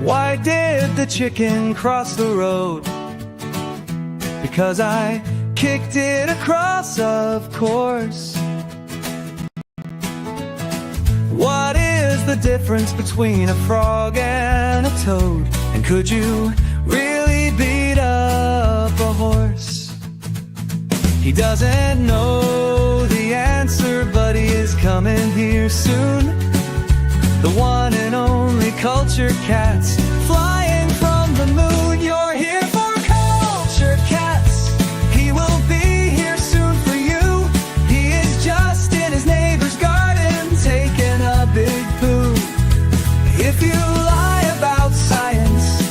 Why did the chicken cross the road? Because I kicked it across, of course. What is the difference between a frog and a toad? And could you really beat up a horse? He doesn't know the answer, but he is coming here soon. The one and only Culture Catz, flying from the moon. You're here for Culture Catz. He will be here soon for you. He is just in his neighbor's garden, taking a big poo. If you lie about science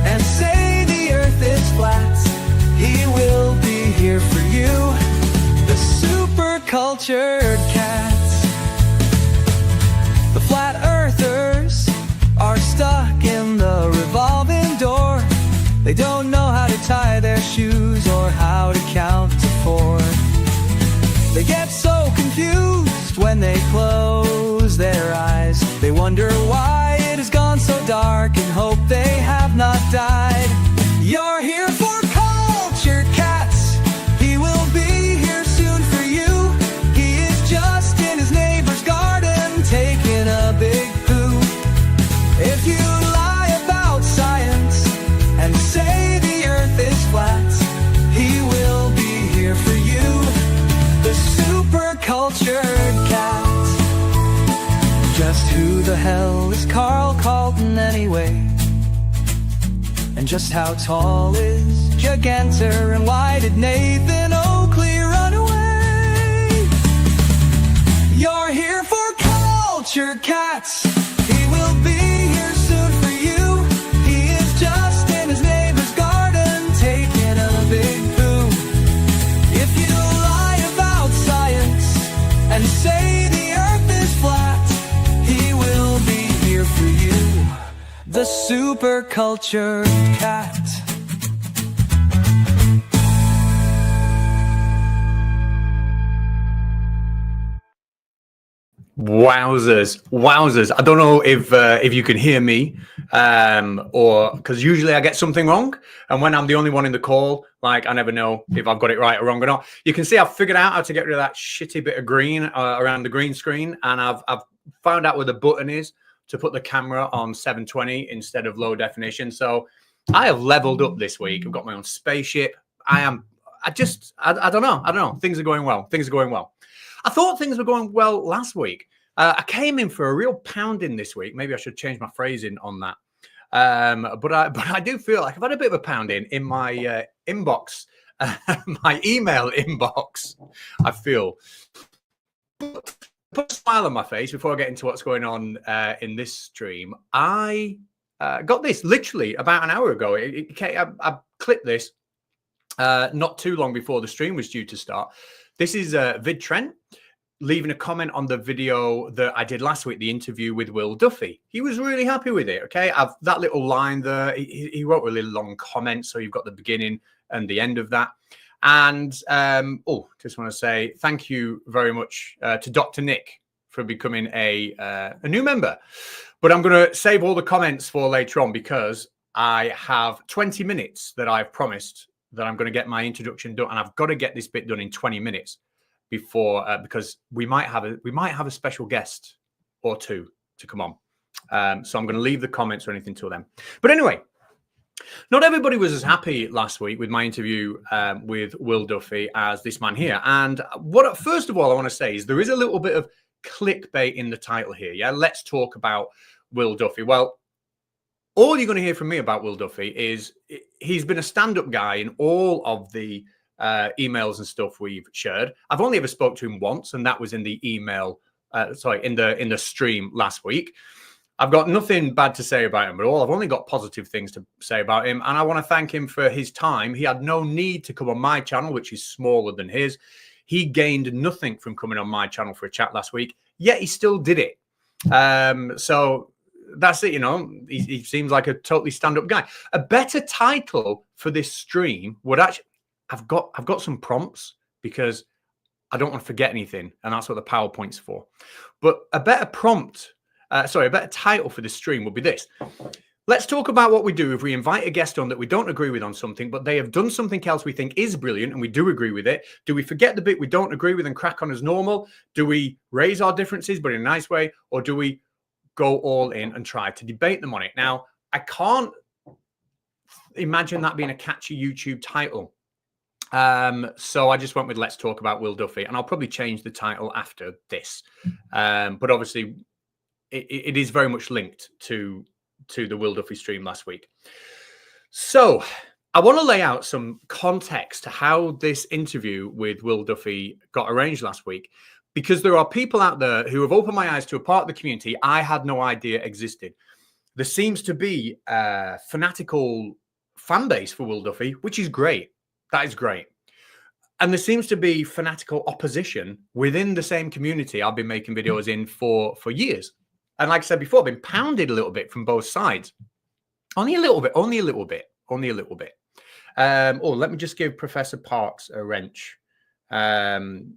and say the earth is flat, he will be here for you, the super cultured Catz. The flat earthers are stuck in the revolving door. They don't know how to tie their shoes or how to count to 4. They get so confused when they close their eyes. They wonder why it has gone so dark and hope they have not died. You're here for Culture Catz. He will be here soon for you. He is just in his neighbor's garden, taking a big poo. If you lie about science and say the earth is flat, he will be here for you, the super cultured Catz. Just who the hell is Carl Carlton anyway? And just how tall is Gigantor? And why did Nathan Oakley run away? You're here for Culture Catz. He will be here soon for you. He is just in his neighbor's garden, taking a big poo. If you lie about science and say the earth is flat, he will be here for you, the super cultured cat. Wowzers. I don't know if you can hear me, or because usually I get something wrong, and when I'm the only one in the call, like I never know if I've got it right or wrong or not. You can see I've figured out how to get rid of that shitty bit of green around the green screen, and I've found out where the button is to put the camera on 720 instead of low definition. So I have leveled up this week. I've got my own spaceship. I don't know. Things are going well. I thought things were going well last week. I came in for a real pounding this week. Maybe I should change my phrasing on that. But I do feel like I've had a bit of a pounding in my inbox, my email inbox, I feel. But put a smile on my face before I get into what's going on in this stream. I got this literally about an hour ago. I clipped this not too long before the stream was due to start. This is Vid Trent leaving a comment on the video that I did last week, the interview with Will Duffy. He was really happy with it, okay? That little line there, he wrote a really long comment, so you've got the beginning and the end of that. And, just want to say thank you very much to Dr. Nick for becoming a new member. But I'm going to save all the comments for later on because I have 20 minutes that I've promised that I'm going to get my introduction done, and I've got to get this bit done in 20 minutes before because we might have a special guest or two to come on. So I'm going to leave the comments or anything till then. But anyway, not everybody was as happy last week with my interview with Will Duffy as this man here. And what first of all I want to say is there is a little bit of clickbait in the title here. Yeah, let's talk about Will Duffy. Well, all you're going to hear from me about Will Duffy is he's been a stand-up guy in all of the emails and stuff we've shared. I've only ever spoke to him once, and that was in the email, in the stream last week. I've got nothing bad to say about him at all. I've only got positive things to say about him, and I want to thank him for his time. He had no need to come on my channel, which is smaller than his. He gained nothing from coming on my channel for a chat last week, yet he still did it. So that's it, you know. He seems like a totally stand-up guy. A better title for this stream would actually... I've got some prompts because I don't want to forget anything, and that's what the PowerPoint's for. But a better prompt, a better title for this stream would be this: Let's talk about what we do if we invite a guest on that we don't agree with on something, but they have done something else we think is brilliant and we do agree with it. Do we forget the bit we don't agree with and crack on as normal? Do we raise our differences, but in a nice way? Or do we go all in and try to debate them on it? Now, I can't imagine that being a catchy YouTube title. So I just went with Let's Talk About Will Duffy, and I'll probably change the title after this. But obviously, it is very much linked to the Will Duffy stream last week. So I want to lay out some context to how this interview with Will Duffy got arranged last week, because there are people out there who have opened my eyes to a part of the community I had no idea existed. There seems to be a fanatical fan base for Will Duffy, which is great. That is great. And there seems to be fanatical opposition within the same community I've been making videos in for years. And like I said before, I've been pounded a little bit from both sides. Only a little bit. Oh, let me just give Professor Parks a wrench. And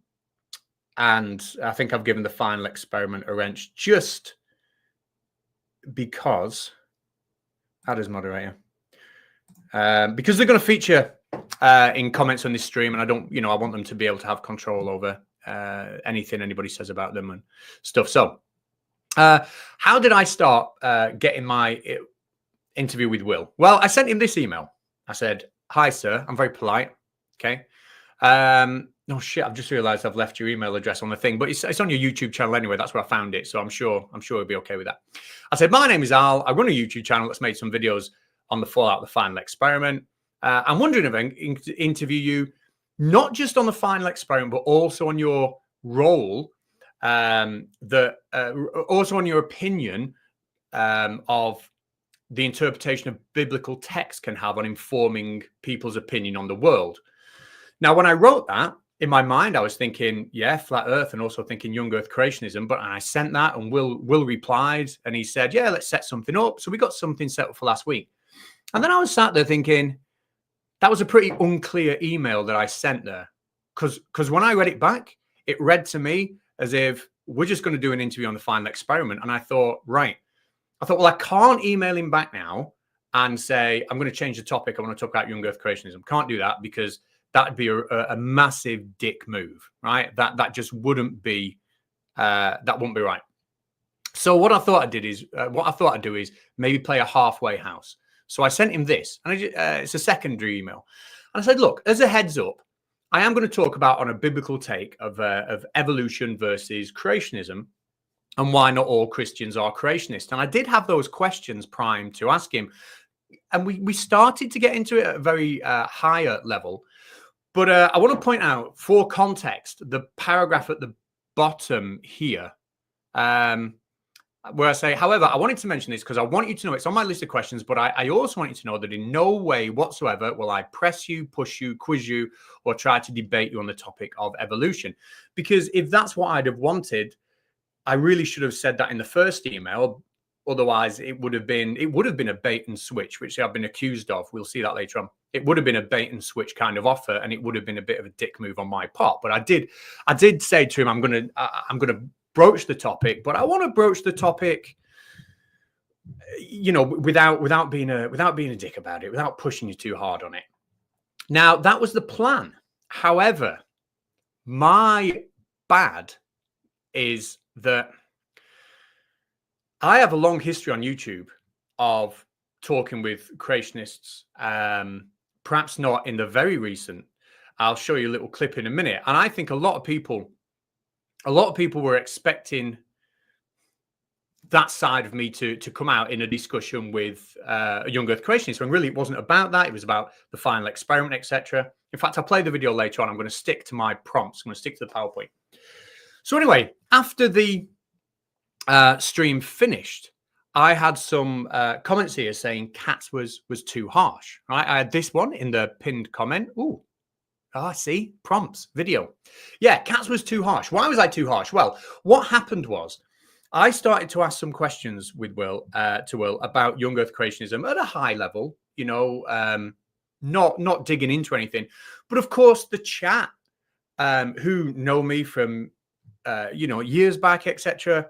I think I've given the final experiment a wrench just because, add as moderator, because they're going to feature in comments on this stream, and I don't, I want them to be able to have control over anything anybody says about them and stuff. So how did I start getting my interview with Will? Well, I sent him this email. I said, "Hi, sir." I'm very polite. Okay. No shit. I've just realized I've left your email address on the thing, but it's on your YouTube channel anyway. That's where I found it. So I'm sure he'll be okay with that. I said, "My name is Al. I run a YouTube channel that's made some videos on the fallout of the final experiment. I'm wondering if I can interview you, not just on the final experiment, but also on your role, also on your opinion of the interpretation of biblical text can have on informing people's opinion on the world." Now, when I wrote that, in my mind, I was thinking, yeah, flat earth, and also thinking young earth creationism. But I sent that, and Will replied, and he said, "Yeah, let's set something up." So we got something set up for last week. And then I was sat there thinking, that was a pretty unclear email that I sent there. Because when I read it back, it read to me as if we're just going to do an interview on the final experiment. And I thought, right. I thought, well, I can't email him back now and say, I'm going to change the topic. I want to talk about young earth creationism. Can't do that because that'd be a massive dick move, right? That just wouldn't be, that wouldn't be right. So what I thought I'd do is maybe play a halfway house. So I sent him this, and it's a secondary email. And I said, look, as a heads up, I am going to talk about on a biblical take of evolution versus creationism and why not all Christians are creationists. And I did have those questions primed to ask him. And we started to get into it at a very higher level. But I want to point out, for context, the paragraph at the bottom here, where I say, however, I wanted to mention this because I want you to know it's on my list of questions, but I also want you to know that in no way whatsoever will I press you, push you, quiz you, or try to debate you on the topic of evolution. Because if that's what I'd have wanted, I really should have said that in the first email. Otherwise, it would have been a bait and switch, which I've been accused of. We'll see that later on. It would have been a bait and switch kind of offer, and it would have been a bit of a dick move on my part. But I did say to him, I'm gonna broach the topic, but I want to broach the topic, without being a dick about it, without pushing you too hard on it. Now, that was the plan. However, my bad is that I have a long history on YouTube of talking with creationists, perhaps not in the very recent. I'll show you a little clip in a minute. And I think a lot of people were expecting that side of me to come out in a discussion with a young earth creationist, when really it wasn't about that. It was about the final experiment, etc. In fact, I'll play the video later on. I'm going to stick to my prompts. I'm going to stick to the PowerPoint. So anyway, after the stream finished, I had some comments here saying Catz was too harsh. Right, I had this one in the pinned comment. Ooh, I see, prompts, video. Yeah, Catz was too harsh. Why was I too harsh? Well, what happened was I started to ask some questions with Will about young earth creationism at a high level. Not digging into anything, but of course the chat, who know me from years back, etc.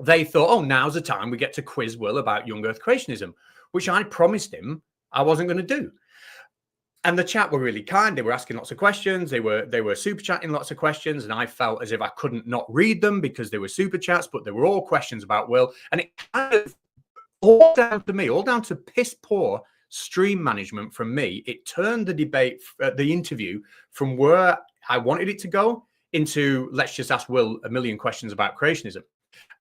they thought, oh, now's the time we get to quiz Will about young Earth creationism, which I promised him I wasn't going to do. And the chat were really kind. They were asking lots of questions. They were super chatting lots of questions, and I felt as if I couldn't not read them because they were super chats, but they were all questions about Will. And it kind of all down to me, all down to piss poor stream management from me. It turned the debate, the interview, from where I wanted it to go into let's just ask Will a million questions about creationism.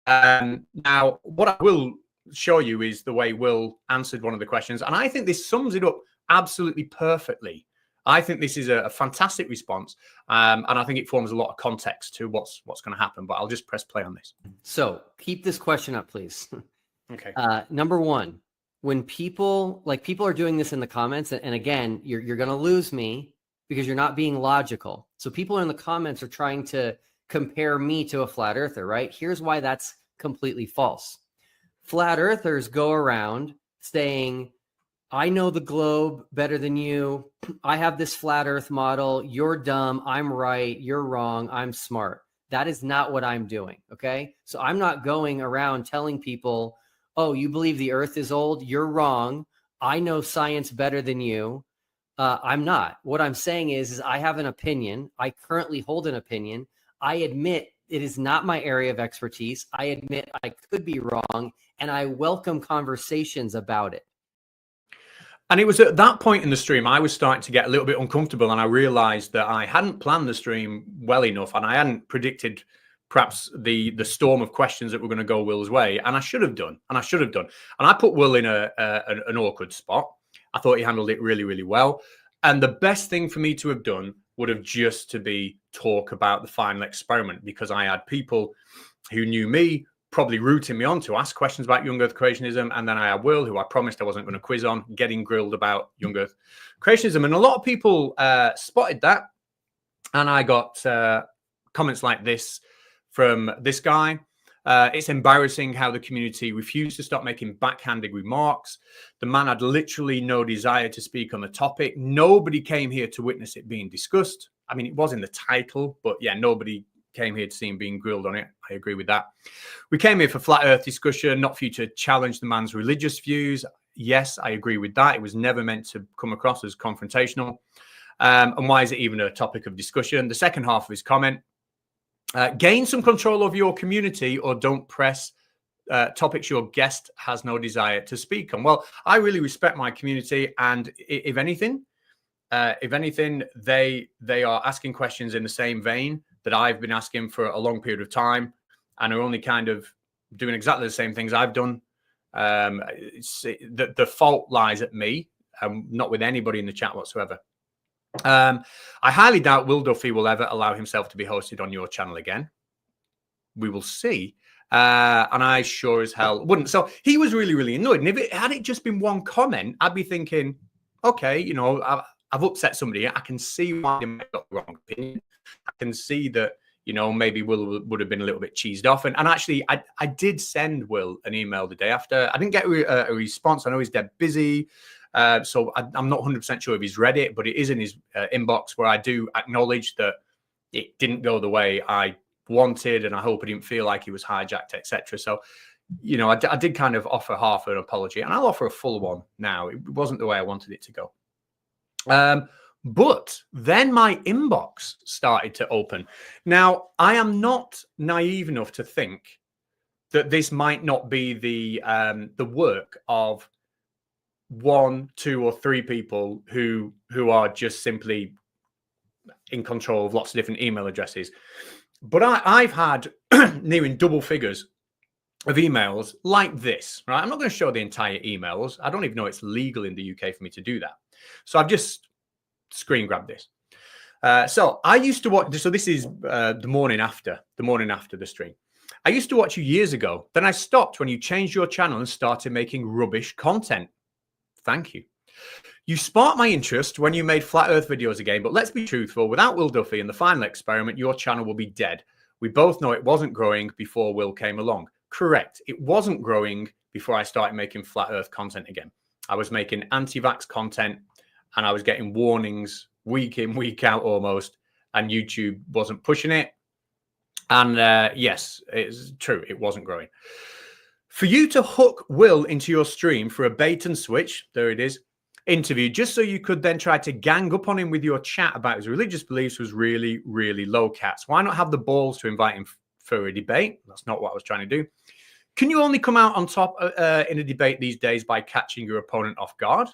Now, what I will show you is the way Will answered one of the questions, and I think this sums it up absolutely perfectly. I think this is a fantastic response, and I think it forms a lot of context to what's going to happen. But I'll just press play on this. So keep this question up, please. Okay. Number one, when people are doing this in the comments, and again, you're going to lose me because you're not being logical. So people in the comments are trying to compare me to a flat earther, right? Here's why that's completely false. Flat earthers go around saying, I know the globe better than you. I have this flat earth model. You're dumb. I'm right. You're wrong. I'm smart. That is not what I'm doing. Okay. So I'm not going around telling people, oh, you believe the earth is old. You're wrong. I know science better than you. I'm not. What I'm saying is I have an opinion. I currently hold an opinion. I admit it is not my area of expertise. I admit I could be wrong, and I welcome conversations about it. And it was at that point in the stream, I was starting to get a little bit uncomfortable, and I realized that I hadn't planned the stream well enough, and I hadn't predicted perhaps the storm of questions that were going to go Will's way. And I should have done. And I put Will in an awkward spot. I thought he handled it really, really well. And the best thing for me to have done would have just to be talk about the final experiment, because I had people who knew me probably rooting me on to ask questions about young Earth creationism. And then I had Will, who I promised I wasn't going to quiz on, getting grilled about young Earth creationism. And a lot of people spotted that. And I got comments like this from this guy. It's embarrassing how the community refused to stop making backhanded remarks. The man had literally no desire to speak on the topic. Nobody came here to witness it being discussed. I mean, it was in the title, but yeah, nobody came here to see him being grilled on it. I agree with that. We came here for flat earth discussion, not for you to challenge the man's religious views. Yes, I agree with that. It was never meant to come across as confrontational. And why is it even a topic of discussion? The second half of his comment, gain some control over your community or don't press topics your guest has no desire to speak on. Well, I really respect my community, and if anything, they are asking questions in the same vein that I've been asking for a long period of time, and are only kind of doing exactly the same things I've done. The fault lies at me, not with anybody in the chat whatsoever. I highly doubt Will Duffy will ever allow himself to be hosted on your channel again. We will see. And I sure as hell wouldn't. So he was really, really annoyed. And if it had just been one comment, I'd be thinking, okay, you know, I've upset somebody. I can see why they might have got the wrong opinion. I can see that, you know, maybe Will would have been a little bit cheesed off. And actually, I did send Will an email the day after. I didn't get a response. I know he's dead busy. So I'm not 100% sure if he's read it, but it is in his inbox, where I do acknowledge that it didn't go the way I wanted, and I hope he didn't feel like he was hijacked, etc. So, you know, I did kind of offer half an apology, and I'll offer a full one now. It wasn't the way I wanted it to go. But then my inbox started to open. Now, I am not naive enough to think that this might not be the work of 1, 2, or 3 people who are just simply in control of lots of different email addresses. But I've had nearing double figures of emails like this, right? I'm not going to show the entire emails. I don't even know it's legal in the UK for me to do that. So I've just screen grabbed this. So I used to watch, so this is the morning after the stream. I used to watch you years ago. Then I stopped when you changed your channel and started making rubbish content. Thank you. You sparked my interest when you made flat earth videos again, but let's be truthful, without Will Duffy and the final experiment, your channel will be dead. We both know it wasn't growing before Will came along. Correct. It wasn't growing before I started making flat earth content again. I was making anti-vax content, and I was getting warnings week in, week out almost, and YouTube wasn't pushing it. And yes, it's true. It wasn't growing. For you to hook Will into your stream for a bait and switch, there it is, interview, just so you could then try to gang up on him with your chat about his religious beliefs was really, really low, Catz. Why not have the balls to invite him for a debate? That's not what I was trying to do. Can you only come out on top in a debate these days by catching your opponent off guard?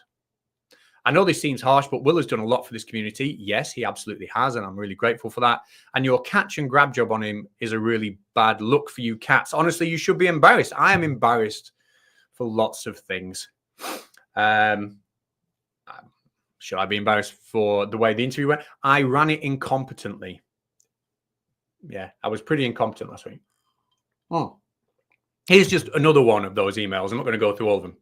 I know this seems harsh, but Will has done a lot for this community. Yes, he absolutely has, and I'm really grateful for that. And your catch and grab job on him is a really bad look for you, Catz. Honestly, you should be embarrassed. I am embarrassed for lots of things. Should I be embarrassed for the way the interview went? I ran it incompetently. Yeah, I was pretty incompetent last week. Oh, here's just another one of those emails. I'm not going to go through all of them.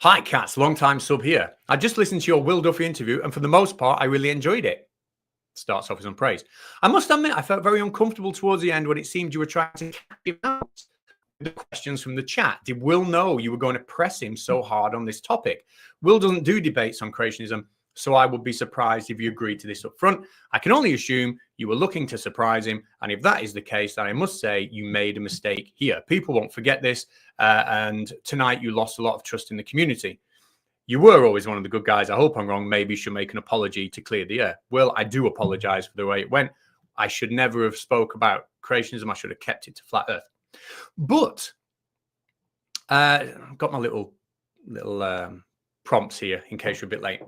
Hi, Catz, long-time sub here. I just listened to your Will Duffy interview, and for the most part, I really enjoyed it. Starts off as unpraised. I must admit, I felt very uncomfortable towards the end when it seemed you were trying to catch him out. The questions from the chat. Did Will know you were going to press him so hard on this topic? Will doesn't do debates on creationism, so I would be surprised if you agreed to this up front. I can only assume you were looking to surprise him, and if that is the case, then I must say you made a mistake here. People won't forget this, and tonight you lost a lot of trust in the community. You were always one of the good guys. I hope I'm wrong. Maybe you should make an apology to clear the air. Will, I do apologize for the way it went. I should never have spoke about creationism. I should have kept it to flat earth. But I've got my little prompts here in case you're a bit late.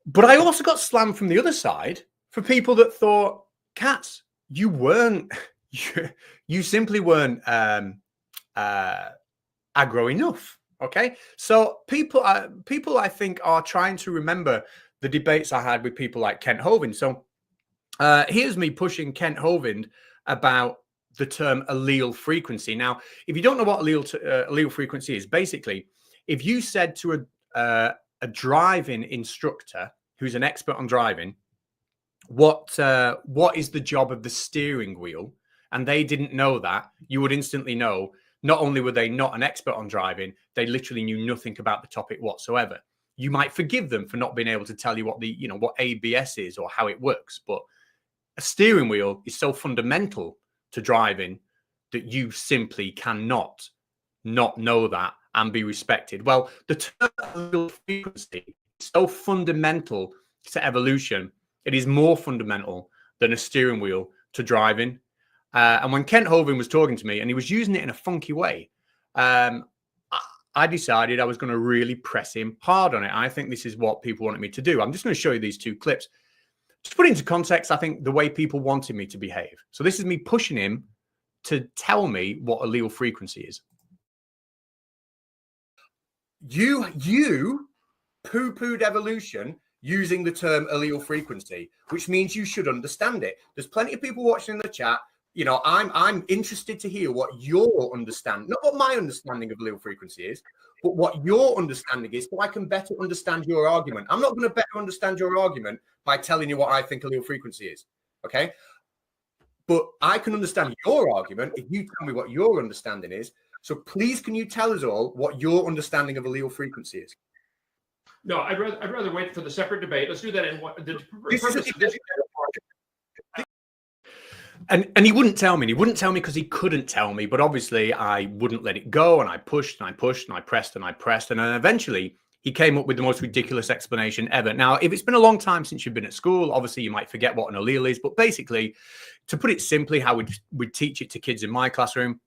But I also got slammed from the other side for people that thought, Catz, you weren't, you simply weren't aggro enough. Okay, so people I think are trying to remember the debates I had with people like Kent Hovind. So here's me pushing Kent Hovind about the term allele frequency. Now, if you don't know what allele frequency is, basically, if you said to a driving instructor who's an expert on driving, what is the job of the steering wheel, and they didn't know that, you would instantly know. Not only were they not an expert on driving, they literally knew nothing about the topic whatsoever. You might forgive them for not being able to tell you what what ABS is or how it works, but a steering wheel is so fundamental to driving that you simply cannot not know that and be respected. Well, the term allele frequency is so fundamental to evolution. It is more fundamental than a steering wheel to driving. And when Kent Hovind was talking to me and he was using it in a funky way, I decided I was going to really press him hard on it. I think this is what people wanted me to do. I'm just going to show you these two clips. To put it into context, I think the way people wanted me to behave. So this is me pushing him to tell me what allele frequency is. You poo-pooed evolution using the term allele frequency, which means you should understand it. There's plenty of people watching in the chat. You know, I'm interested to hear what your understanding, not what my understanding of allele frequency is, but what your understanding is, so I can better understand your argument. I'm not going to better understand your argument by telling you what I think allele frequency is, okay? But I can understand your argument if you tell me what your understanding is. So please, can you tell us all what your understanding of allele frequency is? No, I'd rather wait for the separate debate. Let's do that in what the purpose of this. And he wouldn't tell me. He wouldn't tell me because he couldn't tell me. But obviously, I wouldn't let it go. And I pushed and I pushed and I pressed and I pressed. And then eventually, he came up with the most ridiculous explanation ever. Now, if it's been a long time since you've been at school, obviously, you might forget what an allele is. But basically, to put it simply, how we'd teach it to kids in my classroom,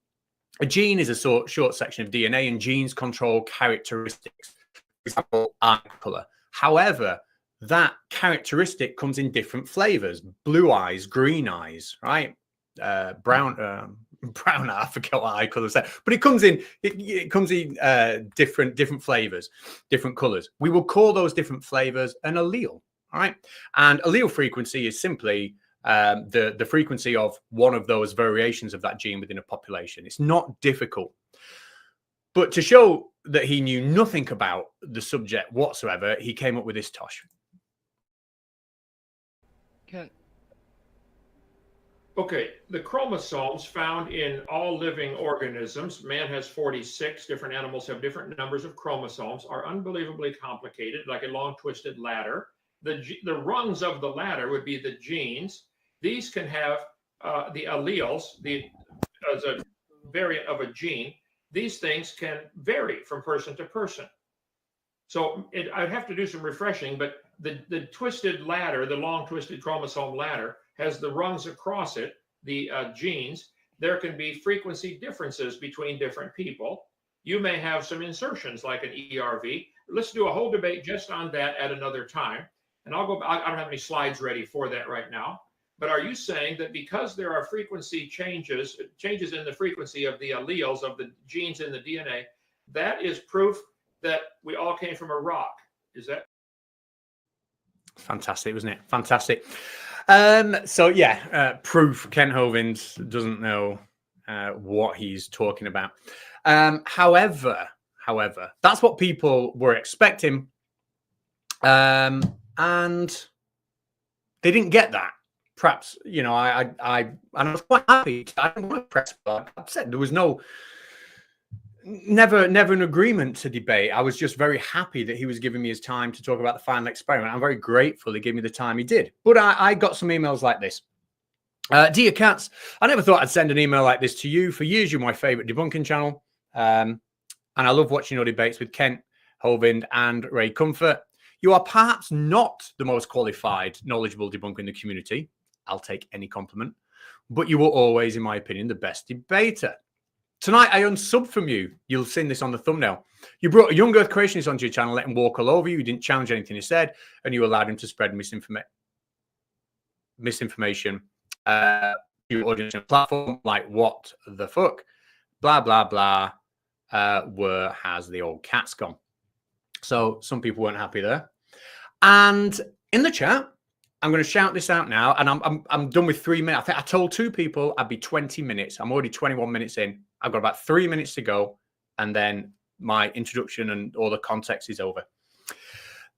a gene is a short section of DNA, and genes control characteristics. For example, eye color. However, that characteristic comes in different flavors: blue eyes, green eyes, right? Brown eye, I forget what eye color said, but it comes in different flavors, different colors. We will call those different flavors an allele, all right? And allele frequency is simply the frequency of one of those variations of that gene within a population. It's not difficult. But to show that he knew nothing about the subject whatsoever, he came up with this tosh. Okay, the chromosomes found in all living organisms, man has 46, different animals have different numbers of chromosomes, are unbelievably complicated, like a long twisted ladder. The rungs of the ladder would be the genes. These can have the alleles, as a variant of a gene, these things can vary from person to person. So I'd have to do some refreshing, but the twisted ladder, the long twisted chromosome ladder, has the rungs across it, the genes. There can be frequency differences between different people. You may have some insertions like an ERV. Let's do a whole debate just on that at another time. And I don't have any slides ready for that right now. But are you saying that because there are frequency changes in the frequency of the alleles of the genes in the DNA, that is proof that we all came from a rock? Is that fantastic, wasn't it? Fantastic. So yeah, proof. Kent Hovind doesn't know what he's talking about. However, that's what people were expecting, and they didn't get that. Perhaps, you know, I was quite happy. I didn't want to press. I said there was never an agreement to debate. I was just very happy that he was giving me his time to talk about the final experiment. I'm very grateful he gave me the time he did. But I got some emails like this. Dear Catz, I never thought I'd send an email like this to you. For years, you're my favorite debunking channel. And I love watching your debates with Kent Hovind and Ray Comfort. You are perhaps not the most qualified, knowledgeable debunker in the community. I'll take any compliment. But you were always, in my opinion, the best debater. Tonight, I unsub from you. You'll see this on the thumbnail. You brought a young Earth creationist onto your channel, let him walk all over you. You didn't challenge anything he said, and you allowed him to spread misinformation to your audience and platform, like what the fuck, blah, blah, blah, where has the old Catz gone? So some people weren't happy there. And in the chat, I'm going to shout this out now, and I'm done with 3 minutes. I think I told 2 people I'd be 20 minutes. I'm already 21 minutes in. I've got about 3 minutes to go, and then my introduction and all the context is over.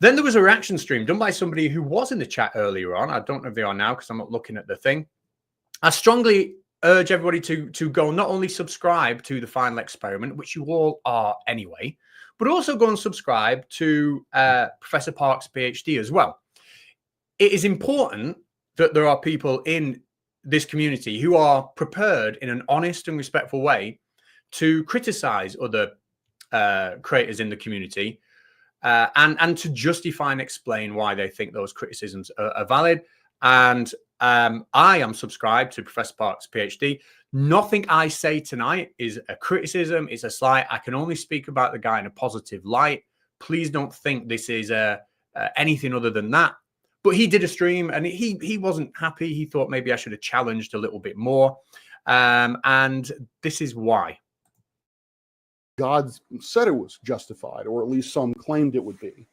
Then there was a reaction stream done by somebody who was in the chat earlier on. I don't know if they are now because I'm not looking at the thing. I strongly urge everybody to go not only subscribe to the final experiment, which you all are anyway, but also go and subscribe to Professor Park's PhD as well. It is important that there are people in this community who are prepared in an honest and respectful way to criticize other creators in the community and to justify and explain why they think those criticisms are valid. And I am subscribed to Professor Park's PhD. Nothing I say tonight is a criticism, it's a slight. I can only speak about the guy in a positive light. Please don't think this is anything other than that. But he did a stream and he wasn't happy. He thought maybe I should have challenged a little bit more. And this is why. God said it was justified, or at least some claimed it would be.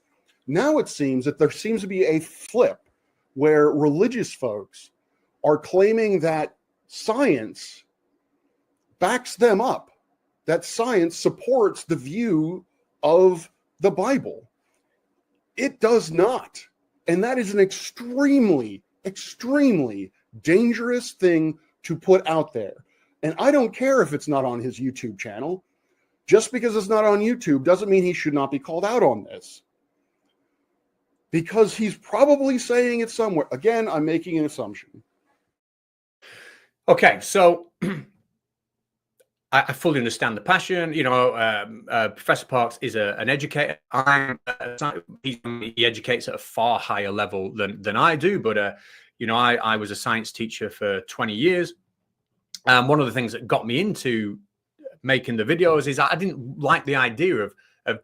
Now it seems that there seems to be a flip where religious folks are claiming that science backs them up, that science supports the view of the Bible. It does not. And that is an extremely, extremely dangerous thing to put out there. And I don't care if it's not on his YouTube channel. Just because it's not on YouTube doesn't mean he should not be called out on this. Because he's probably saying it somewhere. Again, I'm making an assumption. Okay, so I fully understand the passion. You know, Professor Parks is an educator. He educates at a far higher level than I do. But, you know, I was a science teacher for 20 years. One of the things that got me into making the videos is I didn't like the idea of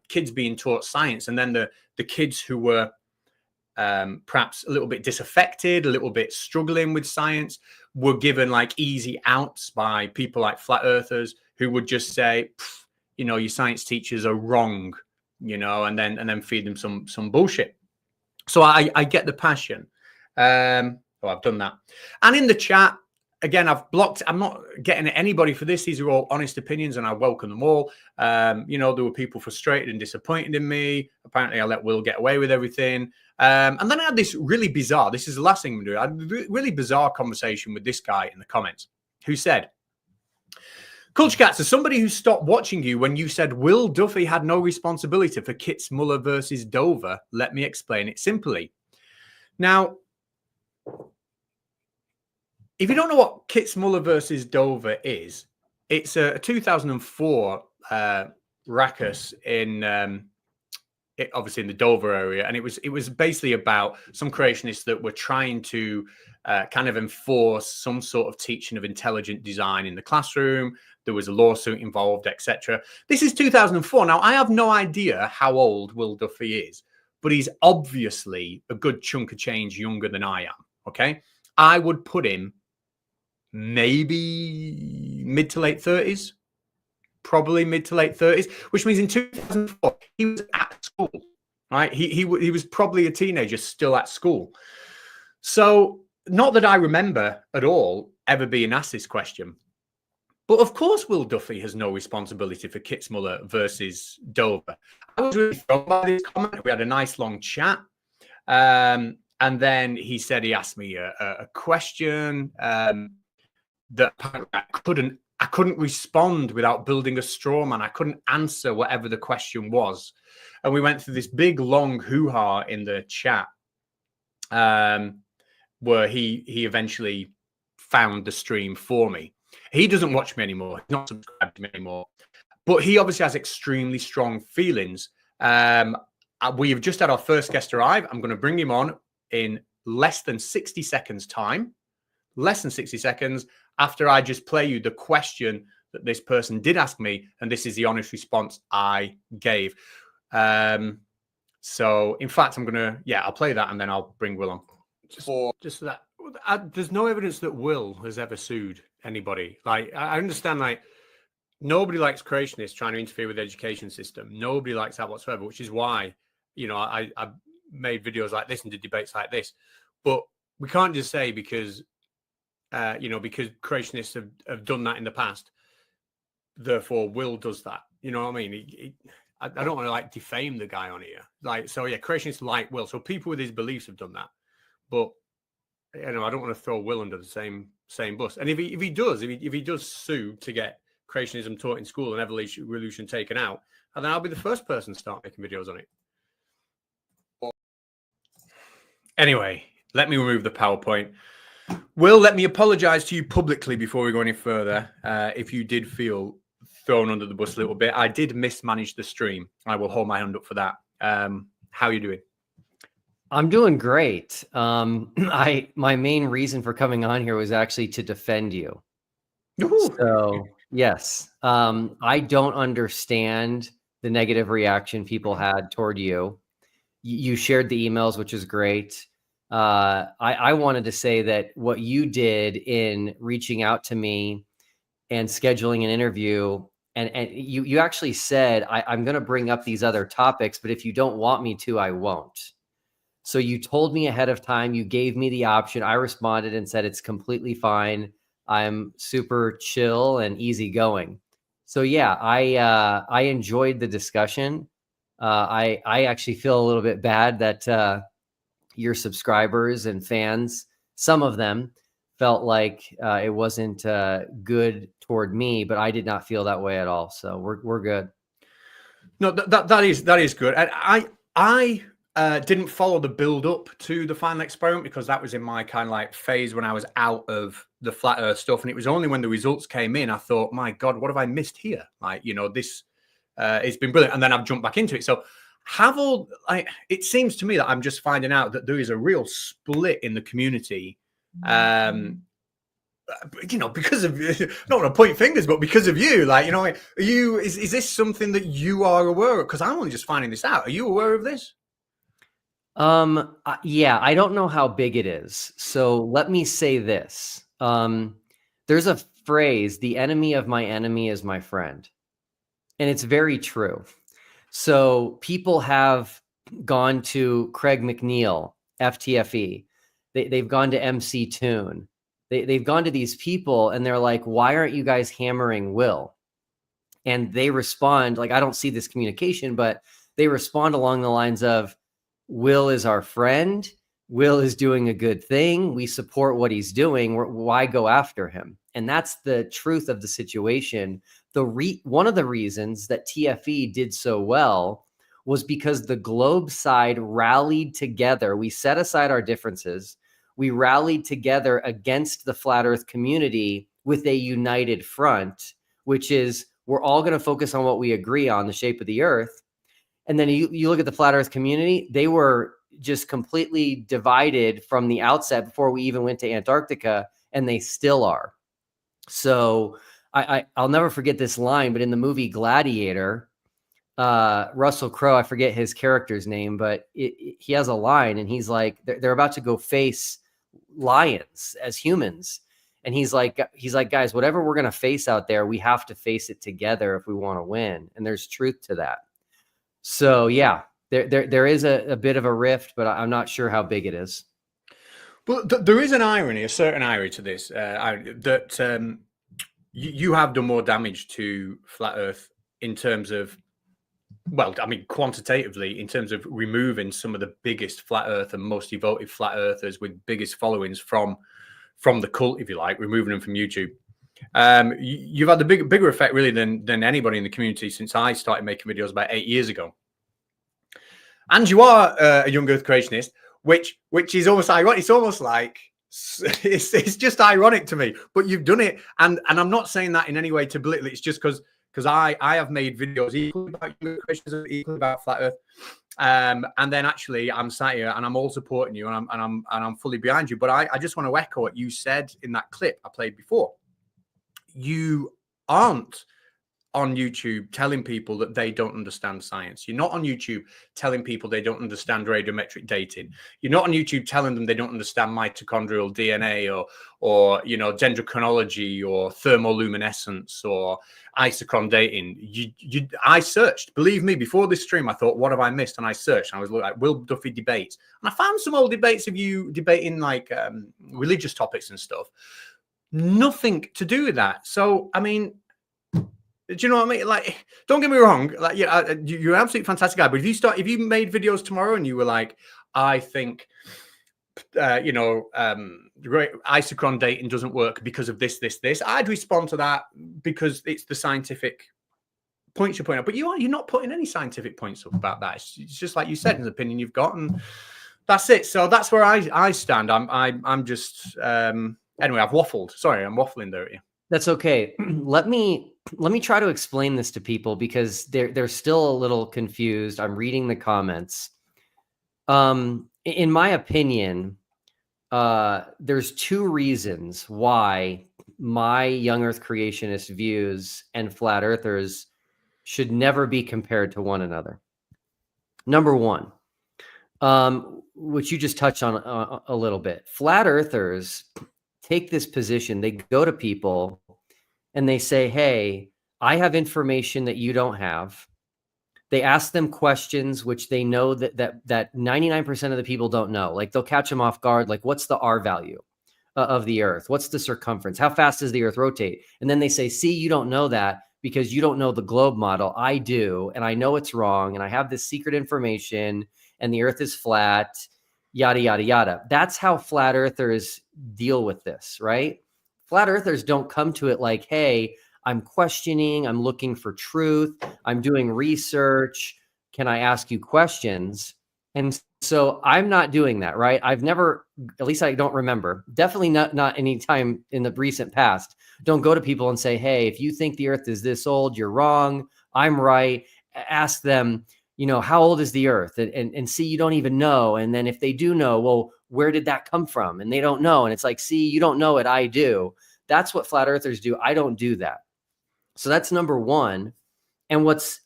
kids being taught science, and then the kids who were perhaps a little bit disaffected, a little bit struggling with science, were given like easy outs by people like flat earthers who would just say, you know, your science teachers are wrong, you know, and then feed them some bullshit. So I get the passion. I've done that. And in the chat, again, I've blocked. I'm not getting at anybody for this. These are all honest opinions, and I welcome them all. You know, there were people frustrated and disappointed in me. Apparently, I let Will get away with everything. And then I had this really bizarre. This is the last thing I'm doing. I had a really bizarre conversation with this guy in the comments, who said, "Culture Catz, as somebody who stopped watching you when you said Will Duffy had no responsibility for Kitzmüller versus Dover, let me explain it simply. Now, If you don't know what Kitzmüller versus Dover is, it's a 2004 Rackus in obviously in the Dover area, and it was basically about some creationists that were trying to kind of enforce some sort of teaching of intelligent design in the classroom. There was a lawsuit involved, etc. This is 2004. Now, I have no idea how old Will Duffy is, but he's obviously a good chunk of change younger than I am. Okay, I would put him maybe mid to late 30s. Probably mid to late 30s, which means in 2004 he was at school, right? He was probably a teenager still at school. So not that I remember at all ever being asked this question, but of course Will Duffy has no responsibility for Kitzmüller versus Dover. I was really thrown by this comment. We had a nice long chat, and then he said he asked me a question that I couldn't respond without building a straw man. I couldn't answer whatever the question was. And we went through this big, long hoo-ha in the chat where he eventually found the stream for me. He doesn't watch me anymore. He's not subscribed to me anymore. But he obviously has extremely strong feelings. We have just had our first guest arrive. I'm going to bring him on in less than 60 seconds time. Less than 60 seconds after I just play you the question that this person did ask me, and this is the honest response I gave. So in fact, I'll play that and then I'll bring Will on. Just so that there's no evidence that Will has ever sued anybody. Like, I understand, like, nobody likes creationists trying to interfere with the education system. Nobody likes that whatsoever, which is why, I made videos like this and did debates like this. But we can't just say because because creationists have done that in the past, therefore Will does that. You know what I mean? I don't want to like defame the guy on here. Like, so yeah, creationists like Will. So people with his beliefs have done that. But I don't want to throw Will under the same bus. And if he does sue to get creationism taught in school and evolution taken out, and then I'll be the first person to start making videos on it. Anyway, let me remove the PowerPoint. Will, let me apologize to you publicly before we go any further. If you did feel thrown under the bus a little bit, I did mismanage the stream. I will hold my hand up for that. How are you doing? I'm doing great. My main reason for coming on here was actually to defend you. Ooh. So yes, I don't understand the negative reaction people had toward you. You shared the emails, which is great. I wanted to say that what you did in reaching out to me and scheduling an interview, and you actually said, I'm going to bring up these other topics, but if you don't want me to, I won't. So you told me ahead of time, you gave me the option. I responded and said, it's completely fine. I'm super chill and easygoing. So yeah, I enjoyed the discussion. I actually feel a little bit bad that your subscribers and fans, some of them, felt like it wasn't good toward me, but I did not feel that way at all. So we're good. No, that is good. And I didn't follow the build up to the final experiment because that was in my kind of like phase when I was out of the flat earth stuff. And it was only when the results came in, I thought, my God, what have I missed here? Like, this it's been brilliant. And then I've jumped back into it. So it seems to me that I'm just finding out that there is a real split in the community. Because of, I don't want to point fingers, but because of you, is this something that you are aware of? Because I'm only just finding this out. Are you aware of this? Yeah, I don't know how big it is. So let me say this. There's a phrase, the enemy of my enemy is my friend. And it's very true. So people have gone to Craig McNeil, FTFE. They've gone to MC Toon. They've gone to these people and they're like, why aren't you guys hammering Will? And they respond, like, I don't see this communication, but they respond along the lines of, Will is our friend. Will is doing a good thing. We support what he's doing. Why go after him? And that's the truth of the situation. One of the reasons that TFE did so well was because the Globe side rallied together. We set aside our differences. we rallied together against the flat earth community with a united front, which is we're all going to focus on what we agree on, the shape of the earth. And then you look at the flat earth community, they were just completely divided from the outset before we even went to Antarctica, and they still are. So I'll never forget this line, but in the movie Gladiator, Russell Crowe, I forget his character's name, but he has a line, and he's like, they're about to go face lions as humans. And he's like, guys, whatever we're going to face out there, we have to face it together if we want to win. And there's truth to that. So yeah, there is a bit of a rift, but I'm not sure how big it is. But there is an irony, a certain irony to this, that you have done more damage to flat Earth in terms of, well, I mean, quantitatively, in terms of removing some of the biggest flat Earth and most devoted flat Earthers with biggest followings from the cult, if you like, removing them from YouTube. You've had the bigger effect really than anybody in the community since I started making videos about 8 years ago. And you are a young Earth creationist, which is almost ironic. It's almost like it's just ironic to me. But you've done it, and I'm not saying that in any way to belittle it. It's just because I have made videos equally about young Earth creationism, equally about flat Earth. And then actually I'm sat here and I'm all supporting you, and I'm fully behind you. But I just want to echo what you said in that clip I played before. You aren't on YouTube telling people that they don't understand science. You're not on YouTube telling people they don't understand radiometric dating. You're not on YouTube telling them they don't understand mitochondrial DNA or dendrochronology or thermoluminescence or isochron dating. I searched, believe me, before this stream, I thought, what have I missed? And I searched, and I was looking at Will Duffy debates, and I found some old debates of you debating like religious topics and stuff. Nothing to do with that. So, I mean, do you know what I mean? Like, don't get me wrong. Like, yeah, you're an absolutely fantastic guy. But if you made videos tomorrow and you were like, I think, great isochron dating doesn't work because of this, I'd respond to that because it's the scientific points you're pointing out. But you're not putting any scientific points up about that. It's just like you said, an opinion you've got, and that's it. So that's where I stand. I'm just anyway. I've waffled. Sorry, I'm waffling there at you. That's okay. Let me try to explain this to people because they're still a little confused. I'm reading the comments. In my opinion, there's two reasons why my young Earth creationist views and flat earthers should never be compared to one another. Number one, which you just touched on a little bit, flat earthers take this position. They go to people and they say, hey, I have information that you don't have. They ask them questions which they know that 99% of the people don't know. Like, they'll catch them off guard. Like, what's the R value of the Earth? What's the circumference? How fast does the Earth rotate? And then they say, see, you don't know that because you don't know the globe model. I do, and I know it's wrong, and I have this secret information, and the Earth is flat, yada, yada, yada. That's how flat earthers deal with this, right? Flat earthers don't come to it like, hey, I'm questioning, I'm looking for truth, I'm doing research, can I ask you questions? And so I'm not doing that, right? I've never, at least I don't remember, definitely not any time in the recent past, don't go to people and say, hey, if you think the Earth is this old, you're wrong, I'm right. Ask them, how old is the Earth? And see, you don't even know. And then if they do know, well, where did that come from? And they don't know. And it's like, see, you don't know it, I do. That's what flat earthers do. I don't do that. So that's number one. And what's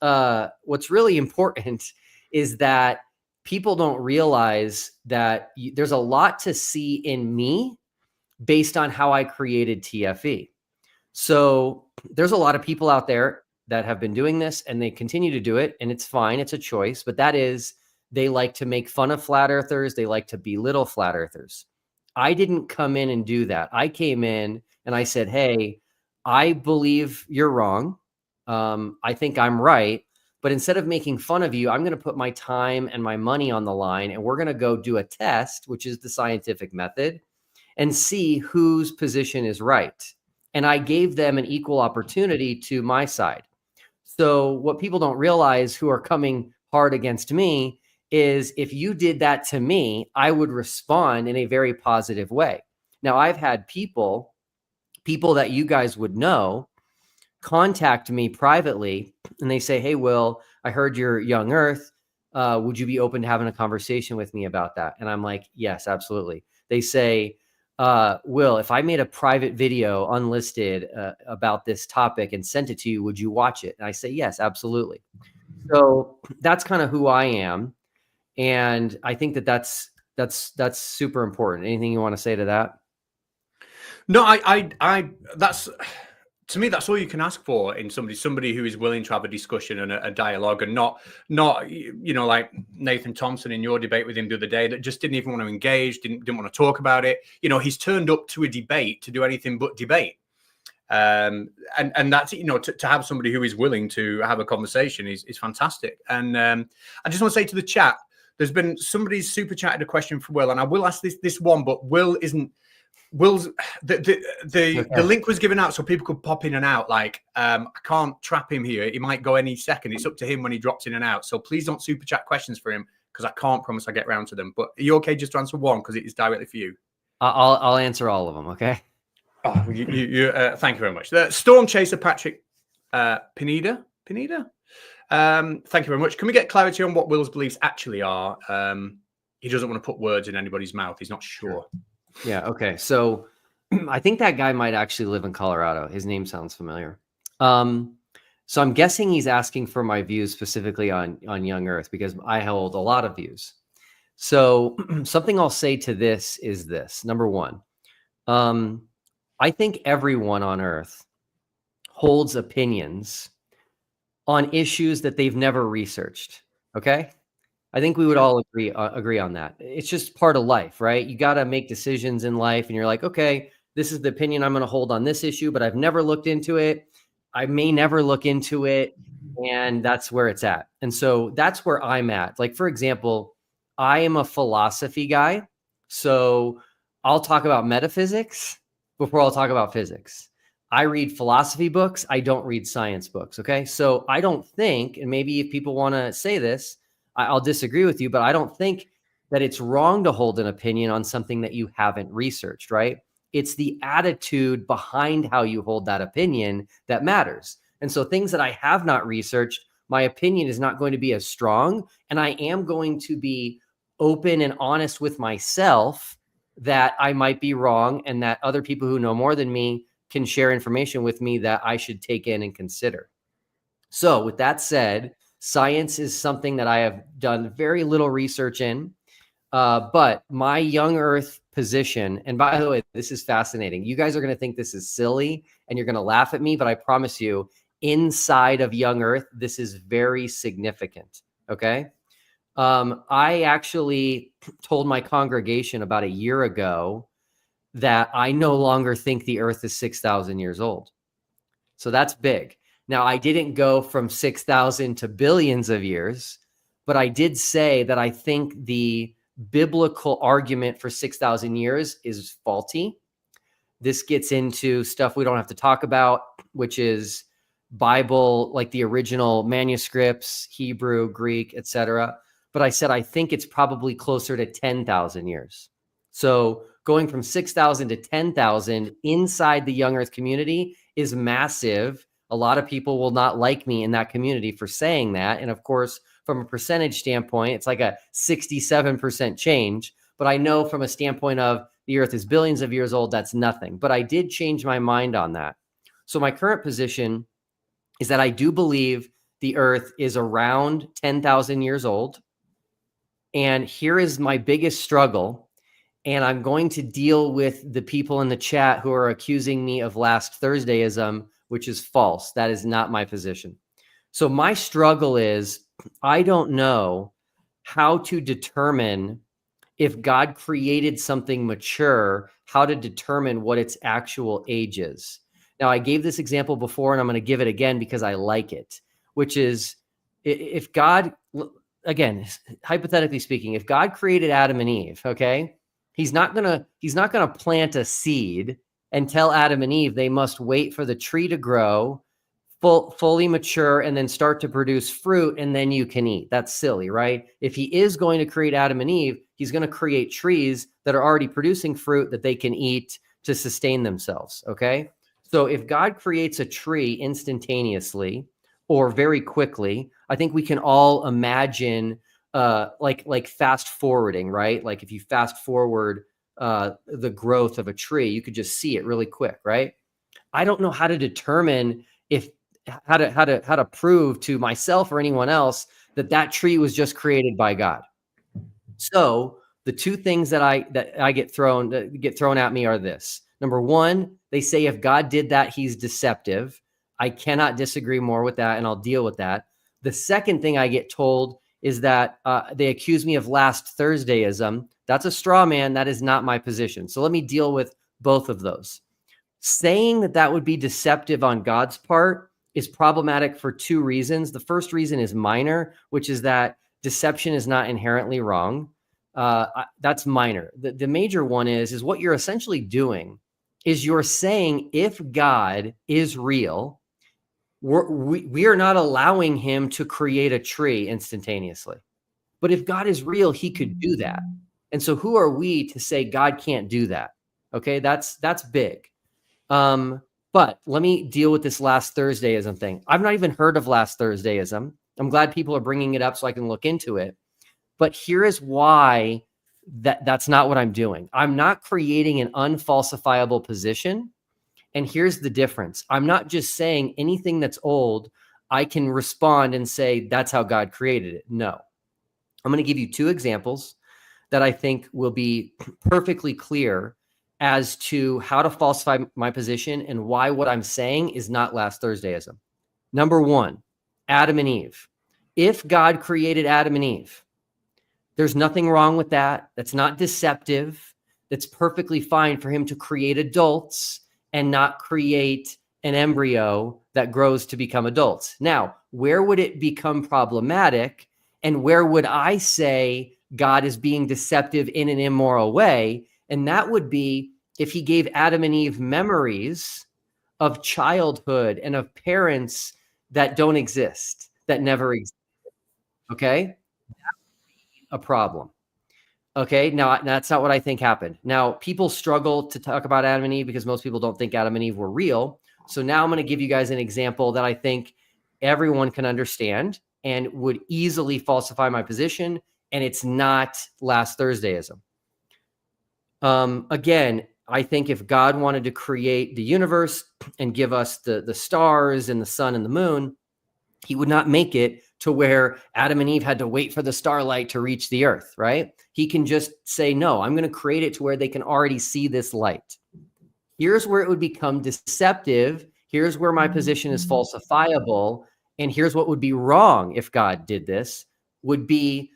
really important is that people don't realize that there's a lot to see in me based on how I created TFE. So there's a lot of people out there that have been doing this and they continue to do it, and it's fine. It's a choice, but that is, they like to make fun of flat earthers. They like to belittle flat earthers. I didn't come in and do that. I came in and I said, hey, I believe you're wrong. I think I'm right. But instead of making fun of you, I'm going to put my time and my money on the line, and we're going to go do a test, which is the scientific method, and see whose position is right. And I gave them an equal opportunity to my side. So what people don't realize who are coming hard against me is if you did that to me, I would respond in a very positive way. Now, I've had people that you guys would know contact me privately and they say, hey, Will, I heard you're young earth. Would you be open to having a conversation with me about that? And I'm like, yes, absolutely. They say, Will, if I made a private video unlisted about this topic and sent it to you, would you watch it? And I say, yes, absolutely. So that's kind of who I am. And I think that's super important. Anything you want to say to that? No, I that's, to me, that's all you can ask for in somebody who is willing to have a discussion and a dialogue, and not like Nathan Thompson in your debate with him the other day, that just didn't even want to engage, didn't want to talk about it. He's turned up to a debate to do anything but debate. And that's, to have somebody who is willing to have a conversation is fantastic. And I just want to say to the chat, there's been somebody's super chatted a question for Will, and I will ask this one, but Will's the link was given out so people could pop in and out. Like, I can't trap him here. He might go any second. It's up to him when he drops in and out. So please don't super chat questions for him, because I can't promise I get round to them. But are you okay just to answer one, because it is directly for you? I'll answer all of them. Okay. Oh, thank you very much. The Storm Chaser Patrick Pineda. Thank you very much. Can we get clarity on what Will's beliefs actually are? He doesn't want to put words in anybody's mouth. He's not sure. Yeah. Okay. So I think that guy might actually live in Colorado. His name sounds familiar. So I'm guessing he's asking for my views specifically on young earth, because I hold a lot of views. So something I'll say to this is this. Number one, I think everyone on earth holds opinions on issues that they've never researched. Okay. I think we would all agree on that. It's just part of life, right? You got to make decisions in life, and you're like, okay, this is the opinion I'm going to hold on this issue, but I've never looked into it. I may never look into it, and that's where it's at. And so that's where I'm at. Like, for example, I am a philosophy guy, so I'll talk about metaphysics before I'll talk about physics. I read philosophy books. I don't read science books. Okay. So I don't think, and maybe if people want to say this, I'll disagree with you, but I don't think that it's wrong to hold an opinion on something that you haven't researched, right? It's the attitude behind how you hold that opinion that matters. And so things that I have not researched, my opinion is not going to be as strong. And I am going to be open and honest with myself that I might be wrong, and that other people who know more than me can share information with me that I should take in and consider. So with that said, science is something that I have done very little research in, but my young earth position, and by the way, this is fascinating. You guys are going to think this is silly and you're going to laugh at me, but I promise you, inside of young earth, this is very significant. Okay. I actually told my congregation about a year ago that I no longer think the earth is 6,000 years old. So that's big. Now, I didn't go from 6,000 to billions of years, but I did say that I think the biblical argument for 6,000 years is faulty. This gets into stuff we don't have to talk about, which is Bible, like the original manuscripts, Hebrew, Greek, etc. But I said I think it's probably closer to 10,000 years. So going from 6,000 to 10,000 inside the young earth community is massive. A lot of people will not like me in that community for saying that. And of course, from a percentage standpoint, it's like a 67% change. But I know from a standpoint of the earth is billions of years old, that's nothing. But I did change my mind on that. So my current position is that I do believe the earth is around 10,000 years old. And here is my biggest struggle. And I'm going to deal with the people in the chat who are accusing me of last Thursdayism, which is false. That is not my position. So my struggle is I don't know how to determine if God created something mature, how to determine what its actual age is. Now, I gave this example before, and I'm going to give it again because I like it, which is if God, again, hypothetically speaking, if God created Adam and Eve, okay, he's not gonna plant a seed and tell Adam and Eve they must wait for the tree to grow fully mature and then start to produce fruit, and then you can eat. That's silly, right? If he is going to create Adam and Eve, he's going to create trees that are already producing fruit that they can eat to sustain themselves. Okay. So if God creates a tree instantaneously or very quickly, I think we can all imagine like fast forwarding, right? Like if you fast forward the growth of a tree, you could just see it really quick, right? I don't know how to determine how to prove to myself or anyone else that that tree was just created by God. So the two things that I get thrown at me are this. Number one, they say if God did that, he's deceptive. I cannot disagree more with that, and I'll deal with that. The second thing I get told is that they accuse me of last Thursdayism. That's a straw man. That is not my position. So let me deal with both of those. Saying that that would be deceptive on God's part is problematic for two reasons. The first reason is minor, which is that deception is not inherently wrong. That's minor. The major one is what you're essentially doing is you're saying if God is real, we are not allowing him to create a tree instantaneously. But if God is real, he could do that. And so who are we to say God can't do that? Okay, that's big. But let me deal with this last Thursdayism thing. I've not even heard of last Thursdayism. I'm glad people are bringing it up so I can look into it. But here is why that's not what I'm doing. I'm not creating an unfalsifiable position. And here's the difference. I'm not just saying anything that's old, I can respond and say, that's how God created it. No. I'm going to give you two examples that I think will be perfectly clear as to how to falsify my position and why what I'm saying is not last Thursdayism. Number one, Adam and Eve. If God created Adam and Eve, there's nothing wrong with that. That's not deceptive. That's perfectly fine for him to create adults and not create an embryo that grows to become adults. Now, where would it become problematic? And where would I say God is being deceptive in an immoral way? And that would be if he gave Adam and Eve memories of childhood and of parents that don't exist, that never exist. Okay? A problem. Okay, now that's not what I think happened. Now, people struggle to talk about Adam and Eve because most people don't think Adam and Eve were real. So now I'm going to give you guys an example that I think everyone can understand and would easily falsify my position, and it's not last Thursdayism. Again, I think if God wanted to create the universe and give us the stars and the sun and the moon, he would not make it to where Adam and Eve had to wait for the starlight to reach the earth, right? He can just say, no, I'm going to create it to where they can already see this light. Here's where it would become deceptive. Here's where my position is falsifiable. And here's what would be wrong if God did this, would be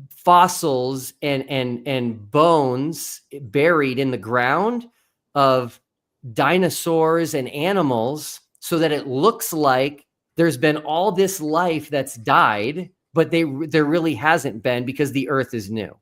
fossils and bones buried in the ground of dinosaurs and animals so that it looks like there's been all this life that's died, but there really hasn't been because the earth is new.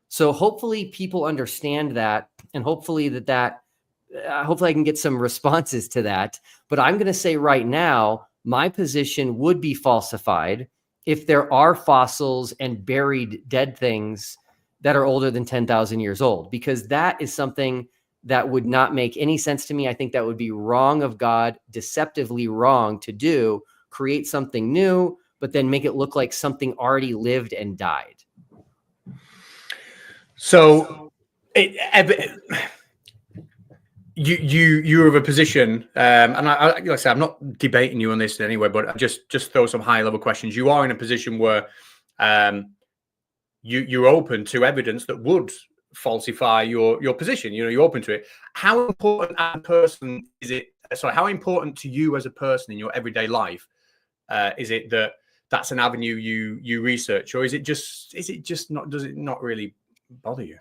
So hopefully people understand that, and hopefully hopefully I can get some responses to that. But I'm going to say right now, my position would be falsified if there are fossils and buried dead things that are older than 10,000 years old, because that is something that would not make any sense to me. I think that would be wrong of God, deceptively wrong to do, create something new, but then make it look like something already lived and died. So you're of a position, and like I said, I'm not debating you on this in any way, but I just throw some high level questions. You are in a position where you're open to evidence that would falsify your position. You know, you're open to it. How important as a person is it? Sorry, how important to you as a person in your everyday life is it that that's an avenue you research, or is it just not? Does it not really bother you?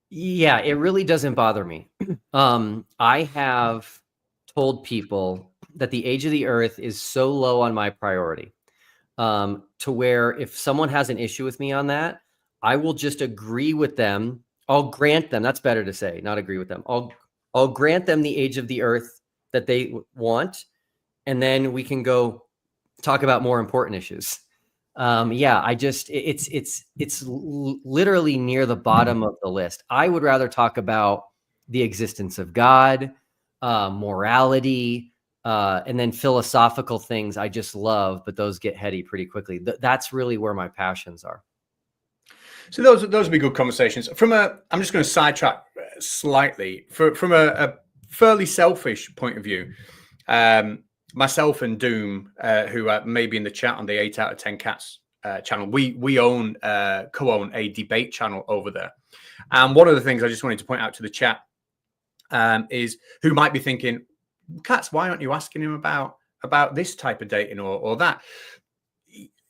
Yeah, it really doesn't bother me. I have told people that the age of the earth is so low on my priority, to where if someone has an issue with me on that, I will just agree with them. I'll grant them. That's better to say, not agree with them. I'll grant them the age of the earth that they want, and then we can go talk about more important issues. Yeah, it's literally near the bottom of the list. I would rather talk about the existence of God, morality, and then philosophical things I just love, but those get heady pretty quickly. That's really where my passions are. So those would be good conversations. I'm just going to sidetrack slightly. From a fairly selfish point of view, myself and Doom, who are maybe in the chat on the 8 out of 10 Catz channel, we co-own a debate channel over there. And one of the things I just wanted to point out to the chat is who might be thinking, Catz, why aren't you asking him about this type of dating or that?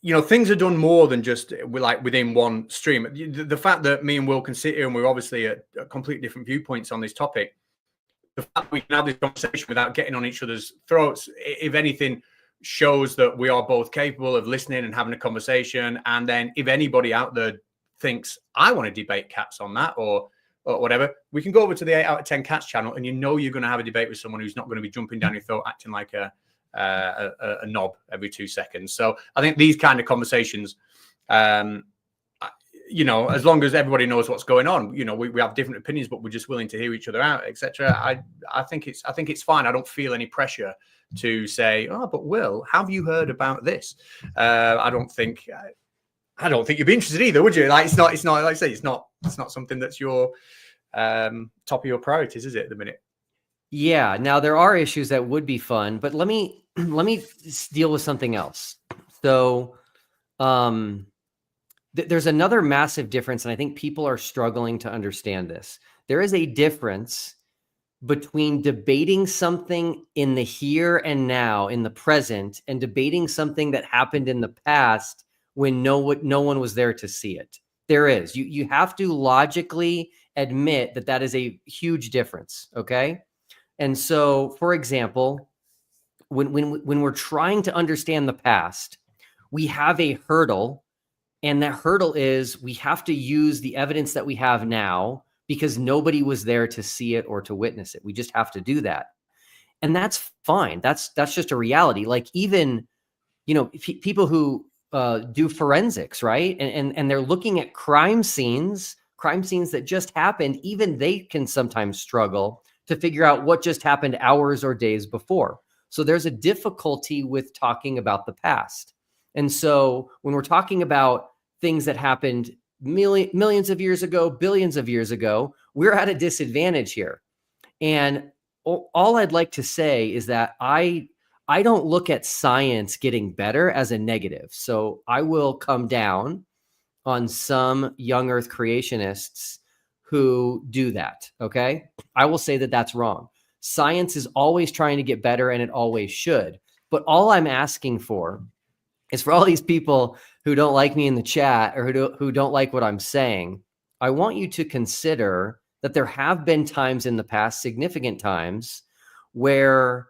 You know, things are done more than just like within one stream. The fact that me and Will can sit here and we're obviously at completely different viewpoints on this topic, the fact we can have this conversation without getting on each other's throats, if anything, shows that we are both capable of listening and having a conversation. And then if anybody out there thinks, I want to debate Catz on that or whatever, we can go over to the 8 out of 10 Catz channel, and you know you're going to have a debate with someone who's not going to be jumping down your throat, acting like a knob every 2 seconds. So I think these kind of conversations, you know, as long as everybody knows what's going on, you know, we have different opinions, but we're just willing to hear each other out, etc. I think it's fine. I don't feel any pressure to say, oh, but Will, have you heard about this? I don't think you'd be interested either, would you? Like, it's not like I say, it's not something that's your top of your priorities, is it, at the minute? Yeah. Now there are issues that would be fun, but let me deal with something else. So, there's another massive difference, and I think people are struggling to understand this. There is a difference between debating something in the here and now, in the present, and debating something that happened in the past when no one was there to see it. There is. You have to logically admit that is a huge difference, okay? And so, for example, when we're trying to understand the past, we have a hurdle, and that hurdle is we have to use the evidence that we have now because nobody was there to see it or to witness it. We just have to do that. And that's fine. That's just a reality. Like, even, you know, people who do forensics, right? And they're looking at crime scenes that just happened. Even they can sometimes struggle to figure out what just happened hours or days before. So there's a difficulty with talking about the past. And so when we're talking about things that happened millions of years ago, billions of years ago, we're at a disadvantage here. And all I'd like to say is that I don't look at science getting better as a negative. So I will come down on some young earth creationists who do that, okay? I will say that that's wrong. Science is always trying to get better, and it always should. But all I'm asking for is for all these people who don't like me in the chat or who don't like what I'm saying, I want you to consider that there have been times in the past, significant times, where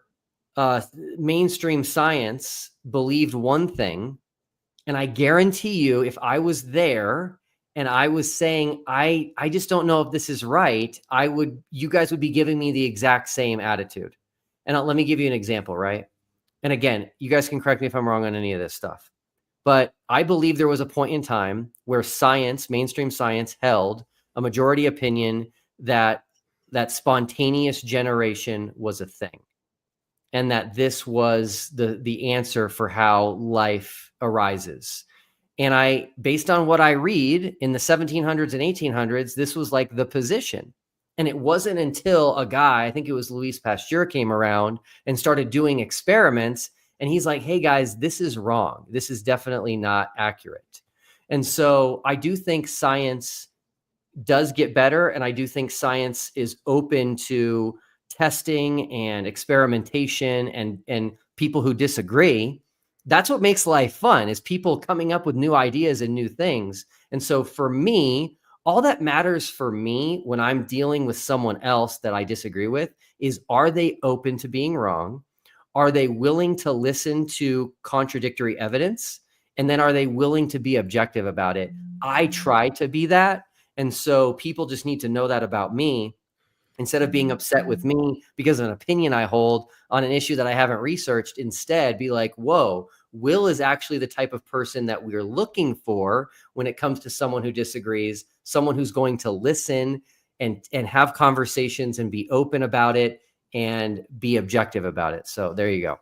mainstream science believed one thing, and I guarantee you, if I was there and I was saying, I just don't know if this is right, you guys would be giving me the exact same attitude. And let me give you an example, right? And again, you guys can correct me if I'm wrong on any of this stuff, but I believe there was a point in time where science, mainstream science, held a majority opinion that spontaneous generation was a thing, and that this was the answer for how life arises. And based on what I read in the 1700s and 1800s, this was like the position. And it wasn't until a guy, I think it was Louis Pasteur, came around and started doing experiments. And he's like, hey guys, this is wrong. This is definitely not accurate. And so I do think science does get better. And I do think science is open to testing and experimentation and people who disagree. That's what makes life fun, is people coming up with new ideas and new things. And so for me, all that matters for me when I'm dealing with someone else that I disagree with is, are they open to being wrong? Are they willing to listen to contradictory evidence? And then are they willing to be objective about it? I try to be that. And so people just need to know that about me. Instead of being upset with me because of an opinion I hold on an issue that I haven't researched, instead be like, whoa, Will is actually the type of person that we're looking for when it comes to someone who disagrees, someone who's going to listen and have conversations and be open about it and be objective about it. So there you go.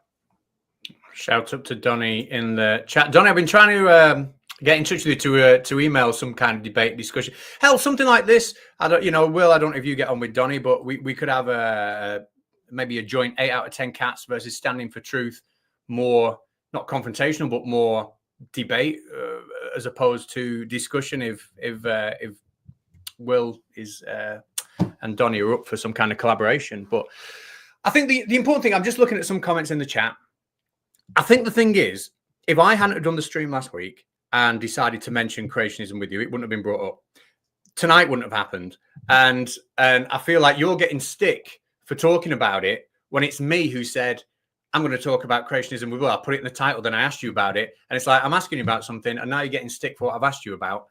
Shout out to Donnie in the chat. Donnie, I've been trying to get in touch with you to email some kind of debate discussion. Hell, something like this. I don't, Will, I don't know if you get on with Donnie, but we could have maybe a joint 8 out of 10 Catz versus Standing for Truth, more not confrontational, but more debate as opposed to discussion. If Will is and Donnie are up for some kind of collaboration, but I think the important thing, I'm just looking at some comments in the chat. I think the thing is, if I hadn't done the stream last week and decided to mention creationism with you, it wouldn't have been brought up. Tonight wouldn't have happened. And I feel like you're getting stick for talking about it when it's me who said, I'm going to talk about creationism with Will. I put it in the title, then I asked you about it. And it's like, I'm asking you about something, and now you're getting stick for what I've asked you about.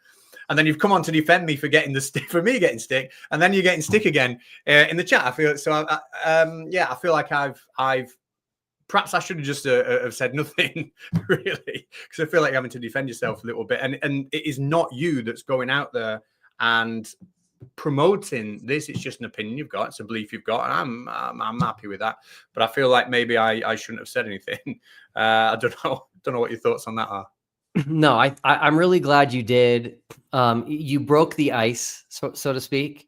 And then you've come on to defend me for getting the stick, for me getting stick, and then you're getting stick again in the chat. I feel so. I feel like I've perhaps I should have just have said nothing, really, because I feel like you're having to defend yourself a little bit. And it is not you that's going out there and promoting this. It's just an opinion you've got. It's a belief you've got, and I'm happy with that. But I feel like maybe I shouldn't have said anything. I don't know what your thoughts on that are. No, I'm really glad you did. You broke the ice, so to speak.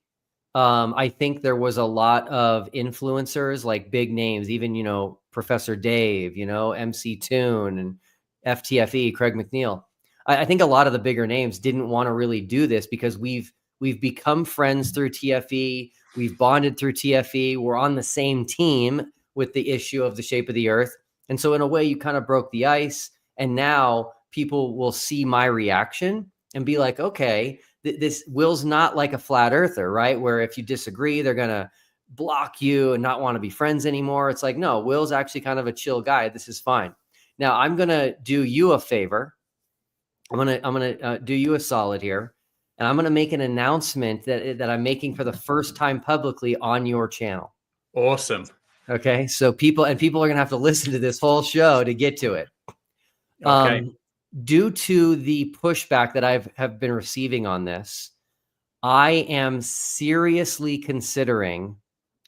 I think there was a lot of influencers, like big names, even, Professor Dave, MC Toon and FTFE, Craig McNeil. I think a lot of the bigger names didn't want to really do this because we've become friends through TFE. We've bonded through TFE. We're on the same team with the issue of the shape of the earth. And so in a way, you kind of broke the ice. And now people will see my reaction and be like, okay, this Will's not like a flat earther, right? Where if you disagree, they're going to block you and not want to be friends anymore. It's like, no, Will's actually kind of a chill guy. This is fine. Now I'm going to do you a favor. I'm going to do you a solid here. And I'm going to make an announcement that I'm making for the first time publicly on your channel. Awesome. Okay. So people are going to have to listen to this whole show to get to it. Okay. Due to the pushback that have been receiving on this, I am seriously considering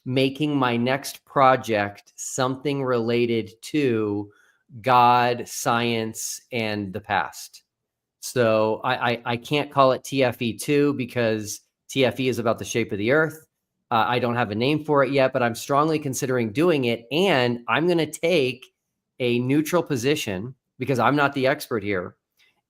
making my next project something related to God, science, and the past. So I can't call it TFE2 because TFE is about the shape of the earth. I don't have a name for it yet, but I'm strongly considering doing it. And I'm going to take a neutral position because I'm not the expert here,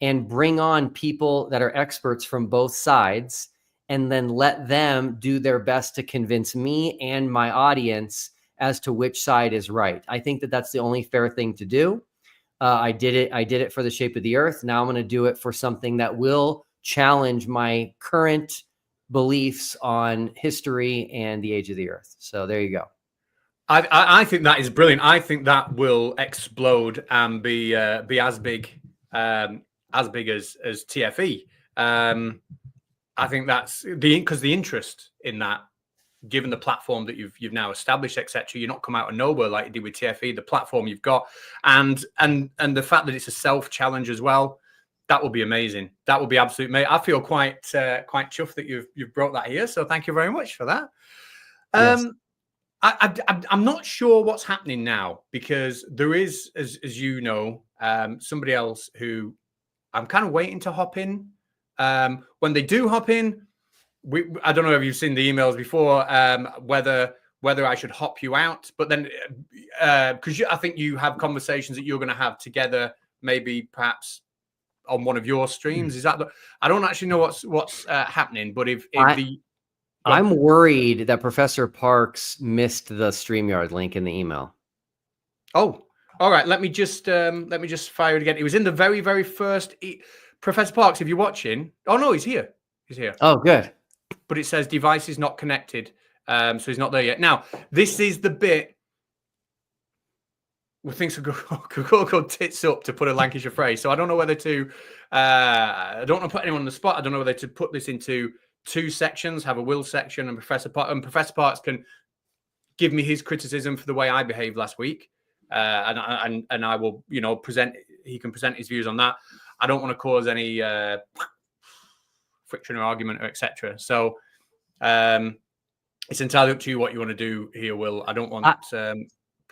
and bring on people that are experts from both sides, and then let them do their best to convince me and my audience as to which side is right. I think that that's the only fair thing to do. I did it for the shape of the earth. Now I'm going to do it for something that will challenge my current beliefs on history and the age of the earth. So there you go. I think that is brilliant. I think that will explode and be as big as TFE. I think that's because the interest in that, given the platform that you've now established, etc. You're not come out of nowhere like you did with TFE. The platform you've got, and the fact that it's a self challenge as well, that will be amazing. That will be absolute amazing. I feel quite chuffed that you've brought that here. So thank you very much for that. Yes. I'm not sure what's happening now because there is, as you know, somebody else who I'm kind of waiting to hop in. When they do hop in, I don't know if you've seen the emails before, whether I should hop you out, but then because I think you have conversations that you're going to have together, maybe perhaps on one of your streams. Is that I don't actually know what's happening, but I'm worried that Professor Parks missed the StreamYard link in the email. Oh, all right. Let me just fire it again. It was in the very, very first. Professor Parks, if you're watching, oh no, he's here. He's here. Oh, good. But it says device is not connected, so he's not there yet. Now, this is the bit where things could go tits up, to put a Lancashire phrase. So I don't know whether to. I don't want to put anyone on the spot. I don't know whether to put this into two sections, have a Will section and Professor Parks. And Professor Parks can give me his criticism for the way I behaved last week. And I will, you know, he can present his views on that. I don't want to cause any friction or argument or etc. So it's entirely up to you what you want to do here, Will. I don't want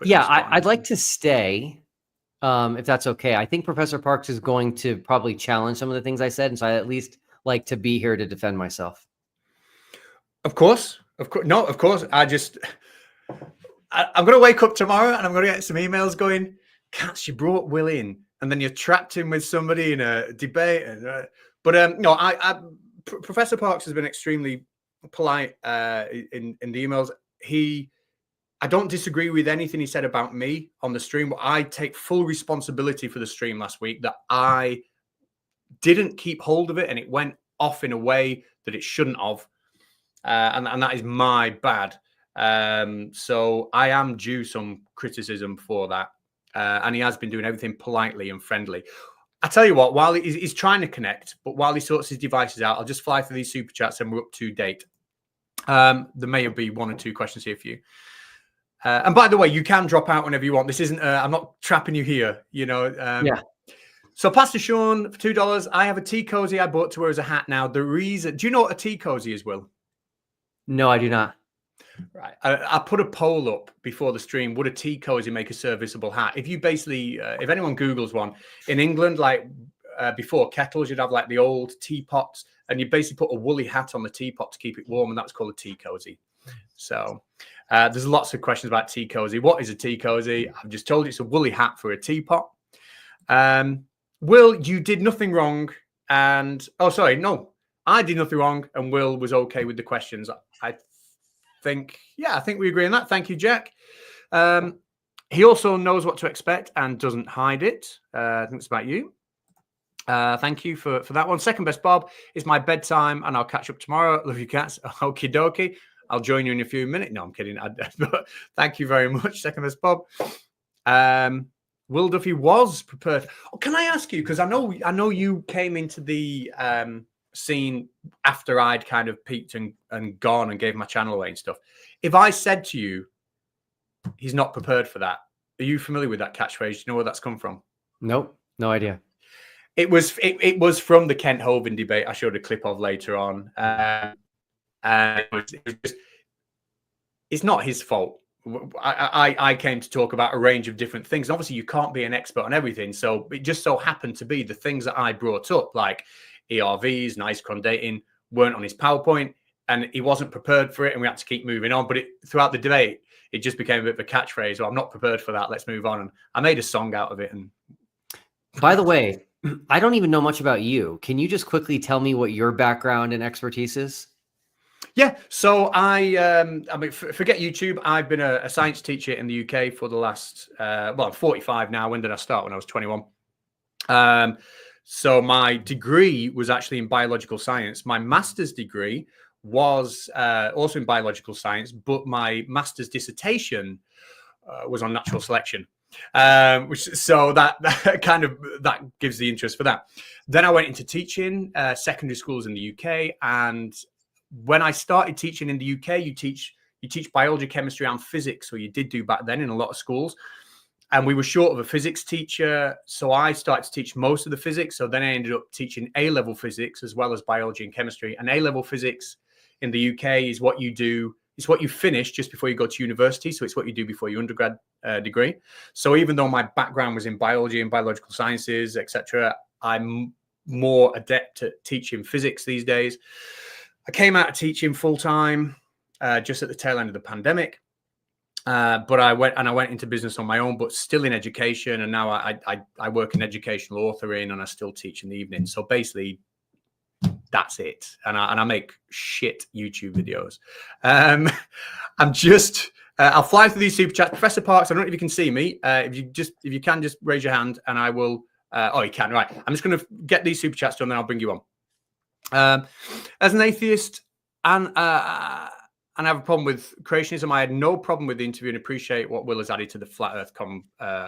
I'd like to stay, if that's okay. I think Professor Parks is going to probably challenge some of the things I said, and so I at least like to be here to defend myself. Of course. No, of course. I'm going to wake up tomorrow and I'm going to get some emails going, Catz, you brought Will in and then you trapped him with somebody in a debate. No, Professor Parks has been extremely polite in the emails. I don't disagree with anything he said about me on the stream, but I take full responsibility for the stream last week that I didn't keep hold of it and it went off in a way that it shouldn't have. And that is my bad. So I am due some criticism for that. And he has been doing everything politely and friendly. I tell you what, while he's trying to connect, but while he sorts his devices out, I'll just fly through these super chats and we're up to date. There may be one or two questions here for you. And by the way, you can drop out whenever you want. This isn't, I'm not trapping you here, you know. Yeah. So Pastor Sean, for $2, I have a tea cozy I bought to wear as a hat now. The reason, do you know what a tea cozy is, Will? No, I do not. Right. I put a poll up before the stream. Would a tea cozy make a serviceable hat? If you basically, if anyone Googles one, in England, like before kettles, you'd have like the old teapots and you basically put a woolly hat on the teapot to keep it warm. And that was called a tea cozy. So there's lots of questions about tea cozy. What is a tea cozy? I've just told you it's a woolly hat for a teapot. Will, you did nothing wrong. And, oh, sorry, no, I did nothing wrong. And Will was okay with the questions. I think we agree on that. Thank you, Jack. He also knows what to expect and doesn't hide it. I think it's about you. Thank you for that one. Second best, Bob, is my bedtime and I'll catch up tomorrow. Love you, Catz. Okie dokie. I'll join you in a few minutes. No, I'm kidding. Thank you very much. Second best, Bob. Will Duffy was prepared. Oh, can I ask you, because I know you came into the scene after I'd kind of peaked and gone and gave my channel away and stuff. If I said to you, he's not prepared for that, are you familiar with that catchphrase? Do you know where that's come from? Nope, no idea. It was from the Kent Hovind debate I showed a clip of later on. It's not his fault. I came to talk about a range of different things. Obviously, you can't be an expert on everything. So it just so happened to be the things that I brought up, like ERVs and isochron dating, weren't on his PowerPoint, and he wasn't prepared for it, and we had to keep moving on. But throughout the debate, it just became a bit of a catchphrase. Well, I'm not prepared for that. Let's move on. And I made a song out of it. And by the way, I don't even know much about you. Can you just quickly tell me what your background and expertise is? Yeah, so I mean, forget YouTube. I've been a science teacher in the UK for the last, well, I'm 45 now. When did I start? When I was 21. So my degree was actually in biological science. My master's degree was also in biological science, but my master's dissertation was on natural selection. So that kind of that gives the interest for that. Then I went into teaching secondary schools in the UK, and when I started teaching in the UK, you teach biology, chemistry, and physics, or you did do back then in a lot of schools. And we were short of a physics teacher, so I started to teach most of the physics. So then I ended up teaching A-level physics as well as biology and chemistry. And A-level physics in the UK is what you do. It's what you finish just before you go to university. So it's what you do before your undergrad degree. So even though my background was in biology and biological sciences, etc., I'm more adept at teaching physics these days. I came out of teaching full time just at the tail end of the pandemic, but I went into business on my own, but still in education. And now I work in educational authoring, and I still teach in the evening. So basically, that's it. And I make shit YouTube videos. I'm just I'll fly through these super chats. Professor Parks, I don't know if you can see me. If you can, just raise your hand, and I will. Oh, you can. Right. I'm just going to get these super chats done, then I'll bring you on. As an atheist and I have a problem with creationism, I had no problem with the interview and appreciate what Will has added to the flat earth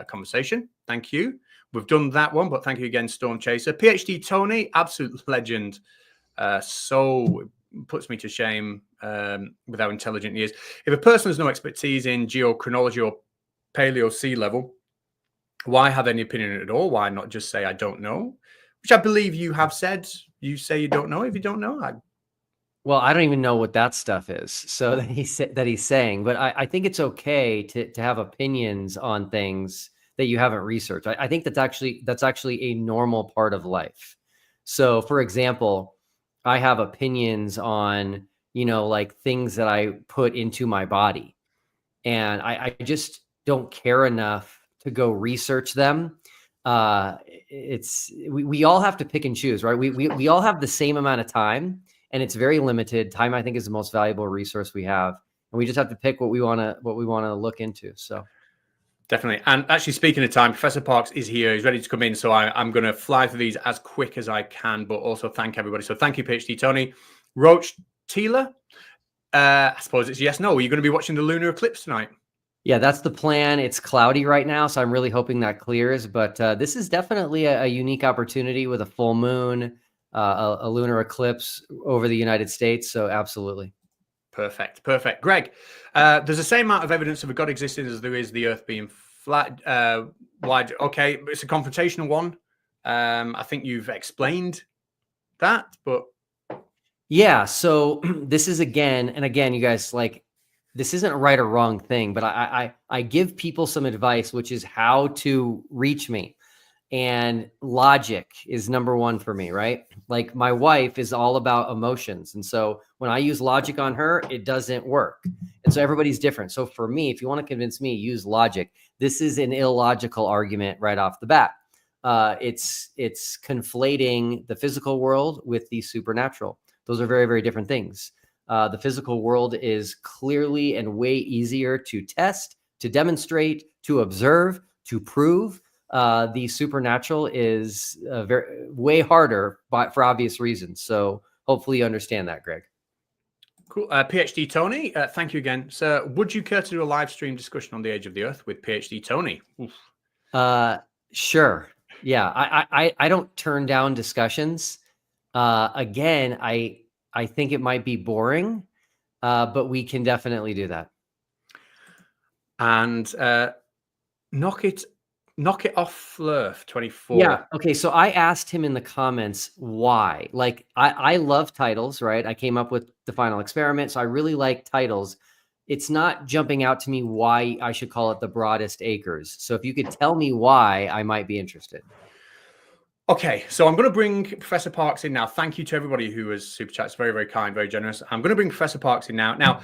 conversation. Thank you. We've done that one, but thank you again, Storm Chaser. PhD Tony, absolute legend. So puts me to shame with how intelligent he is. If a person has no expertise in geochronology or paleo sea level, why have any opinion at all? Why not just say, I don't know? Which I believe you have said. You say you don't know. If you don't know, Well, I don't even know what that stuff is. So that he's saying, but I think it's okay to have opinions on things that you haven't researched. I think that's actually a normal part of life. So, for example, I have opinions on, like things that I put into my body, and I just don't care enough to go research them. We all have to pick and choose, right? We all have the same amount of time, and it's very limited. Time, I think, is the most valuable resource we have, and we just have to pick what we want to look into. So. Definitely. And actually, speaking of time, Professor Parks is here. He's ready to come in. So I'm going to fly through these as quick as I can, but also thank everybody. So thank you, PhD Tony. Roach Teela, I suppose it's yes, no. Are you going to be watching the lunar eclipse tonight? Yeah, that's the plan. It's cloudy right now, so I'm really hoping that clears. But this is definitely a unique opportunity with a full moon, a lunar eclipse over the United States. So absolutely. Perfect. Greg, there's the same amount of evidence of a God existing as there is the Earth being flat. Wide. Okay, it's a confrontational one. I think you've explained that, but yeah. So this is again, you guys, like, this isn't a right or wrong thing, but I give people some advice, which is how to reach me. And logic is number one for me, right? Like, my wife is all about emotions. And so when I use logic on her, it doesn't work. And so everybody's different. So for me, if you want to convince me, use logic. This is an illogical argument right off the bat. It's conflating the physical world with the supernatural. Those are very, very different things. The physical world is clearly and way easier to test, to demonstrate, to observe, to prove. The supernatural is way harder, but for obvious reasons. So hopefully you understand that, Greg. Cool. PhD Tony, thank you again, sir. Would you care to do a live stream discussion on the age of the Earth with PhD Tony? Sure. Yeah, I don't turn down discussions. Again, I think it might be boring, but we can definitely do that. And knock it off, Flurf 24. Yeah. Okay. So I asked him in the comments why. Like, I love titles, right? I came up with The Final Experiment, so I really like titles. It's not jumping out to me why I should call it The Broadest Acres. So if you could tell me why, I might be interested. Okay, so I'm going to bring Professor Parks in now. Thank you to everybody who has super chats. Very, very kind, very generous. I'm going to bring Professor Parks in now. Now,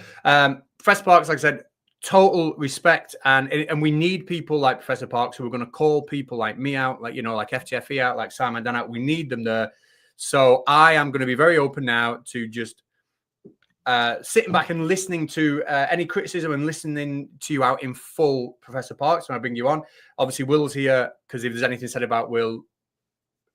Professor Parks, like I said, total respect, and we need people like Professor Parks who are going to call people like me out, like FTFE out, like Simon Dan out. We need them there. So I am going to be very open now to just sitting back and listening to any criticism and listening to you out in full, Professor Parks, when I bring you on. Obviously, Will's here because if there's anything said about Will,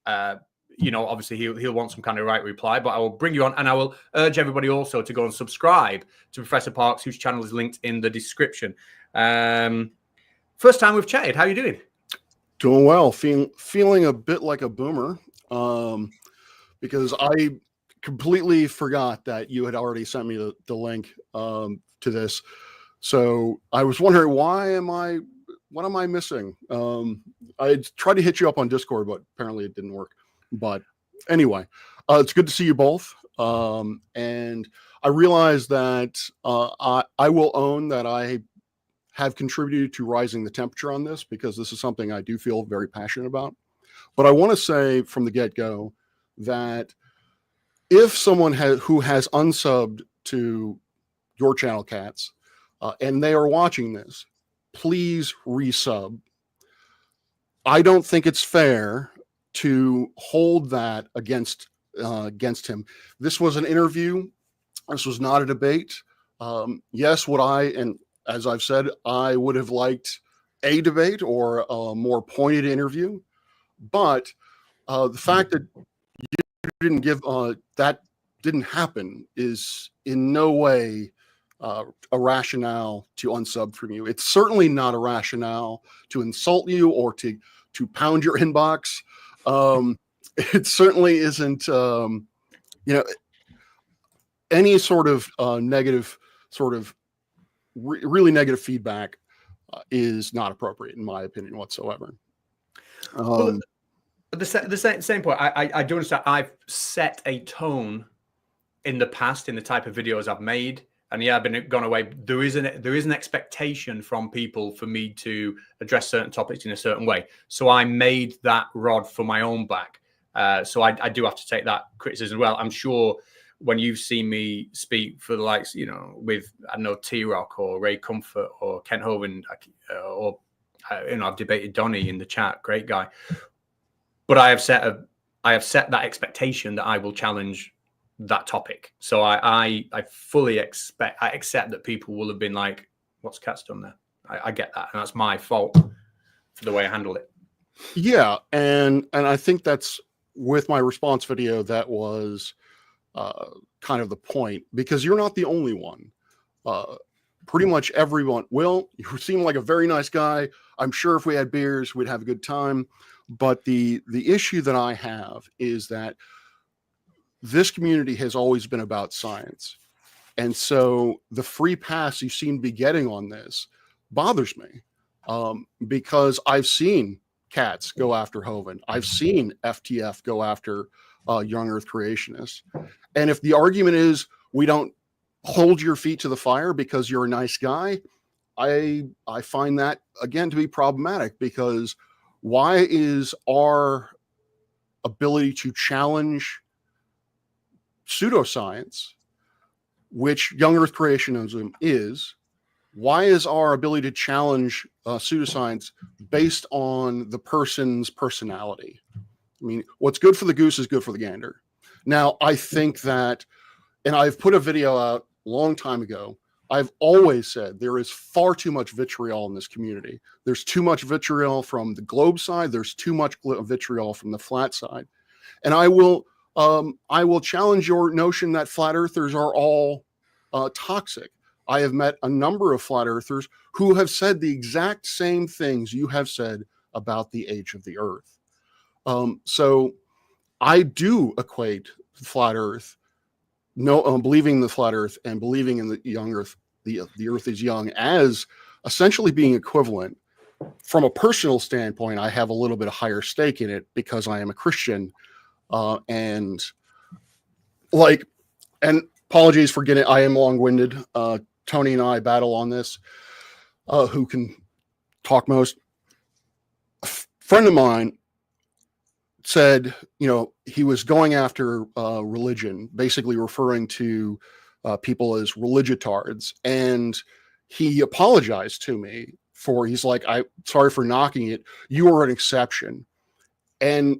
obviously he'll want some kind of right reply, but I will bring you on, and I will urge everybody also to go and subscribe to Professor Parks, whose channel is linked in the description. First time we've chatted. How are you doing? Doing well. Feeling a bit like a boomer, because I completely forgot that you had already sent me the link to this. So I was wondering, what am I missing? I tried to hit you up on Discord, but apparently it didn't work. But anyway, it's good to see you both. And I realize that I will own that I have contributed to rising the temperature on this, because this is something I do feel very passionate about. But I want to say from the get-go that if someone who has unsubbed to your channel, Catz, and they are watching this, please resub. I don't think it's fair to hold that against him. This was an interview. This was not a debate. Yes, and as I've said, I would have liked a debate or a more pointed interview. But the fact that you didn't give that didn't happen is in no way a rationale to unsub from you. It's certainly not a rationale to insult you or to pound your inbox. It certainly isn't. any sort of negative, sort of really negative feedback is not appropriate, in my opinion, whatsoever. But the same point, I do understand. I've set a tone in the past in the type of videos I've made, and yeah, I've been gone away. There is an expectation from people for me to address certain topics in a certain way. So I made that rod for my own back. So I do have to take that criticism as well. I'm sure when you've seen me speak for the likes, you know, with, I don't know, T-Rock or Ray Comfort or Kent Hovind, or you know, I've debated Donnie in the chat, great guy. But I have set that expectation that I will challenge that topic. So I fully accept that people will have been like, what's Catz done there? I get that, and that's my fault for the way I handled it. Yeah, and I think that's, with my response video, that was kind of the point, because you're not the only one. Pretty much everyone. Will, you seem like a very nice guy. I'm sure if we had beers, we'd have a good time. But the issue that I have is that this community has always been about science. And so the free pass you seem to be getting on this bothers me, because I've seen Catz go after Hovind. I've seen FTF go after young Earth creationists. And if the argument is we don't hold your feet to the fire because you're a nice guy, I find that, again, to be problematic, because why is our ability to challenge pseudoscience, which young Earth creationism is, why is our ability to challenge pseudoscience based on the person's personality? I mean, what's good for the goose is good for the gander. Now, I think that, and I've put a video out a long time ago, I've always said there is far too much vitriol in this community. There's too much vitriol from the globe side. There's too much vitriol from the flat side. And I will challenge your notion that flat earthers are all toxic. I have met a number of flat earthers who have said the exact same things you have said about the age of the earth. So I do equate flat earth, believing in the flat earth and believing in the young earth, the earth is young, as essentially being equivalent. From a personal standpoint, I have a little bit of higher stake in it because I am a Christian. And apologies for getting, I am long-winded. Tony and I battle on this, who can talk most. A friend of mine said, you know, he was going after religion, basically referring to people as religitards. And he apologized to me for, he's like, I'm sorry for knocking it. You are an exception. And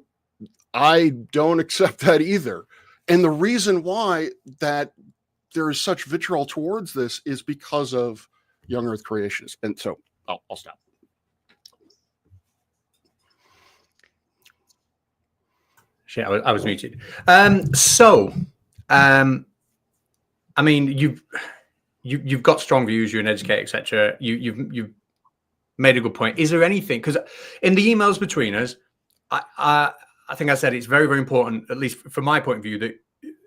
I don't accept that either. And the reason why that there is such vitriol towards this is because of young Earth creationists. And so I'll stop. Shit, I was muted. I mean, you've got strong views. You're an educator, etc. You've made a good point. Is there anything? Because in the emails between us, I think I said it's very, very important, at least from my point of view, that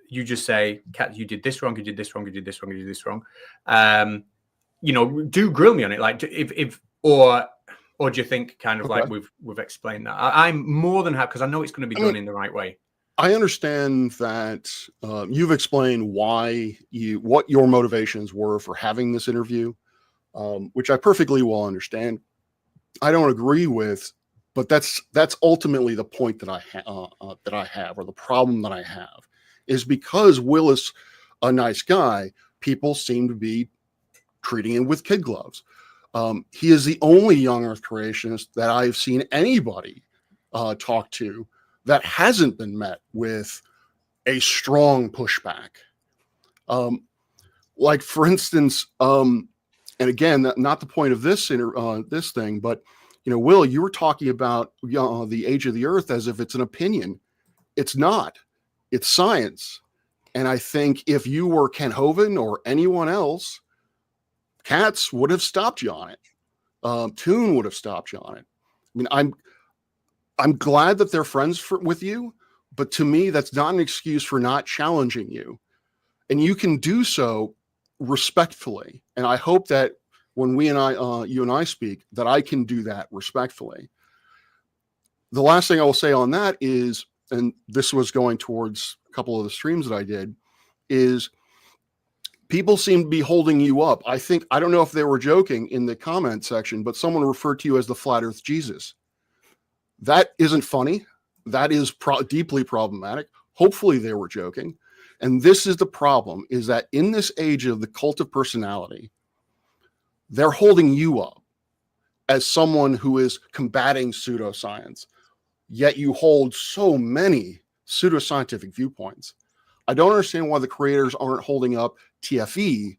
you just say, Catz, you did this wrong, you did this wrong, you did this wrong, you did this wrong. You know, do grill me on it. Like, or do you think kind of like we've explained that? I'm more than happy, because I know it's going to be done in the right way. I understand that you've explained what your motivations were for having this interview, which I perfectly well understand. I don't agree with, but that's ultimately the point that I have, or the problem that I have, is because Will is a nice guy, people seem to be treating him with kid gloves. He is the only young Earth creationist that I've seen anybody talk to that hasn't been met with a strong pushback. Like, for instance, and again, not the point of this thing, but you know, Will, you were talking about the age of the Earth as if it's an opinion. It's not. It's science. And I think if you were Ken Hovind or anyone else, Catz would have stopped you on it. Toon would have stopped you on it. I mean, I'm glad that they're friends with you, but to me, that's not an excuse for not challenging you. And you can do so respectfully. And I hope that when you and I speak, that I can do that respectfully. The last thing I will say on that is, and this was going towards a couple of the streams that I did, is people seem to be holding you up. I don't know if they were joking in the comment section, but someone referred to you as the flat earth Jesus. That isn't funny. That is deeply problematic. Hopefully they were joking. And this is the problem, is that in this age of the cult of personality, they're holding you up as someone who is combating pseudoscience, yet you hold so many pseudoscientific viewpoints. I don't understand why the creators aren't holding up TFE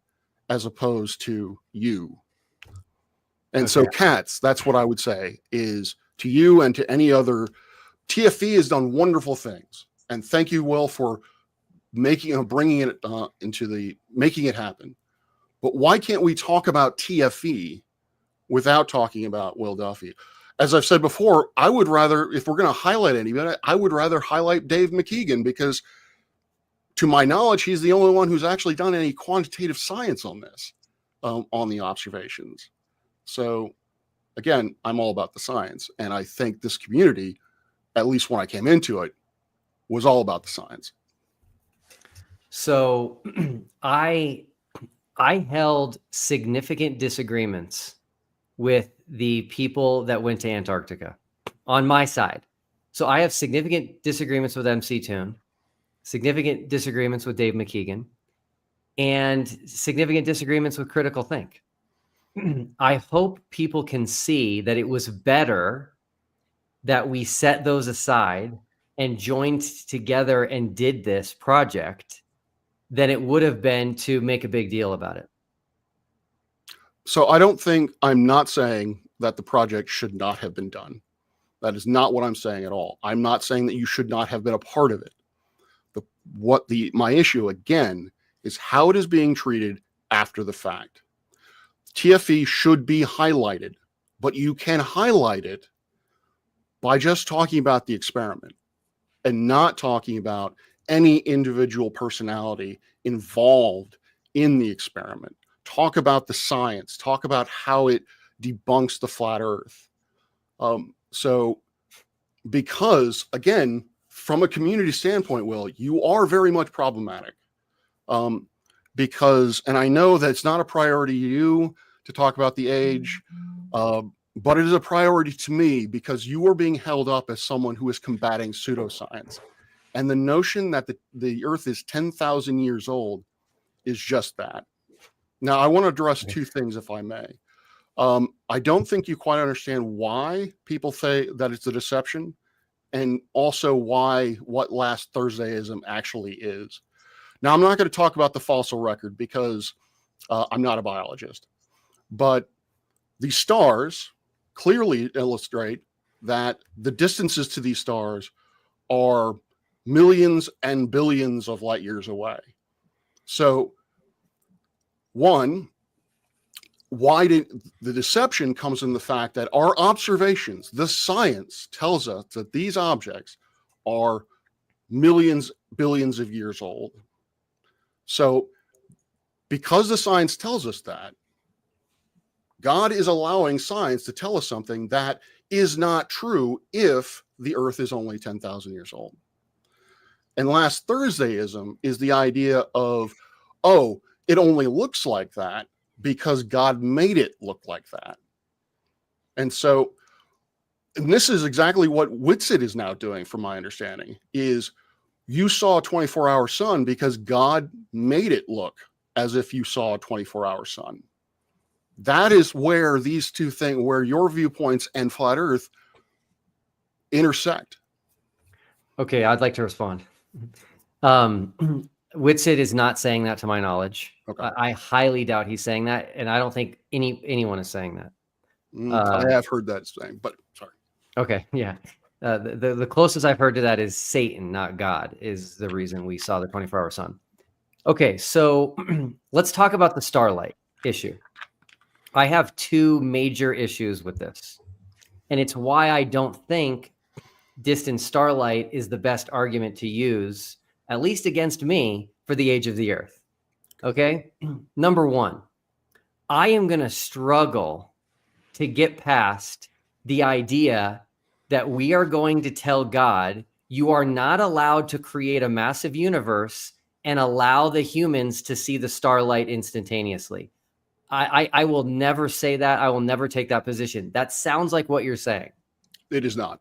as opposed to you. And so Catz, that's what I would say, is to you and to any other. TFE has done wonderful things. And thank you, Will, for making it happen. But why can't we talk about TFE without talking about Will Duffy? As I've said before, I would rather, if we're going to highlight anybody, I would rather highlight Dave McKeegan, because to my knowledge, he's the only one who's actually done any quantitative science on this, on the observations. So again, I'm all about the science. And I think this community, at least when I came into it, was all about the science. So I held significant disagreements with the people that went to Antarctica on my side. So I have significant disagreements with MC Toon, significant disagreements with Dave McKeegan, and significant disagreements with Critical Think. I hope people can see that it was better that we set those aside and joined together and did this project than it would have been to make a big deal about it. So I'm not saying that the project should not have been done. That is not what I'm saying at all. I'm not saying that you should not have been a part of it. My issue again is how it is being treated after the fact. TFE should be highlighted, but you can highlight it by just talking about the experiment and not talking about any individual personality involved in the experiment. Talk about the science, talk about how it debunks the flat earth. So because again, from a community standpoint, Will, you are very much problematic. Because, and I know that it's not a priority to you to talk about the age, but it is a priority to me because you are being held up as someone who is combating pseudoscience. And the notion that the earth is 10,000 years old is just that. Now, I want to address two things, if I may. I don't think you quite understand why people say that it's a deception, and also what last Thursdayism actually is. Now, I'm not going to talk about the fossil record because I'm not a biologist, but the stars clearly illustrate that the distances to these stars are millions and billions of light years away. So, why did the deception comes in the fact that our observations, the science tells us that these objects are millions, billions of years old. So because the science tells us that, God is allowing science to tell us something that is not true if the earth is only 10,000 years old. And last Thursdayism is the idea of, oh, it only looks like that because God made it look like that. And this is exactly what Witsit is now doing, from my understanding, is you saw a 24-hour sun because God made it look as if you saw a 24-hour sun. That is where these two things, where your viewpoints and flat earth intersect. Okay, I'd like to respond. Witsit is not saying that to my knowledge. Okay. I highly doubt he's saying that, and I don't think anyone is saying that. I have heard that saying, but sorry. Okay, yeah. The closest I've heard to that is Satan, not God, is the reason we saw the 24-hour sun. Okay, so let's talk about the starlight issue. I have two major issues with this, and it's why I don't think distant starlight is the best argument to use, at least against me, for the age of the earth. Okay. Number one, I am going to struggle to get past the idea that we are going to tell God, you are not allowed to create a massive universe and allow the humans to see the starlight instantaneously. I will never say that. I will never take that position. That sounds like what you're saying. It is not.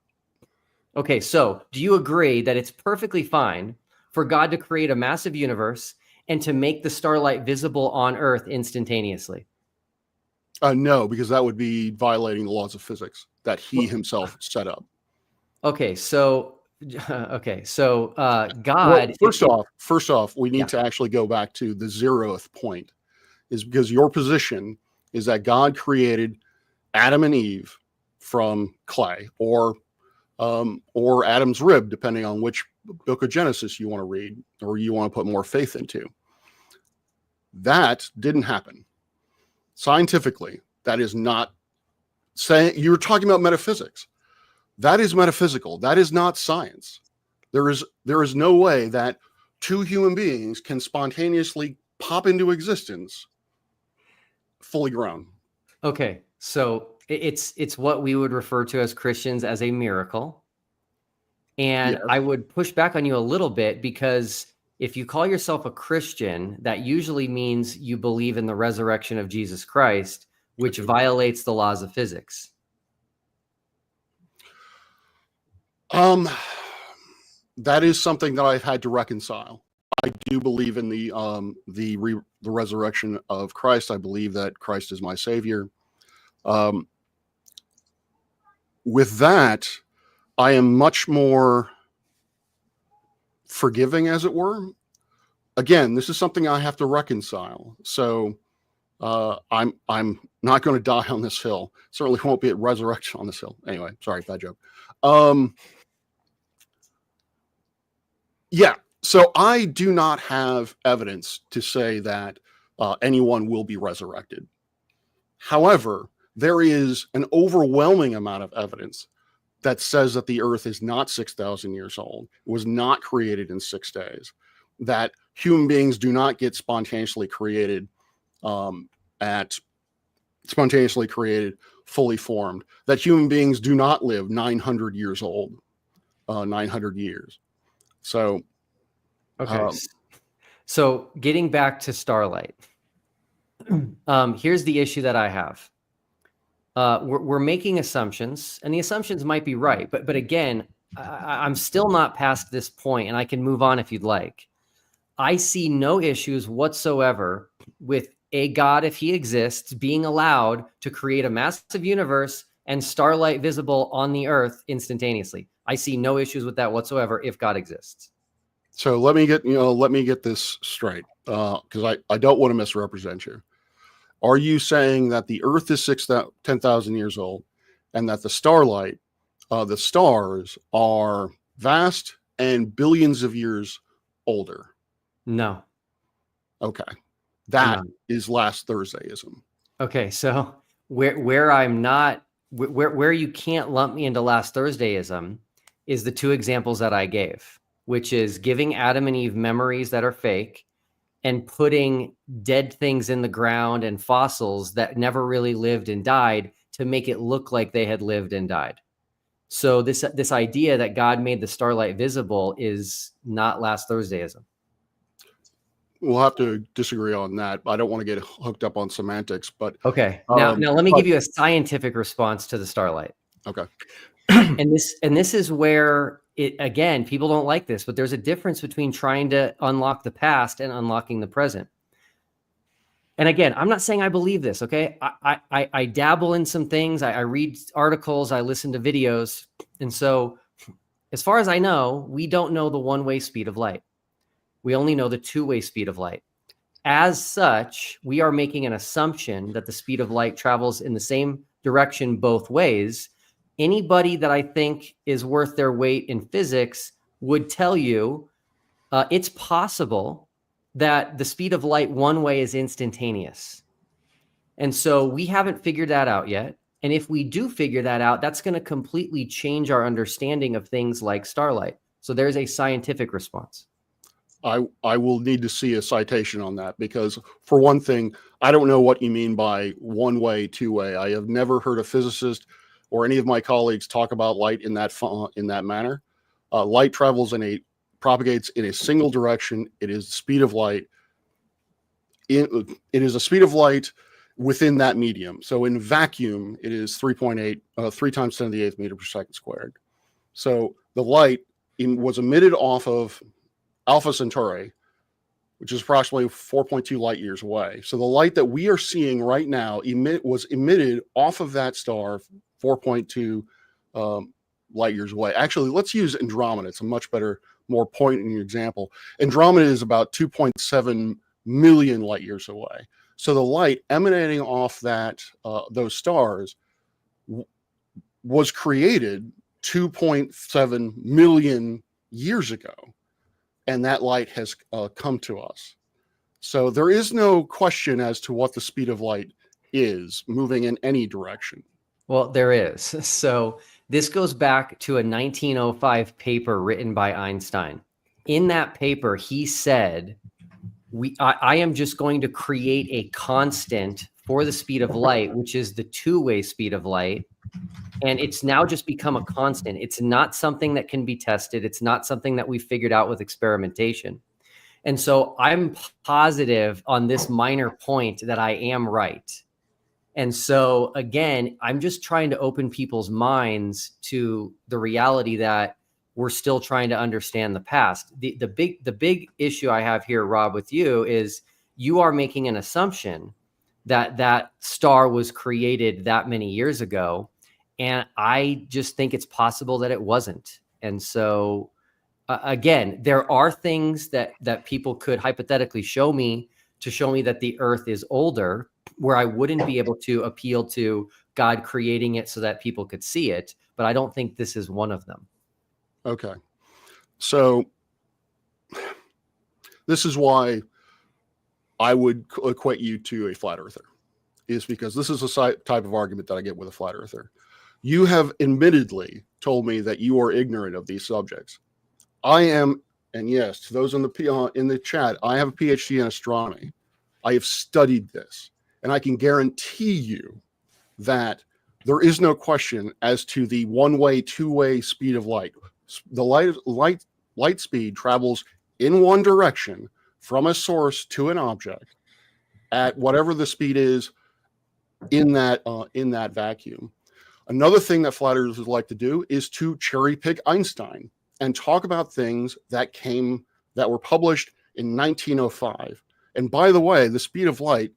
Okay, so do you agree that it's perfectly fine for God to create a massive universe and to make the starlight visible on Earth instantaneously? No, because that would be violating the laws of physics that he himself set up. Okay, so God. Well, first off, we need to actually go back to the 0th point, is because your position is that God created Adam and Eve from clay, or Adam's rib, depending on which book of Genesis you want to read or you want to put more faith into. That didn't happen. Scientifically, that is not saying. You're talking about metaphysics. That is metaphysical. That is not science. There is no way that two human beings can spontaneously pop into existence fully grown. Okay, so it's what we would refer to as Christians as a miracle. And Yes. I would push back on you a little bit, because if you call yourself a Christian, that usually means you believe in the resurrection of Jesus Christ, which violates the laws of physics. That is something that I've had to reconcile. I do believe in the resurrection of Christ. I believe that Christ is my savior. With that, I am much more forgiving, as it were. Again, this is something I have to reconcile. So I'm not going to die on this hill. Certainly won't be a resurrection on this hill. Anyway, sorry, bad joke. Yeah. So I do not have evidence to say that anyone will be resurrected. However, there is an overwhelming amount of evidence that says that the earth is not 6,000 years old, was not created in 6 days, that human beings do not get spontaneously created, fully formed, that human beings do not live 900 years old, 900 years. So, Okay. So getting back to starlight, here's the issue that I have. We're making assumptions, and the assumptions might be right, but again, I'm still not past this point, and I can move on if you'd like. I see no issues whatsoever with a God, if he exists, being allowed to create a massive universe and starlight visible on the earth instantaneously. I see no issues with that whatsoever if God exists. So let me get this straight, because I don't want to misrepresent you. Are you saying that the earth is 10,000 years old, and that the starlight, the stars, are vast and billions of years older? No. Okay. That is last Thursdayism. Okay, so where I'm not, where you can't lump me into last Thursdayism is the two examples that I gave, which is giving Adam and Eve memories that are fake and putting dead things in the ground and fossils that never really lived and died to make it look like they had lived and died. So this idea that God made the starlight visible is not last Thursdayism. We'll have to disagree on that. I don't want to get hooked up on semantics, but okay. Now let me give you a scientific response to the starlight. Okay. And this is where again, people don't like this, but there's a difference between trying to unlock the past and unlocking the present. And again, I'm not saying I believe this. Okay. I dabble in some things. I read articles, I listen to videos. And so as far as I know, we don't know the one-way speed of light. We only know the two-way speed of light. As such, we are making an assumption that the speed of light travels in the same direction both ways. Anybody that I think is worth their weight in physics would tell you it's possible that the speed of light one way is instantaneous. And so we haven't figured that out yet. And if we do figure that out, that's going to completely change our understanding of things like starlight. So there's a scientific response. I will need to see a citation on that, because for one thing, I don't know what you mean by one way, two way. I have never heard a physicist or any of my colleagues talk about light in that manner. Light propagates in a single direction. It is the speed of light. It is a speed of light within that medium. So in vacuum, it is 3.8, 3 times 10 to the 8th meter per second squared. So the light was emitted off of Alpha Centauri, which is approximately 4.2 light years away. So the light that we are seeing right now was emitted off of that star 4.2 light years away. Actually, let's use Andromeda. It's a much better, more poignant example. Andromeda is about 2.7 million light years away. So the light emanating off those stars was created 2.7 million years ago. And that light has come to us. So there is no question as to what the speed of light is moving in any direction. Well, there is. So this goes back to a 1905 paper written by Einstein. In that paper, he said, I am just going to create a constant for the speed of light, which is the two-way speed of light. And it's now just become a constant. It's not something that can be tested. It's not something that we figured out with experimentation. And so I'm positive on this minor point that I am right. And so again, I'm just trying to open people's minds to the reality that we're still trying to understand the past. The big issue I have here, Rob, with you is you are making an assumption that that star was created that many years ago. And I just think it's possible that it wasn't. And so, again, there are things that people could hypothetically show me to show me that the Earth is older, where I wouldn't be able to appeal to God creating it so that people could see it. But I don't think this is one of them. Okay. So this is why I would equate you to a flat earther, is because this is a type of argument that I get with a flat earther. You have admittedly told me that you are ignorant of these subjects. I am, and yes, to those in the chat, I have a PhD in astronomy. I have studied this, and I can guarantee you that there is no question as to the one-way, two-way speed of light. The light speed travels in one direction from a source to an object at whatever the speed is in that vacuum. Another thing that flat earthers like to do is to cherry pick Einstein and talk about things that were published in 1905. And by the way, the speed of light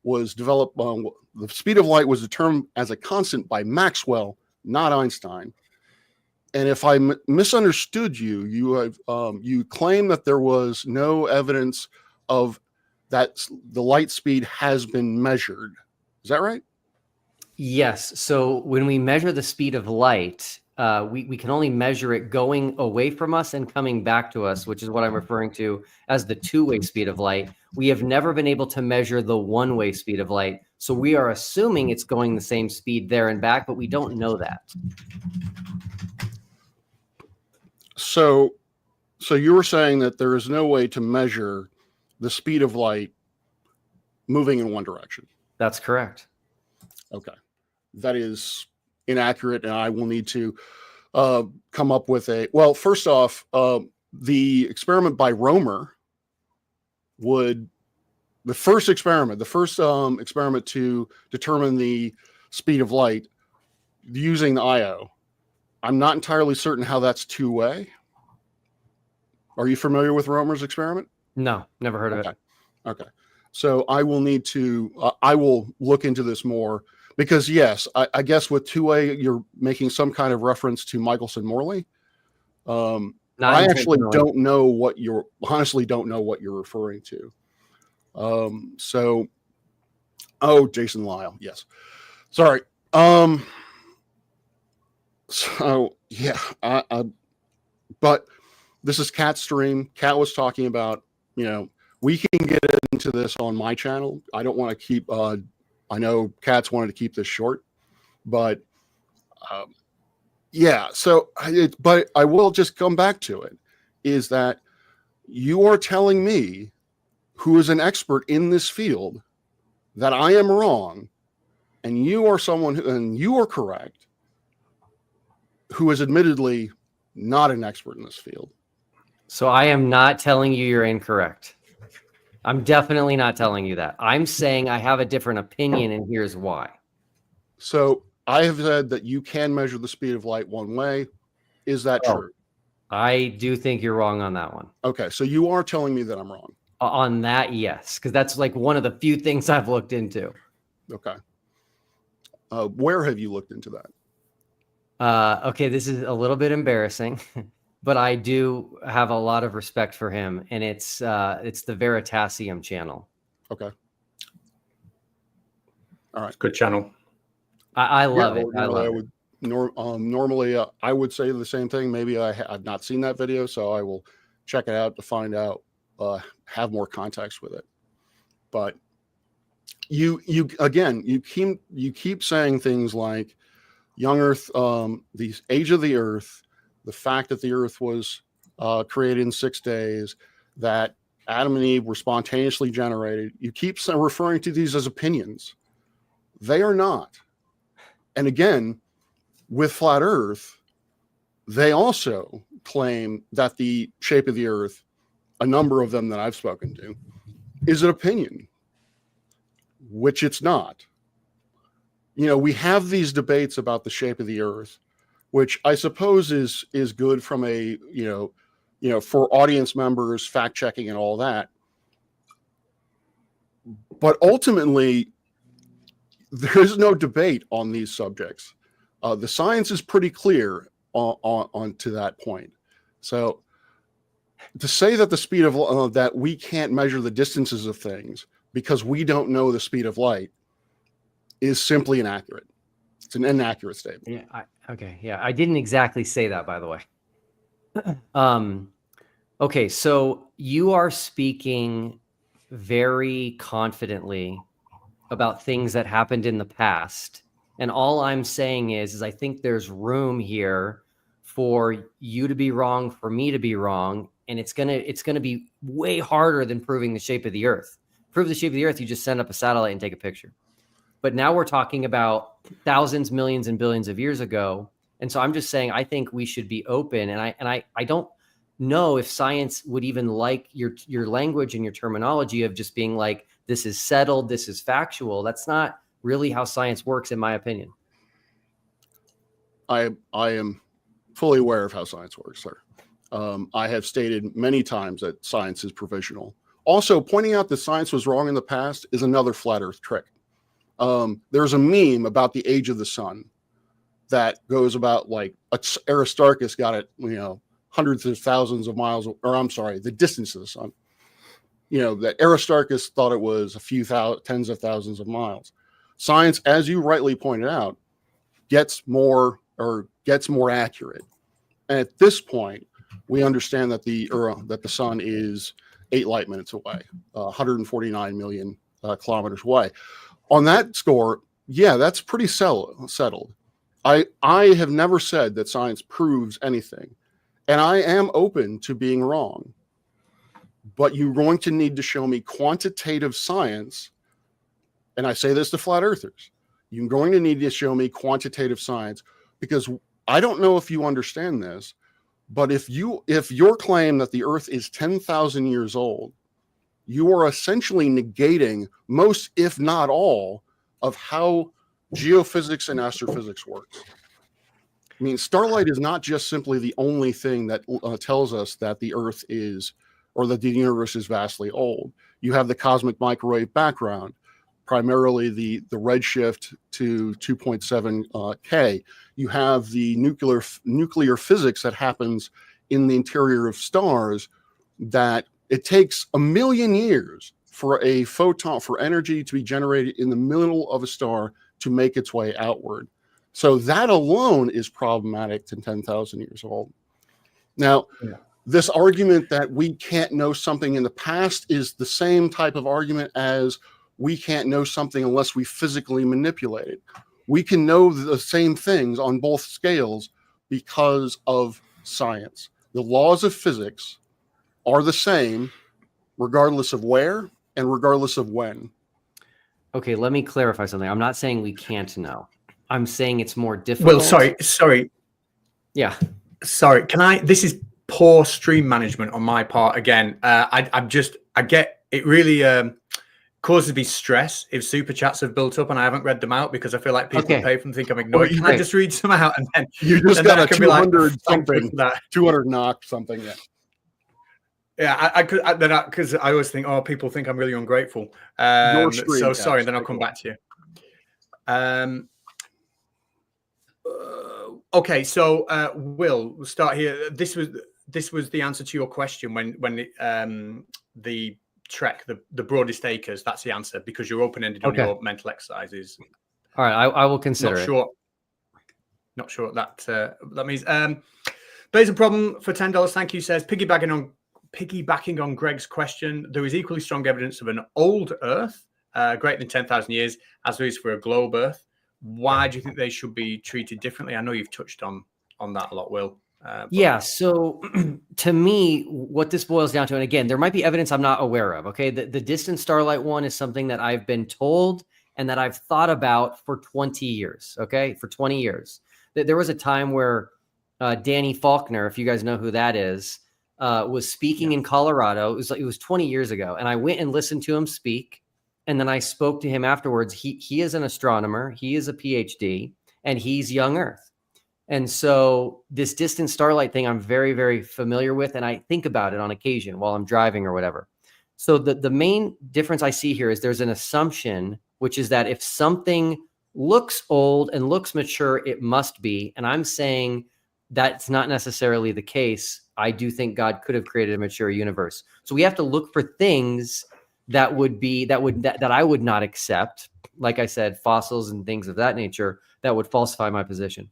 was developed. The speed of light was determined as a constant by Maxwell, not Einstein. And if I misunderstood you, you claim that there was no evidence of that the light speed has been measured. Is that right? Yes. So when we measure the speed of light, we can only measure it going away from us and coming back to us, which is what I'm referring to as the two-way speed of light. We have never been able to measure the one-way speed of light. So we are assuming it's going the same speed there and back, but we don't know that. So you were saying that there is no way to measure the speed of light moving in one direction. That's correct. Okay. That is inaccurate, and I will need to come up with well, first off, the experiment by Romer the first experiment to determine the speed of light using the IO, I'm not entirely certain how that's two-way. Are you familiar with Romer's experiment? No, never heard of it. Okay. So I will need to, I will look into this more, because yes, I guess with two-way, you're making some kind of reference to Michelson-Morley. I actually don't know what you're referring to. Jason Lyle. Yes. Sorry. So yeah, but this is Cat's stream. Cat was talking about, we can get into this on my channel. I don't want to keep, I know Cat's wanted to keep this short, but yeah. So, but I will just come back to it, is that You are telling me, who is an expert in this field, that I am wrong, and you are someone who, and you are correct, who is admittedly not an expert in this field. So I am not telling you you're incorrect. I'm definitely not telling you that. I'm saying I have a different opinion, and here's why. So I have said that you can measure the speed of light one way. Is that true? I do think you're wrong on that one. Okay, so you are telling me that I'm wrong. On that, yes, because that's like one of the few things I've looked into. Okay. Where have you looked into that? Okay, this is a little bit embarrassing, but I do have a lot of respect for him, and it's the Veritasium channel. Okay. All right. Good channel. I love it. I Ordinarily, love it. Normally, I would say the same thing. Maybe I've not seen that video, so I will check it out to find out, have more context with it. But you keep saying things like young Earth, the age of the Earth, the fact that the Earth was created in 6 days, that Adam and Eve were spontaneously generated. You keep referring to these as opinions. They are not. And again, with Flat Earth, they also claim that the shape of the Earth, a number of them that I've spoken to, is an opinion, which it's not. You know, we have these debates about the shape of the Earth, which I suppose is good from a, you know, for audience members, fact checking and all that. But ultimately, there is no debate on these subjects. The science is pretty clear on to that point. So to say that the speed of that we can't measure the distances of things because we don't know the speed of light is simply inaccurate. It's an inaccurate statement. Yeah. Okay. Yeah. I didn't exactly say that, by the way. Okay. So you are speaking very confidently about things that happened in the past. And all I'm saying is I think there's room here for you to be wrong, for me to be wrong. And it's gonna be way harder than proving the shape of the Earth. Prove the shape of the Earth, you just send up a satellite and take a picture. But now we're talking about thousands, millions, and billions of years ago. And so I'm just saying I think we should be open. And I don't know if science would even like your language and your terminology of just being like, this is settled, this is factual. That's not really how science works, in my opinion. I am fully aware of how science works, sir. I have stated many times that science is provisional. Also, pointing out that science was wrong in the past is another flat Earth trick. There's a meme about the age of the sun that goes about like Aristarchus got it, you know, hundreds of thousands of miles, or I'm sorry, the distance of the sun. You know, that Aristarchus thought it was a few tens of thousands of miles. Science, as you rightly pointed out, gets more accurate. And at this point, we understand that the sun is 8 light minutes away, 149 million kilometers away. On that score, yeah, that's pretty settled. I have never said that science proves anything, and I am open to being wrong. But you're going to need to show me quantitative science, and I say this to flat earthers. You're going to need to show me quantitative science, because I don't know if you understand this, but if your claim that the Earth is 10,000 years old, you are essentially negating most, if not all, of how geophysics and astrophysics works. I mean, starlight is not just simply the only thing that tells us that the Earth is, or that the universe is vastly old. You have the cosmic microwave background, primarily the redshift to 2.7 K. You have the nuclear physics that happens in the interior of stars, that it takes 1 million years for a photon, for energy to be generated in the middle of a star to make its way outward. So that alone is problematic to 10,000 years old. Now, this argument that we can't know something in the past is the same type of argument as we can't know something unless we physically manipulate it. We can know the same things on both scales because of science. The laws of physics are the same regardless of where and regardless of when. Okay, let me clarify something. I'm not saying we can't know. I'm saying it's more difficult. Well, sorry. Yeah. Sorry. Can I? This is poor stream management on my part again. I get it really causes me stress if super chats have built up and I haven't read them out because I feel like people pay for them, think I'm ignoring. Well, Can I just read some out and then you just and got then a I can be like, 200 "Thank you something, for that." 200 knock something. Yeah. Yeah, I could because I always think, oh, people think I'm really ungrateful. Your stream, So Catz, sorry, then I'll take come away. back to you. Okay, so we'll start here. This was the answer to your question when the trek, the broadest acres. That's the answer because you're open ended on your mental exercises. All right, I will consider Not it. sure. Not sure what that means. There's a problem for $10. Thank you. Says piggybacking on Greg's question, there is equally strong evidence of an old Earth, greater than 10,000 years, as there is for a globe Earth. Why do you think they should be treated differently? I know you've touched on that a lot, Will. Yeah. So to me, what this boils down to, and again, there might be evidence I'm not aware of. Okay. The distant starlight one is something that I've been told and that I've thought about for 20 years. Okay. For 20 years. There was a time where Danny Faulkner, if you guys know who that is, was speaking in Colorado. It was 20 years ago. And I went and listened to him speak. And then I spoke to him afterwards. He is an astronomer. He is a PhD and he's young Earth. And so this distant starlight thing, I'm very, very familiar with. And I think about it on occasion while I'm driving or whatever. So the main difference I see here is there's an assumption, which is that if something looks old and looks mature, it must be. And I'm saying that's not necessarily the case. I do think God could have created a mature universe. So we have to look for things that I would not accept. Like I said, fossils and things of that nature that would falsify my position.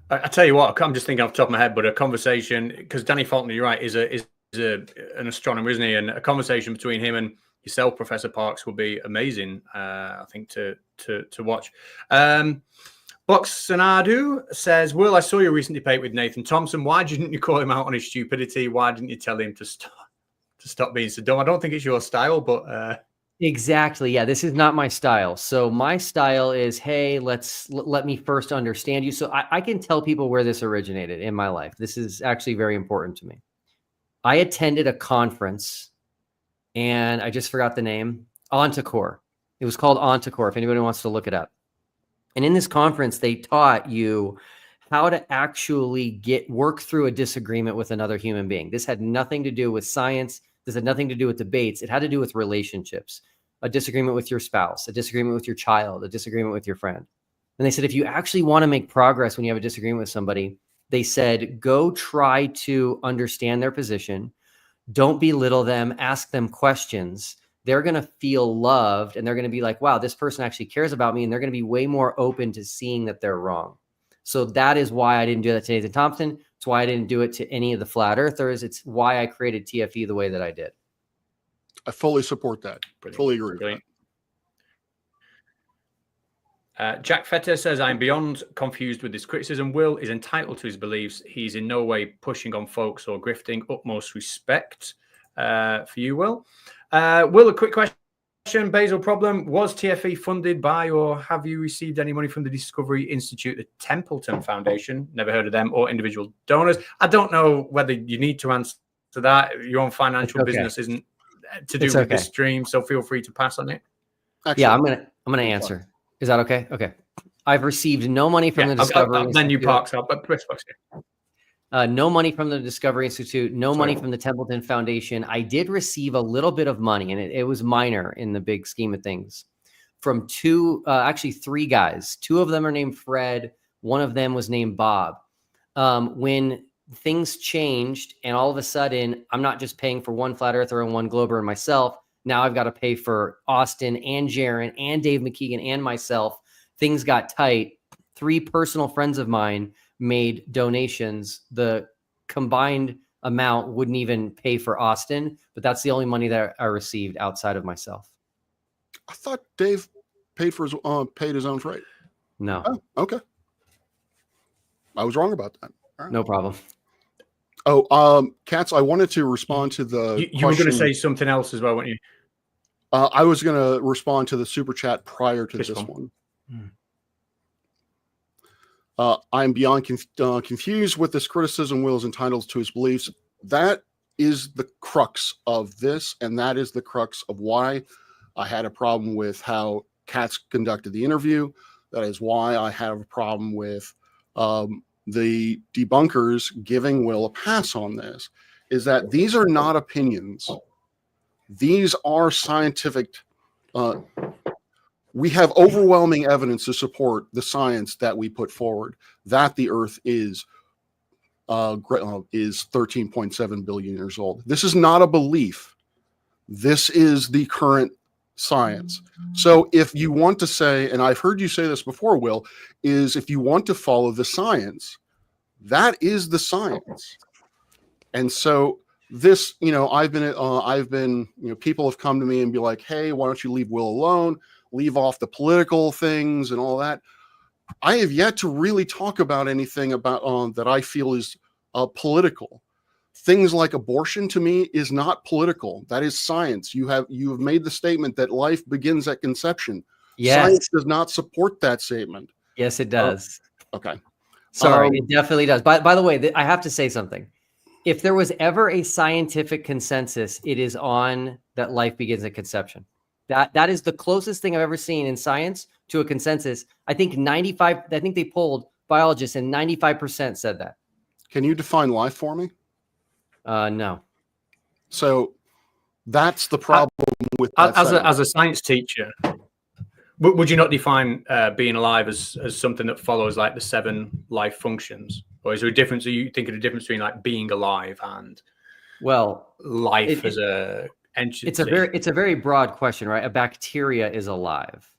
I tell you what, I'm just thinking off the top of my head, but a conversation, because Danny Faulkner, you're right, is an astronomer, isn't he? And a conversation between him and yourself, Professor Parks, would be amazing. I think to watch. Boxanadu says, Will, I saw your recent debate with Nathan Thompson. Why didn't you call him out on his stupidity? Why didn't you tell him to stop being so dumb? I don't think it's your style, but exactly. Yeah, this is not my style. So my style is, hey, let me first understand you. So I can tell people where this originated in my life. This is actually very important to me. I attended a conference and I just forgot the name, Ontacore. It was called Ontacore, if anybody wants to look it up. And in this conference, they taught you how to actually work through a disagreement with another human being. This had nothing to do with science. This had nothing to do with debates. It had to do with relationships, a disagreement with your spouse, a disagreement with your child, a disagreement with your friend. And they said, if you actually want to make progress when you have a disagreement with somebody, they said, go try to understand their position. Don't belittle them. Ask them questions. They're going to feel loved and they're going to be like, wow, this person actually cares about me. And they're going to be way more open to seeing that they're wrong. So that is why I didn't do that to Nathan Thompson. It's why I didn't do it to any of the flat earthers. It's why I created TFE the way that I did. I fully support that. Brilliant. Fully agree with that. Jack Fetter says, I'm beyond confused with this criticism. Will is entitled to his beliefs. He's in no way pushing on folks or grifting. Utmost respect for you, Will. Will, a quick question. Basil problem. Was TFE funded by or have you received any money from the Discovery Institute, the Templeton Foundation? Never heard of them, or individual donors. I don't know whether you need to answer that. Your own financial business isn't to do with this stream, so feel free to pass on it. Actually, yeah, I'm gonna answer. Is that okay? Okay. I've received no money from the Discovery Institute. Then you Parks up, but press box here. No money from the Discovery Institute, no money from the Templeton Foundation. I did receive a little bit of money, and it was minor in the big scheme of things, from actually three guys. Two of them are named Fred. One of them was named Bob. When things changed, and all of a sudden, I'm not just paying for one flat earther and one glober and myself. Now I've got to pay for Austin and Jaron and Dave McKeegan and myself. Things got tight. Three personal friends of mine made donations. The combined amount wouldn't even pay for Austin, but that's the only money that I received outside of myself. I thought Dave paid for his paid his own freight. No. Oh, okay. I was wrong about that. All right. No problem. Catz, I wanted to respond to the You were going to question. say something else as well, weren't you? I was going to respond to the super chat prior to this one. I'm beyond confused with this criticism. Will is entitled to his beliefs. That is the crux of this, and that is the crux of why I had a problem with how Catz conducted the interview. That is why I have a problem with the debunkers giving Will a pass on this, is that these are not opinions. These are scientific. We have overwhelming evidence to support the science that we put forward, that the Earth is 13.7 billion years old. This is not a belief. This is the current science. So if you want to say, and I've heard you say this before, Will, is if you want to follow the science, that is the science. And so this, I've been, people have come to me and be like, hey, why don't you leave Will alone? Leave off the political things and all that. I have yet to really talk about anything about that I feel is political. Things like abortion to me is not political. That is science. You have made the statement that life begins at conception. Yes. Science does not support that statement. Yes, it does. Okay. Sorry, it definitely does. By the way, I have to say something. If there was ever a scientific consensus, it is on that life begins at conception. That is the closest thing I've ever seen in science to a consensus. I think they polled biologists and 95% said that. Can you define life for me? No. So that's the problem with that as a science teacher. Would you not define being alive as something that follows like the 7 life functions, or is there a difference? Are you thinking a difference between like being alive and life as a entity? It's a very broad question, right? A bacteria is alive.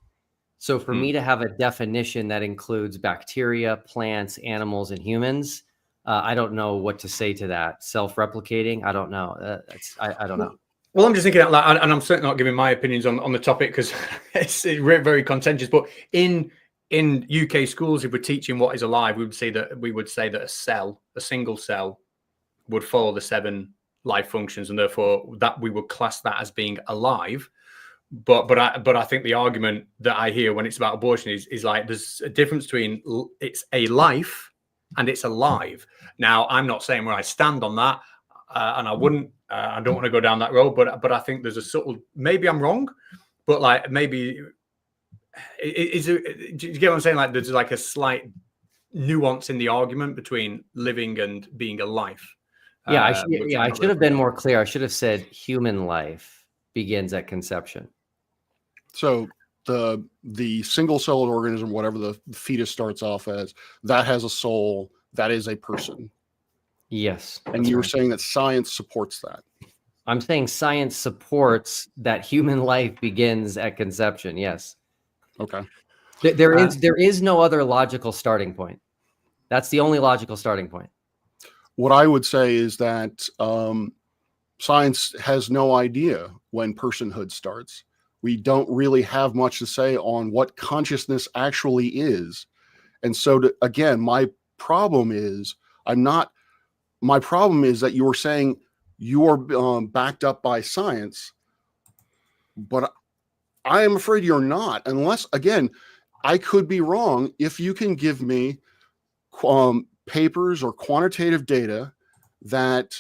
So for me to have a definition that includes bacteria, plants, animals, and humans, I don't know what to say to that. Self-replicating, I don't know. I don't know. Well, I'm just thinking out loud, and I'm certainly not giving my opinions on the topic because it's very contentious. But in UK schools, if we're teaching what is alive, we would say that a single cell, would follow the 7 life functions, and therefore that we would class that as being alive. But I think the argument that I hear when it's about abortion is like there's a difference between it's a life and it's alive. Now, I'm not saying where I stand on that, and I wouldn't. I don't want to go down that road, but I think there's a subtle. Maybe I'm wrong, but like maybe do you get what I'm saying? Like there's like a slight nuance in the argument between living and being alive. Yeah, I should have been more clear. I should have said human life begins at conception. So the single-celled organism, whatever the fetus starts off as, that has a soul. That is a person. Yes. And you were saying that science supports that. I'm saying science supports that human life begins at conception. Yes. Okay. There is no other logical starting point. That's the only logical starting point. What I would say is that science has no idea when personhood starts. We don't really have much to say on what consciousness actually is. And so, again, my problem is that you were saying you're backed up by science, but I am afraid you're not, unless, again, I could be wrong. If you can give me papers or quantitative data that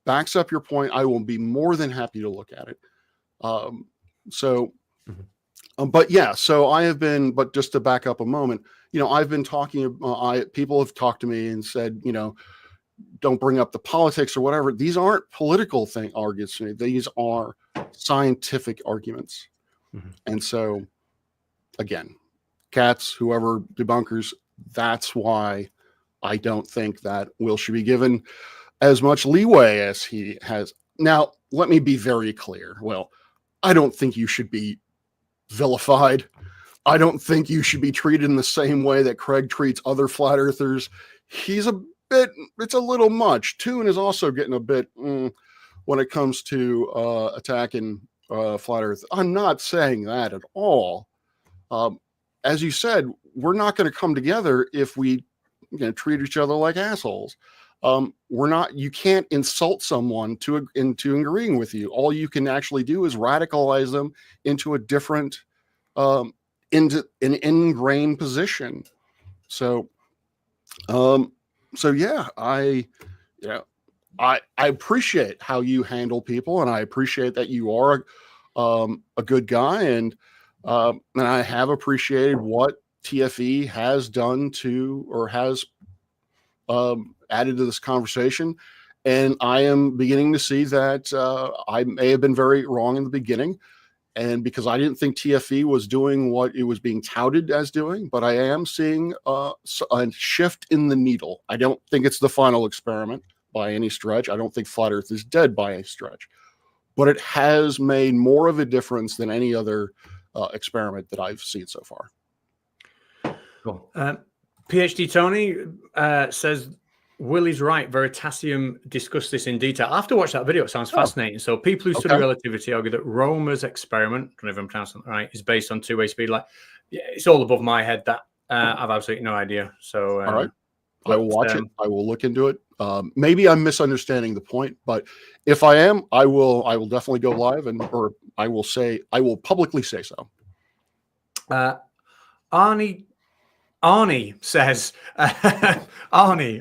backs up your point, I will be more than happy to look at it. But yeah, so I have been, but just to back up a moment, I've been talking, people have talked to me and said, don't bring up the politics or whatever. These aren't political arguments to me. These are scientific arguments. Mm-hmm. And so, again, Catz, whoever debunkers, that's why I don't think that Will should be given as much leeway as he has. Now, let me be very clear. Well, I don't think you should be vilified. I don't think you should be treated in the same way that Craig treats other flat earthers. It's a little much. Toon is also getting a bit when it comes to attacking flat earth. I'm not saying that at all. As you said, we're not going to come together if we treat each other like assholes. you can't insult someone into agreeing with you. All you can actually do is radicalize them into a different, into an ingrained position. So, yeah, I appreciate how you handle people, and I appreciate that you are a good guy, and I have appreciated what TFE has done or has added to this conversation. And I am beginning to see that I may have been very wrong in the beginning, and because I didn't think TFE was doing what it was being touted as doing, but I am seeing a shift in the needle. I don't think it's the final experiment by any stretch. I don't think Flat Earth is dead by any stretch, but it has made more of a difference than any other experiment that I've seen so far. Cool. PhD Tony says, Willie's right. Veritasium discussed this in detail. I have to watch that video. It sounds fascinating. So people who study relativity argue that Romer's experiment, I don't know if I'm pronouncing that right, is based on two-way speed light. Yeah, it's all above my head. That I've absolutely no idea. So all right, I will watch it. I will look into it. Maybe I'm misunderstanding the point, but if I am, I will definitely go live or I will publicly say so. Arnie says, Arnie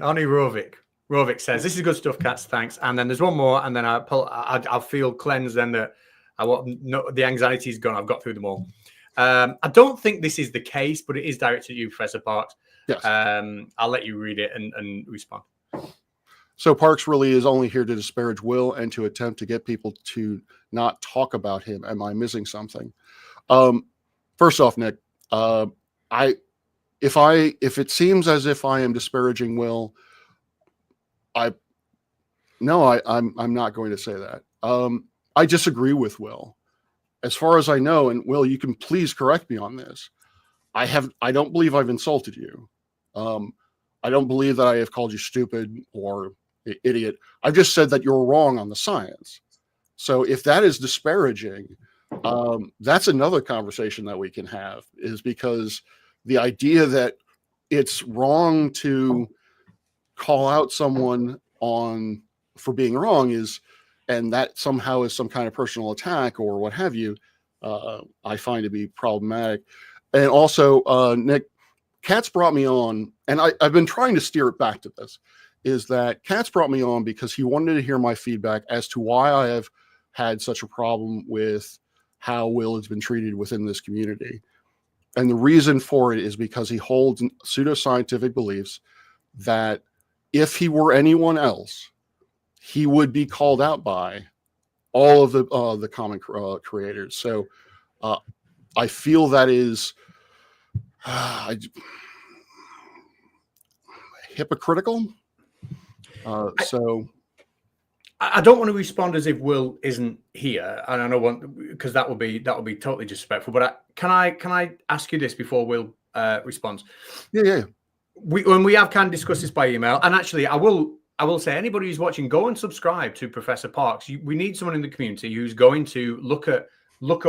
Rovik says, this is good stuff, Catz, thanks. And then there's one more, and then I'll feel cleansed then that the anxiety's gone. I've got through them all. I don't think this is the case, but it is directed at you, Professor Parks. Yes. I'll let you read it and respond. So Parks really is only here to disparage Will and to attempt to get people to not talk about him. Am I missing something? First off, Nick, if it seems as if I am disparaging Will, I'm not going to say that. I disagree with Will. As far as I know, and Will, you can please correct me on this. I don't believe I've insulted you. I don't believe that I have called you stupid or idiot. I've just said that you're wrong on the science. So if that is disparaging, that's another conversation that we can have, is because the idea that it's wrong to call out someone for being wrong and that somehow is some kind of personal attack or what have you, I find to be problematic. And also, Nick, Catz brought me on, and I've been trying to steer it back to this, is that Catz brought me on because he wanted to hear my feedback as to why I have had such a problem with how Will has been treated within this community. And the reason for it is because he holds pseudoscientific beliefs that if he were anyone else, he would be called out by all of the common creators. So I feel that is hypocritical. So I don't want to respond as if Will isn't here, and I know because that would be totally disrespectful. But can I ask you this before Will responds? Yeah. When we have kind of discussed this by email, and actually, I will say, anybody who's watching, go and subscribe to Professor Parks. We need someone in the community who's going to look at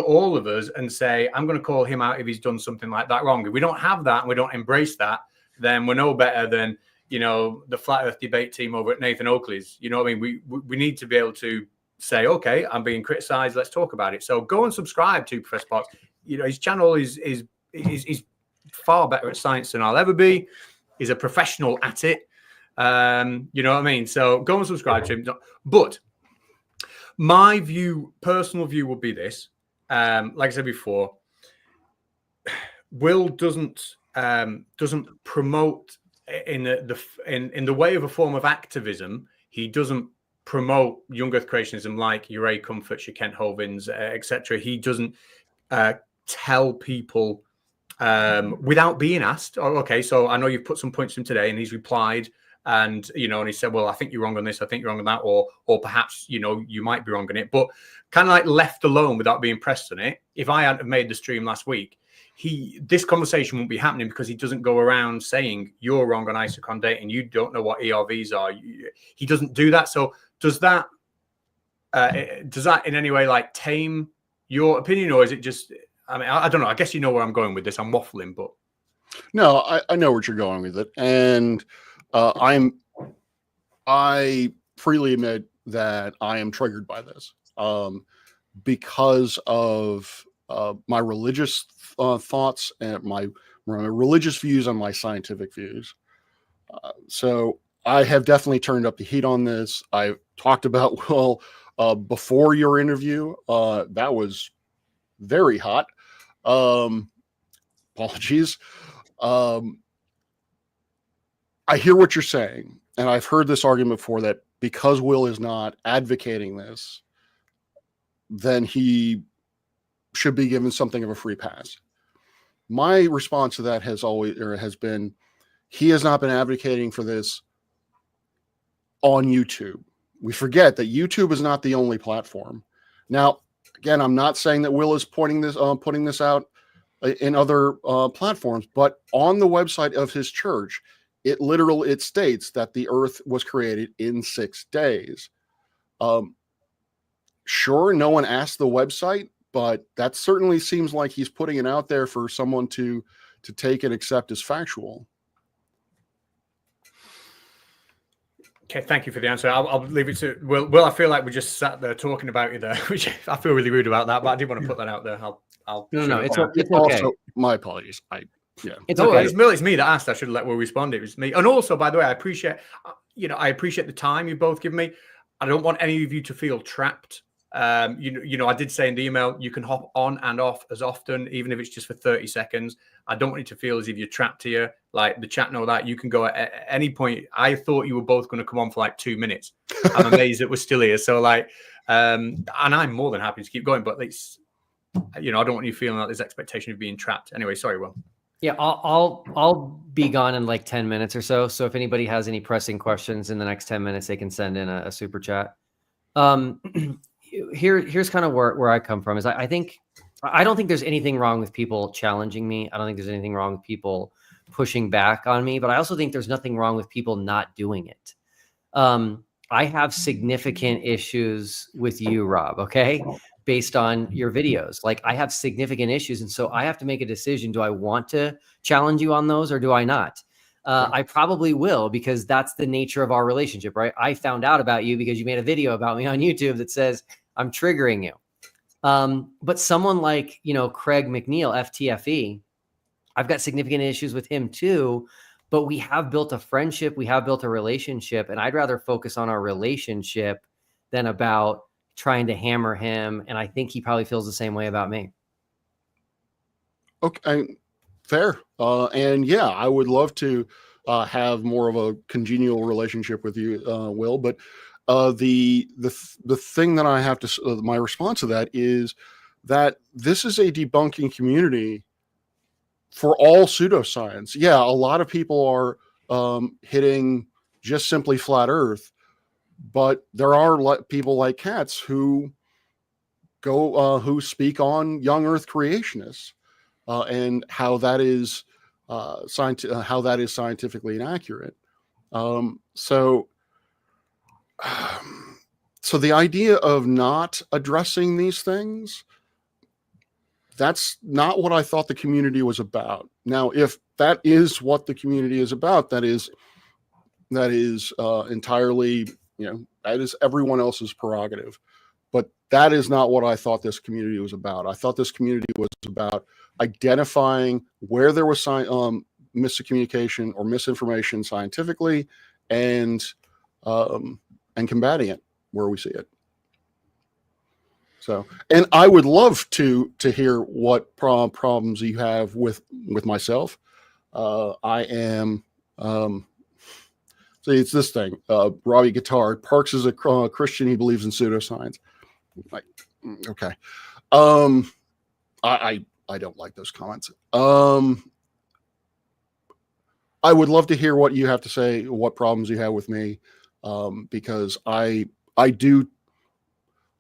all of us and say, I'm going to call him out if he's done something like that wrong. If we don't have that and we don't embrace that, then we're no better than, the Flat Earth debate team over at Nathan Oakley's. You know what I mean? We need to be able to say, okay, I'm being criticized. Let's talk about it. So go and subscribe to Professor Parks. His channel is far better at science than I'll ever be. He's a professional at it. You know what I mean? So go and subscribe to him. But my personal view would be this. Like I said before, Will doesn't promote in the way of a form of activism. He doesn't promote young Earth creationism like your Ray Comforts, your Kent Hovins, etc. He doesn't tell people without being asked. Oh, okay, so I know you've put some points to him today, and he's replied, and and he said, well, I think you're wrong on this, I think you're wrong on that, or perhaps you might be wrong on it, but kind of like left alone without being pressed on it. If I hadn't have made the stream last week, this conversation won't be happening, because he doesn't go around saying you're wrong on isochrone dating, you don't know what ERVs are. He doesn't do that. So does that in any way like tame your opinion, or is it just? I mean, I don't know. I guess you know where I'm going with this. I'm waffling, but no, I know where you're going with it, and I'm I freely admit that I am triggered by this because of my religious thoughts and my religious views and my scientific views. So I have definitely turned up the heat on this. I talked about, before your interview, that was very hot. Apologies. I hear what you're saying, and I've heard this argument before that because Will is not advocating this, then he should be given something of a free pass. My response to that has been, he has not been advocating for this on YouTube. We forget that YouTube is not the only platform. Now, again, I'm not saying that Will is putting this out in other platforms, but on the website of his church, it states that the earth was created in 6 days. Sure, no one asked the website, but that certainly seems like he's putting it out there for someone to take and accept as factual. Okay, thank you for the answer. I'll leave it to Will. I feel like we just sat there talking about you there, which I feel really rude about that, but I did want to put that out there. No, it's okay. Also, my apologies. It's No, okay. it's me that asked. I should have let Will respond. It was me. And also, by the way, I appreciate the time you both give me. I don't want any of you to feel trapped. I did say in the email, you can hop on and off as often, even if it's just for 30 seconds. I don't want you to feel as if you're trapped here. Like the chat know that you can go at any point. I thought you were both going to come on for like 2 minutes. I'm amazed that we're still here. So and I'm more than happy to keep going, but it's, I don't want you feeling like there's expectation of being trapped. Anyway, sorry, Will. Yeah, I'll be gone in like 10 minutes or so. So if anybody has any pressing questions in the next 10 minutes, they can send in a super chat. Here's kind of where I come from is I don't think there's anything wrong with people challenging me. I don't think there's anything wrong with people pushing back on me, but I also think there's nothing wrong with people not doing it. I have significant issues with you, Rob, okay? Based on your videos. Like I have significant issues. And so I have to make a decision. Do I want to challenge you on those or do I not? I probably will, because that's the nature of our relationship, right? I found out about you because you made a video about me on YouTube that says I'm triggering you. But someone like, Craig McNeil, FTFE, I've got significant issues with him too, but we have built a friendship. We have built a relationship, and I'd rather focus on our relationship than about trying to hammer him. And I think he probably feels the same way about me. Okay. Fair. And yeah, I would love to have more of a congenial relationship with you, Will. But the thing that I have to, my response to that is that this is a debunking community for all pseudoscience. Yeah, a lot of people are hitting just simply flat Earth, but there are people like Catz who who speak on young Earth creationists. And how that is scientifically inaccurate. So the idea of not addressing these things, that's not what I thought the community was about. Now, if that is what the community is about, that is entirely, that is everyone else's prerogative. But that is not what I thought this community was about. I thought this community was about identifying where there was miscommunication or misinformation scientifically, and combating it where we see it. So, and I would love to hear what problems you have with myself. I am. See, it's this thing. Robbie Guitar. Parks is a Christian. He believes in pseudoscience. Like, okay. I don't like those comments. I would love to hear what you have to say, what problems you have with me, because I do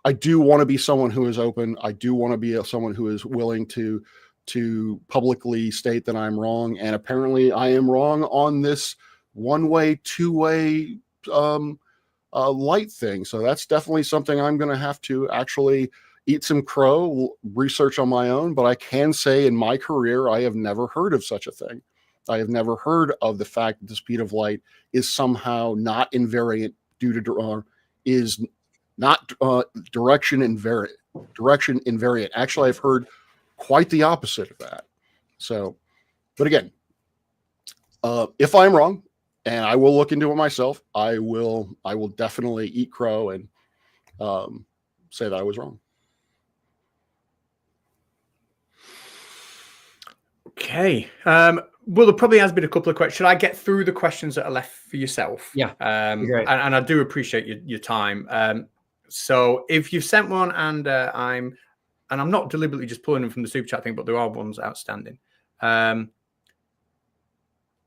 want to be someone who is open. I do want to be someone who is willing to publicly state that I'm wrong, and apparently I am wrong on this one-way, two-way light thing. So that's definitely something I'm going to have to actually eat some crow, research on my own. But I can say in my career, I have never heard of such a thing. I have never heard of the fact that the speed of light is somehow not invariant due to is not direction invariant. Actually, I've heard quite the opposite of that. So, but again, if I'm wrong, and I will look into it myself, I will definitely eat crow and say that I was wrong. Okay. Well, there probably has been a couple of questions. Should I get through the questions that are left for yourself? Yeah. And I do appreciate your time. So if you've sent one and I'm not deliberately just pulling them from the super chat thing, but there are ones outstanding.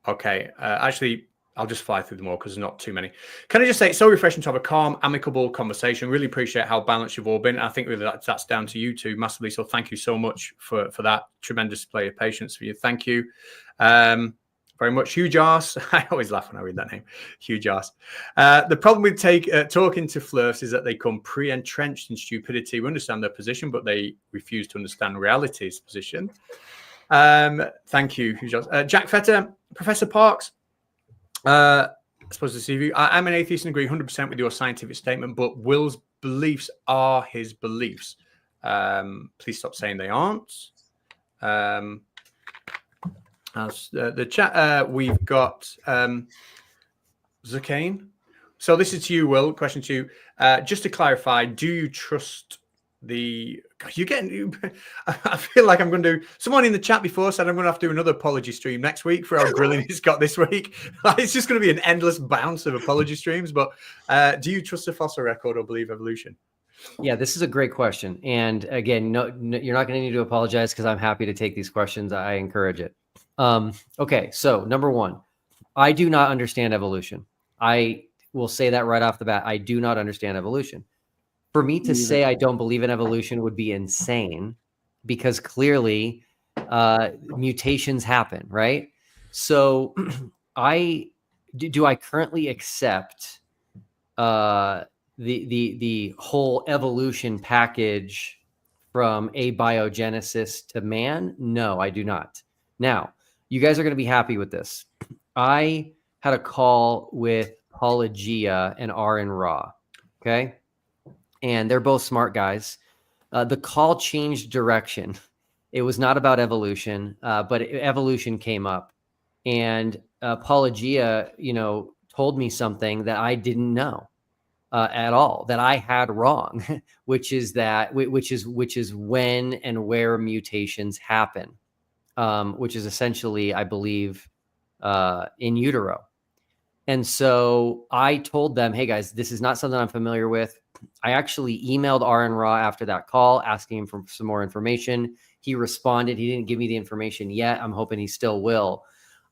Okay. Actually, I'll just fly through them all because there's not too many. Can I just say it's so refreshing to have a calm, amicable conversation. Really appreciate how balanced you've all been. I think really that's down to you two massively. So thank you so much for that tremendous display of patience for you. Thank you very much. Huge arse. I always laugh when I read that name. Huge arse. The problem with talking to flirts is that they come pre-entrenched in stupidity. We understand their position, but they refuse to understand reality's position. Thank you, huge arse. Jack Fetter, Professor Parks. I suppose the CV. I'm an atheist and agree 100% with your scientific statement, but Will's beliefs are his beliefs. Please stop saying they aren't. The chat, we've got Zakane. So this is to you, Will. Question to you. Just to clarify, do you trust the... I feel like I'm going to do... Someone in the chat before said I'm going to have to do another apology stream next week for how grilling he's got this week. It's just going to be an endless bounce of apology streams. But do you trust the fossil record or believe evolution? Yeah, this is a great question. And again, no, you're not going to need to apologize because I'm happy to take these questions. I encourage it. Okay, so number one, I do not understand evolution. I will say that right off the bat. I do not understand evolution. For me to say I don't believe in evolution would be insane because clearly mutations happen, right? So do I currently accept the whole evolution package from abiogenesis to man? No, I do not. Now, you guys are going to be happy with this. I had a call with Apologia and Aaron Ra, okay? And they're both smart guys. The call changed direction. It was not about evolution, but evolution came up. And Apologia, told me something that I didn't know at all, that I had wrong, which is when and where mutations happen, which is essentially, I believe, in utero. And so I told them, hey guys, this is not something I'm familiar with. I actually emailed Aaron Ra after that call, asking him for some more information. He responded. He didn't give me the information yet. I'm hoping he still will.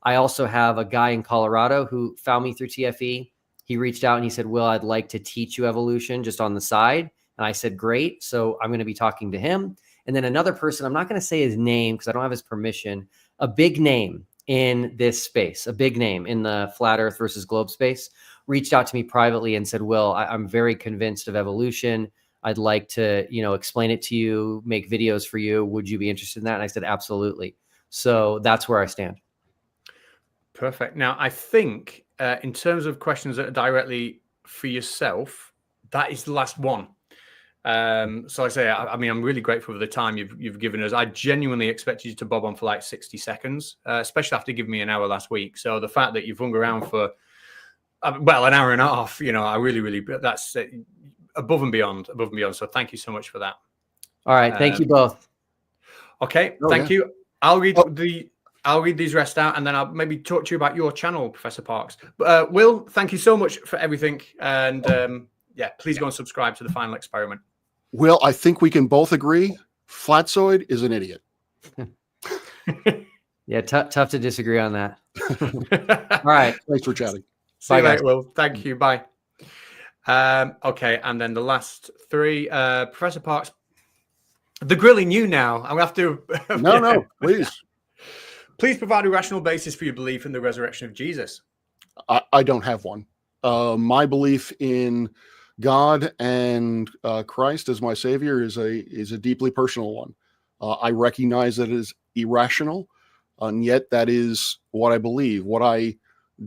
I also have a guy in Colorado who found me through TFE. He reached out and he said, Will, I'd like to teach you evolution just on the side. And I said, great. So I'm going to be talking to him. And then another person, I'm not going to say his name because I don't have his permission, a big name in this space, a big name in the flat earth versus globe space, reached out to me privately and said, Will, I'm very convinced of evolution. I'd like to, explain it to you, make videos for you. Would you be interested in that? And I said, absolutely. So that's where I stand. Perfect. Now, I think in terms of questions that are directly for yourself, that is the last one. So I say, I'm really grateful for the time you've given us. I genuinely expected you to bob on for like 60 seconds, especially after giving me an hour last week. So the fact that you've hung around for, an hour and a half, I really, that's above and beyond. So thank you so much for that. All right. Thank you both. Okay. Thank you. I'll read these rest out and then I'll maybe talk to you about your channel, Professor Parks. Will, thank you so much for everything. And please go and subscribe to The Final Experiment. Will, I think we can both agree Flatzoid is an idiot. Yeah, tough to disagree on that. All right. Thanks for chatting. See you later, Will. Thank you. Bye. Okay, and then the last three. Professor Parks, the grilling you now. I'm going to have to... No, please. Please provide a rational basis for your belief in the resurrection of Jesus. I don't have one. My belief in God and Christ as my savior is a deeply personal one. I recognize that it is irrational. And yet that is what I believe. What I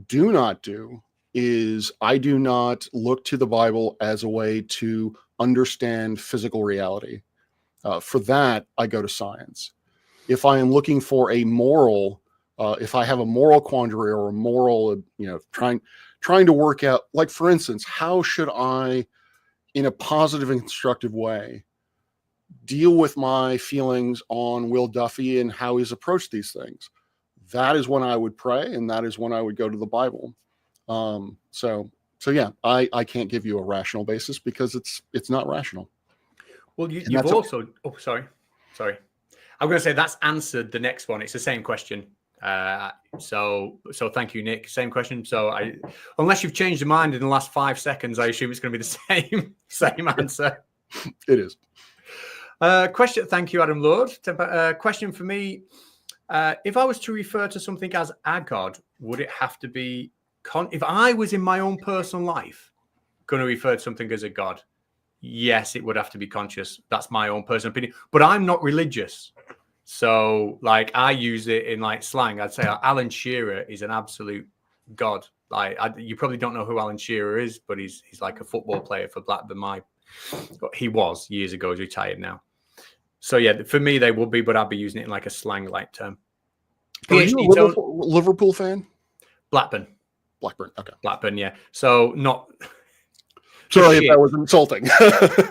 do not do is I do not look to the Bible as a way to understand physical reality. For that, I go to science. If I am looking for a moral, if I have a moral quandary or a moral, trying to work out, like for instance, how should I, in a positive and constructive way, deal with my feelings on Will Duffy and how he's approached these things? That is when I would pray, and that is when I would go to the Bible. So yeah, I can't give you a rational basis because it's not rational. Well, you've also. Oh, sorry. I'm going to say that's answered the next one. It's the same question. So thank you, Nick. Same question. So unless you've changed your mind in the last 5 seconds, I assume it's going to be the same answer. It is. Question. Thank you, Adam Lord. Question for me. If I was to refer to something as a god, would it have to be if I was in my own personal life going to refer to something as a god? Yes, it would have to be conscious. That's my own personal opinion. But I'm not religious. So, like, I use it in, like, slang. I'd say Alan Shearer is an absolute god. Like, you probably don't know who Alan Shearer is, but he's like a football player for Blackburn. He was years ago. He's retired now. So, yeah, for me, they would be, but I'd be using it in, like, a slang-like term. Are you a Liverpool fan? Blackburn. Okay. Blackburn, yeah. So, not... Sorry if that was insulting.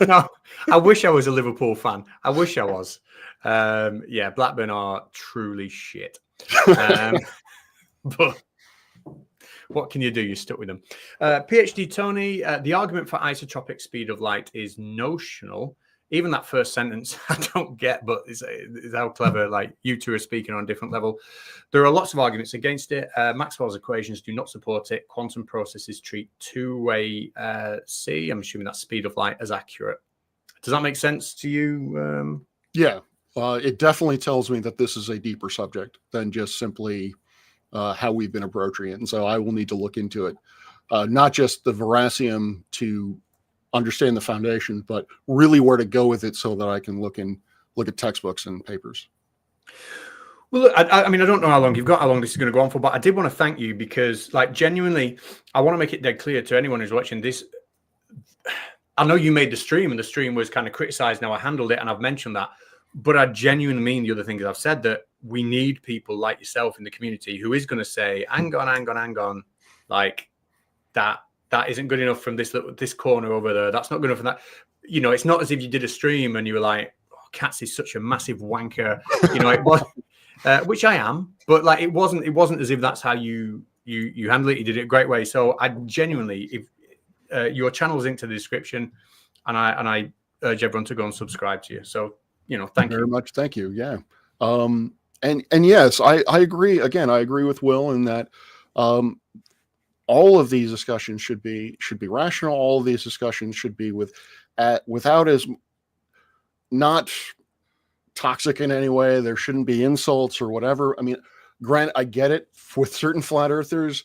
No, I wish I was a Liverpool fan. I wish I was. Yeah, Blackburn are truly shit. But what can you do? You're stuck with them. PhD Tony, the argument for isotropic speed of light is notional. Even that first sentence, I don't get, but it's how clever, like, you two are speaking on a different level. There are lots of arguments against it. Maxwell's equations do not support it. Quantum processes treat two-way C, I'm assuming that's speed of light, as accurate. Does that make sense to you? Yeah, it definitely tells me that this is a deeper subject than just simply how we've been approaching it. And so I will need to look into it. Not just the Veracem to understand the foundation, but really where to go with it so that I can look at textbooks and papers. Well, look, I mean, I don't know how long this is going to go on for, but I did want to thank you because, like, genuinely, I want to make it dead clear to anyone who's watching this. I know you made the stream and the stream was kind of criticized. Now I handled it and I've mentioned that, but I genuinely mean the other things I've said, that we need people like yourself in the community who is going to say, hang on, like, that isn't good enough from this corner over there. That's not good enough from that. You know, it's not as if you did a stream and you were like, oh, Catz is such a massive wanker. You know, it was, which I am, but, like, it wasn't as if that's how you handle it. You did it a great way. So I genuinely, if your channel's linked to the description, and I urge everyone to go and subscribe to you. So, you know, thank you very much. Thank you. Yeah. And yes, I agree. Again, I agree with Will in that, all of these discussions should be rational. All of these discussions should be without as not toxic in any way. There shouldn't be insults or whatever. I mean, granted, I get it with certain flat earthers,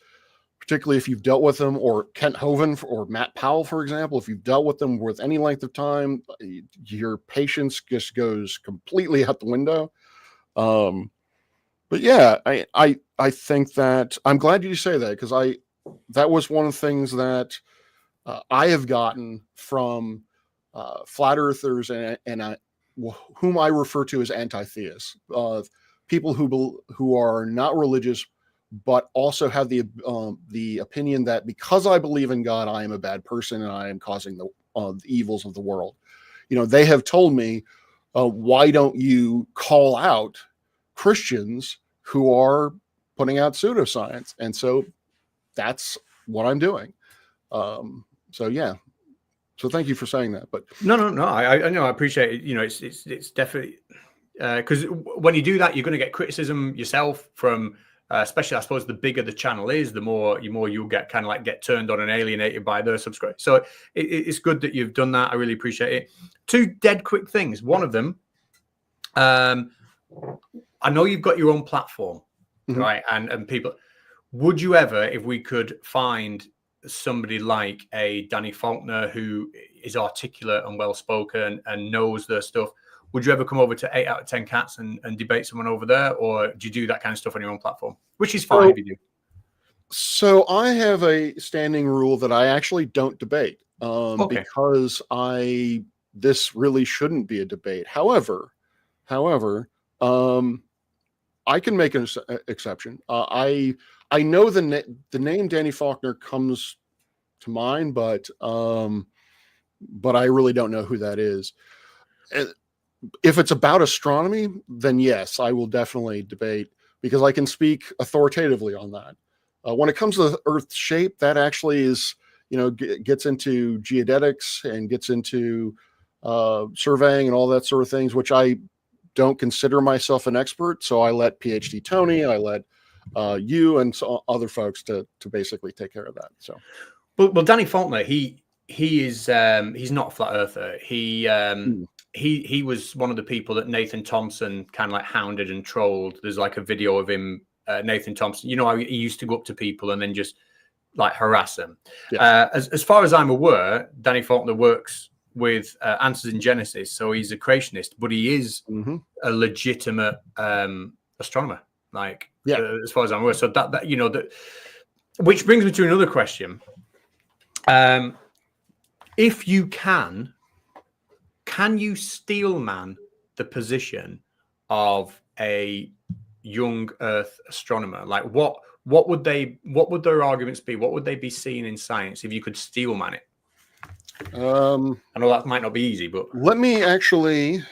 particularly if you've dealt with them, or Kent Hovind or Matt Powell, for example. If you've dealt with them with any length of time, your patience just goes completely out the window. But yeah, I think that I'm glad you say that, because that was one of the things that I have gotten from flat earthers and whom I refer to as anti-theists, people who are not religious, but also have the opinion that because I believe in God, I am a bad person and I am causing the evils of the world. You know, they have told me, why don't you call out Christians who are putting out pseudoscience? And so that's what I'm doing. So yeah. So thank you for saying that. But no. I know. I appreciate it. You know, it's definitely because when you do that, you're going to get criticism yourself from, especially, I suppose, the bigger the channel is, the more you'll get kind of like get turned on and alienated by their subscribers. So it's good that you've done that. I really appreciate it. 2 dead quick things. One of them, I know you've got your own platform, mm-hmm. right? And people, would you ever, if we could find somebody like a Danny Faulkner who is articulate and well-spoken and knows their stuff, would you ever come over to 8 out of 10 Catz and debate someone over there, or do you do that kind of stuff on your own platform? Which is fine if you do. So I have a standing rule that I actually don't debate Okay. because this really shouldn't be a debate. However, I can make an exception. I know the name Danny Faulkner comes to mind, but I really don't know who that is. If it's about astronomy, then yes, I will definitely debate because I can speak authoritatively on that. When it comes to the Earth's shape, that actually is, gets into geodetics and gets into surveying and all that sort of things, which I don't consider myself an expert. So I let PhD Tony, I let you and other folks to basically take care of that. So, well, Danny Faulkner, he's not a flat earther. He was one of the people that Nathan Thompson kind of like hounded and trolled. There's like a video of him, Nathan Thompson. You know how he used to go up to people and then just like harass them. Yeah. As far as I'm aware, Danny Faulkner works with Answers in Genesis, so he's a creationist, but he is a legitimate astronomer. Like, as far as I'm aware. So that which brings me to another question. If you can you steelman the position of a young Earth astronomer? Like, what would their arguments be? What would they be seeing in science if you could steelman it? I know that might not be easy, but let me actually.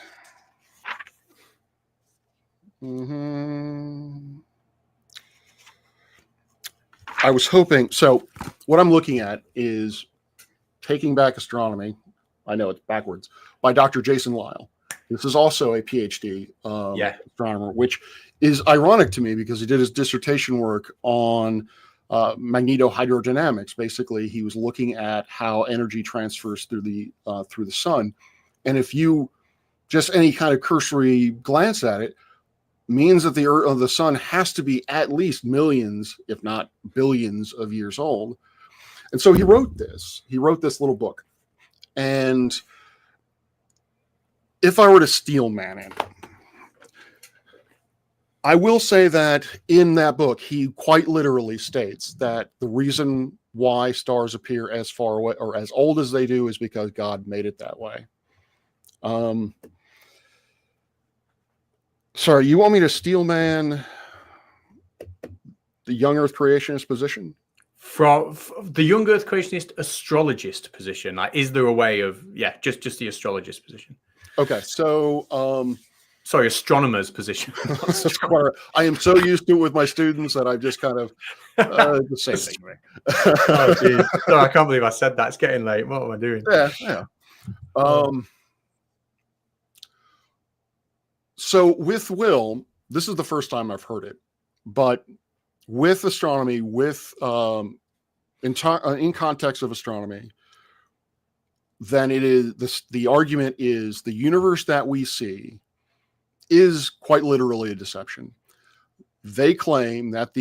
I was hoping. So, what I'm looking at is Taking Back Astronomy. I know it's backwards, by Dr. Jason Lisle. This is also a PhD astronomer, which is ironic to me because he did his dissertation work on magnetohydrodynamics. Basically, he was looking at how energy transfers through the sun, and if you just any kind of cursory glance at it, means that the sun has to be at least millions, if not billions, of years old. And so he wrote this little book. And if I were to steelman it, I will say that in that book, he quite literally states that the reason why stars appear as far away or as old as they do is because God made it that way. Sorry, you want me to steelman the young Earth creationist position? From the young Earth creationist astrologist position, like, is there a way of just the astrologist position? Okay, so sorry, astronomer's position. I am so used to it with my students that I've just kind of the same thing. Oh, geez. Oh, I can't believe I said that. It's getting late. What am I doing? Yeah. So with Will, this is the first time I've heard it, but with astronomy, in context of astronomy, then it is the argument is the universe that we see is quite literally a deception. They claim that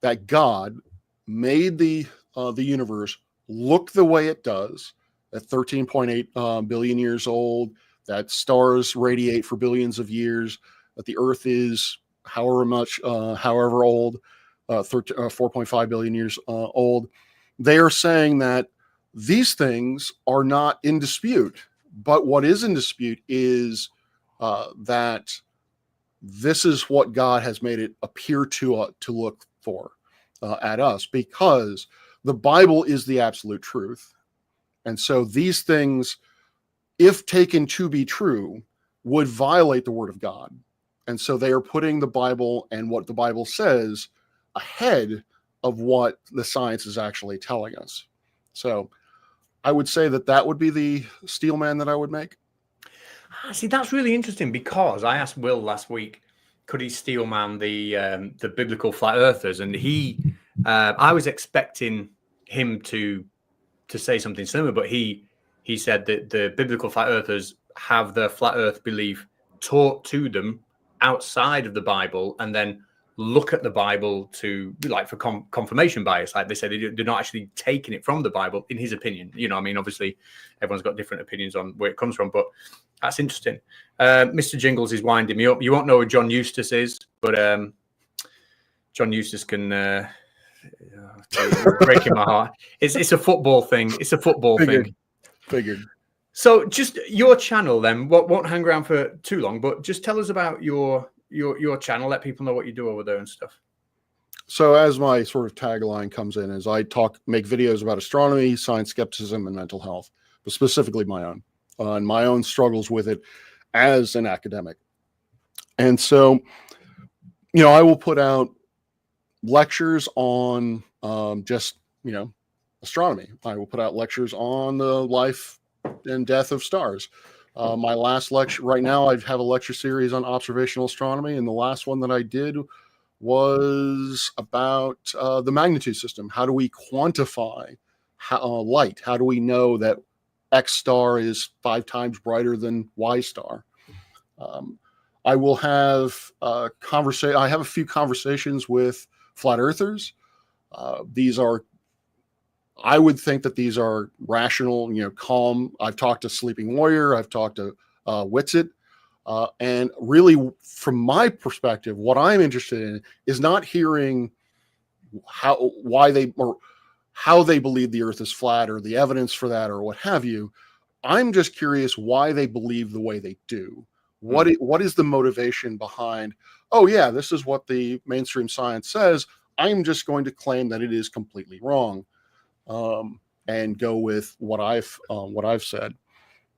that God made the universe look the way it does, at 13.8 billion years old, that stars radiate for billions of years, that the Earth is however old, 4.5 billion years old. They are saying that these things are not in dispute, but what is in dispute is that this is what God has made it appear to look for at us, because the Bible is the absolute truth. And so these things, if taken to be true, would violate the Word of God. And so they are putting the Bible and what the Bible says ahead of what the science is actually telling us. So I would say that would be the steelman that I would make. See, that's really interesting because I asked Will last week, could he steelman the biblical flat earthers? And I was expecting him to say something similar, but he said that the biblical flat earthers have their flat earth belief taught to them outside of the Bible and then look at the Bible to like for confirmation bias. Like they say, they're not actually taking it from the Bible, in his opinion. You know, I mean, obviously everyone's got different opinions on where it comes from, but that's interesting. Mr. Jingles is winding me up. You won't know who John Eustace is, but John Eustace can breaking my heart. It's a football thing. It's a football thing. Figured. So just your channel then, won't hang around for too long, but just tell us about your channel. Let people know what you do over there and stuff. So as my sort of tagline comes in, is I make videos about astronomy, science skepticism, and mental health, but specifically my own, and my own struggles with it as an academic. And so, you know, I will put out lectures on just, you know, astronomy. I will put out lectures on the life and death of stars. My last lecture right now, I have a lecture series on observational astronomy, and the last one that I did was about the magnitude system. How do we quantify light? How do we know that X star is 5 times brighter than Y star? I will have I have a few conversations with flat earthers. I would think that these are rational, you know, calm. I've talked to Sleeping Warrior. I've talked to Witsit. And really, from my perspective, what I'm interested in is not hearing how they believe the earth is flat or the evidence for that or what have you. I'm just curious why they believe the way they do. What is the motivation behind, oh yeah, this is what the mainstream science says. I'm just going to claim that it is completely wrong. And go with what I've said.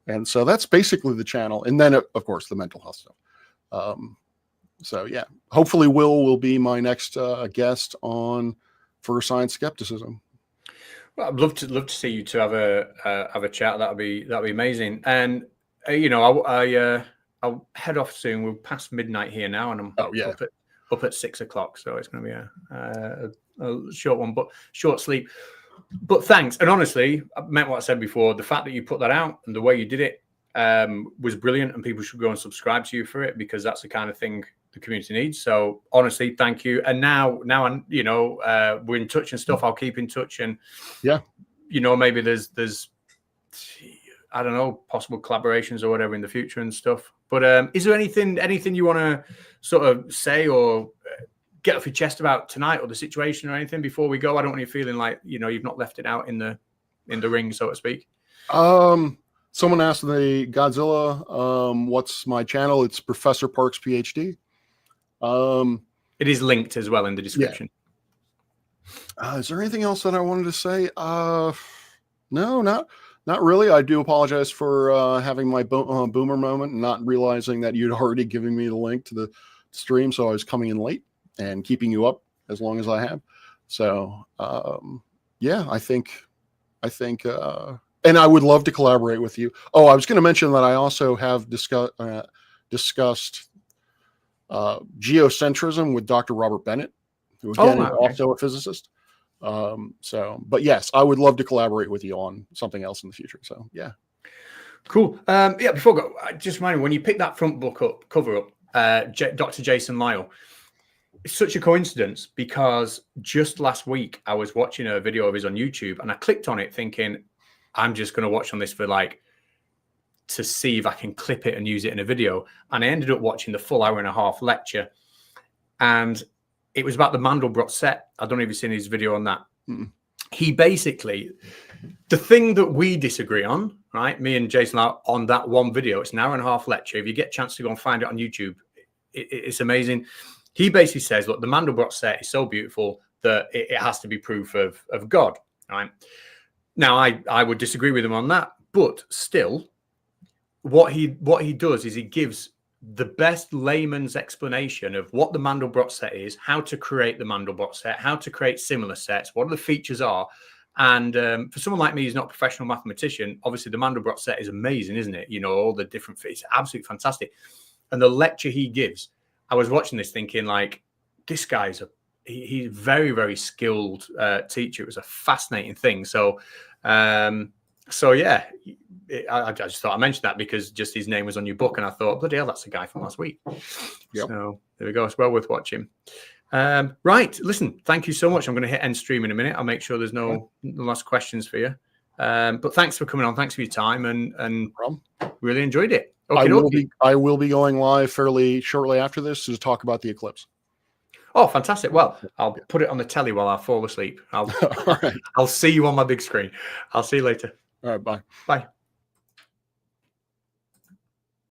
And so that's basically the channel. And then of course the mental health stuff. So yeah, hopefully Will be my next guest for science skepticism. Well, I'd love to see you two have a chat. That'd be amazing. And you know, I'll head off soon. We're past midnight here now, and I'm up at 6 o'clock. So it's going to be a short one, but short sleep. But thanks. And honestly, I meant what I said before. The fact that you put that out and the way you did it was brilliant, and people should go and subscribe to you for it, because that's the kind of thing the community needs. So honestly, thank you. And now I'm, you know, we're in touch and stuff. I'll keep in touch, and you know, maybe there's I don't know, possible collaborations or whatever in the future and stuff. But is there anything you want to sort of say or get off your chest about tonight or the situation or anything before we go? I don't want you feeling like, you know, you've not left it out in the ring, so to speak. Someone asked the Godzilla, what's my channel? It's Professor Parks PhD. It is linked as well in the description. Yeah. Is there anything else that I wanted to say? No, not really. I do apologize for having my boomer moment and not realizing that you'd already given me the link to the stream, so I was coming in late and keeping you up as long as I have. So yeah, I think and I would love to collaborate with you. Oh, I was going to mention that I also have discussed geocentrism with Dr. Robert Bennett, who again is also a physicist. But yes, I would love to collaborate with you on something else in the future. So yeah. Cool. Yeah, before I go, I just remind me, when you pick that front book cover up, Dr. Jason Lisle, it's such a coincidence, because just last week I was watching a video of his on YouTube, and I clicked on it thinking, I'm just going to watch on this for to see if I can clip it and use it in a video. And I ended up watching the full 1.5-hour lecture, and it was about the Mandelbrot set. I don't know if you've seen his video on that. He basically, the thing that we disagree on, right? Me and Jason are on that one video. It's an 1.5-hour lecture. If you get a chance to go and find it on YouTube, it's amazing. He basically says, look, the Mandelbrot set is so beautiful that it has to be proof of God, right? Now, I would disagree with him on that, but still, what he does is he gives the best layman's explanation of what the Mandelbrot set is, how to create the Mandelbrot set, how to create similar sets, what the features are. And for someone like me who's not a professional mathematician, obviously the Mandelbrot set is amazing, isn't it? You know, all the different features, absolutely fantastic. And the lecture he gives, I was watching this thinking, like, this guy's he's very, very skilled teacher. It was a fascinating thing. So yeah, I just thought I mentioned that because just his name was on your book, and I thought, bloody hell, that's the guy from last week. Yep. So there we go. It's well worth watching. Right. Listen, thank you so much. I'm going to hit end stream in a minute. I'll make sure there's no last questions for you. But thanks for coming on. Thanks for your time, and really enjoyed it. Okay, I will be going live fairly shortly after this to talk about the eclipse. Oh, fantastic. Well, I'll put it on the telly while I fall asleep. All right. I'll see you on my big screen. I'll see you later. All right. Bye. Bye.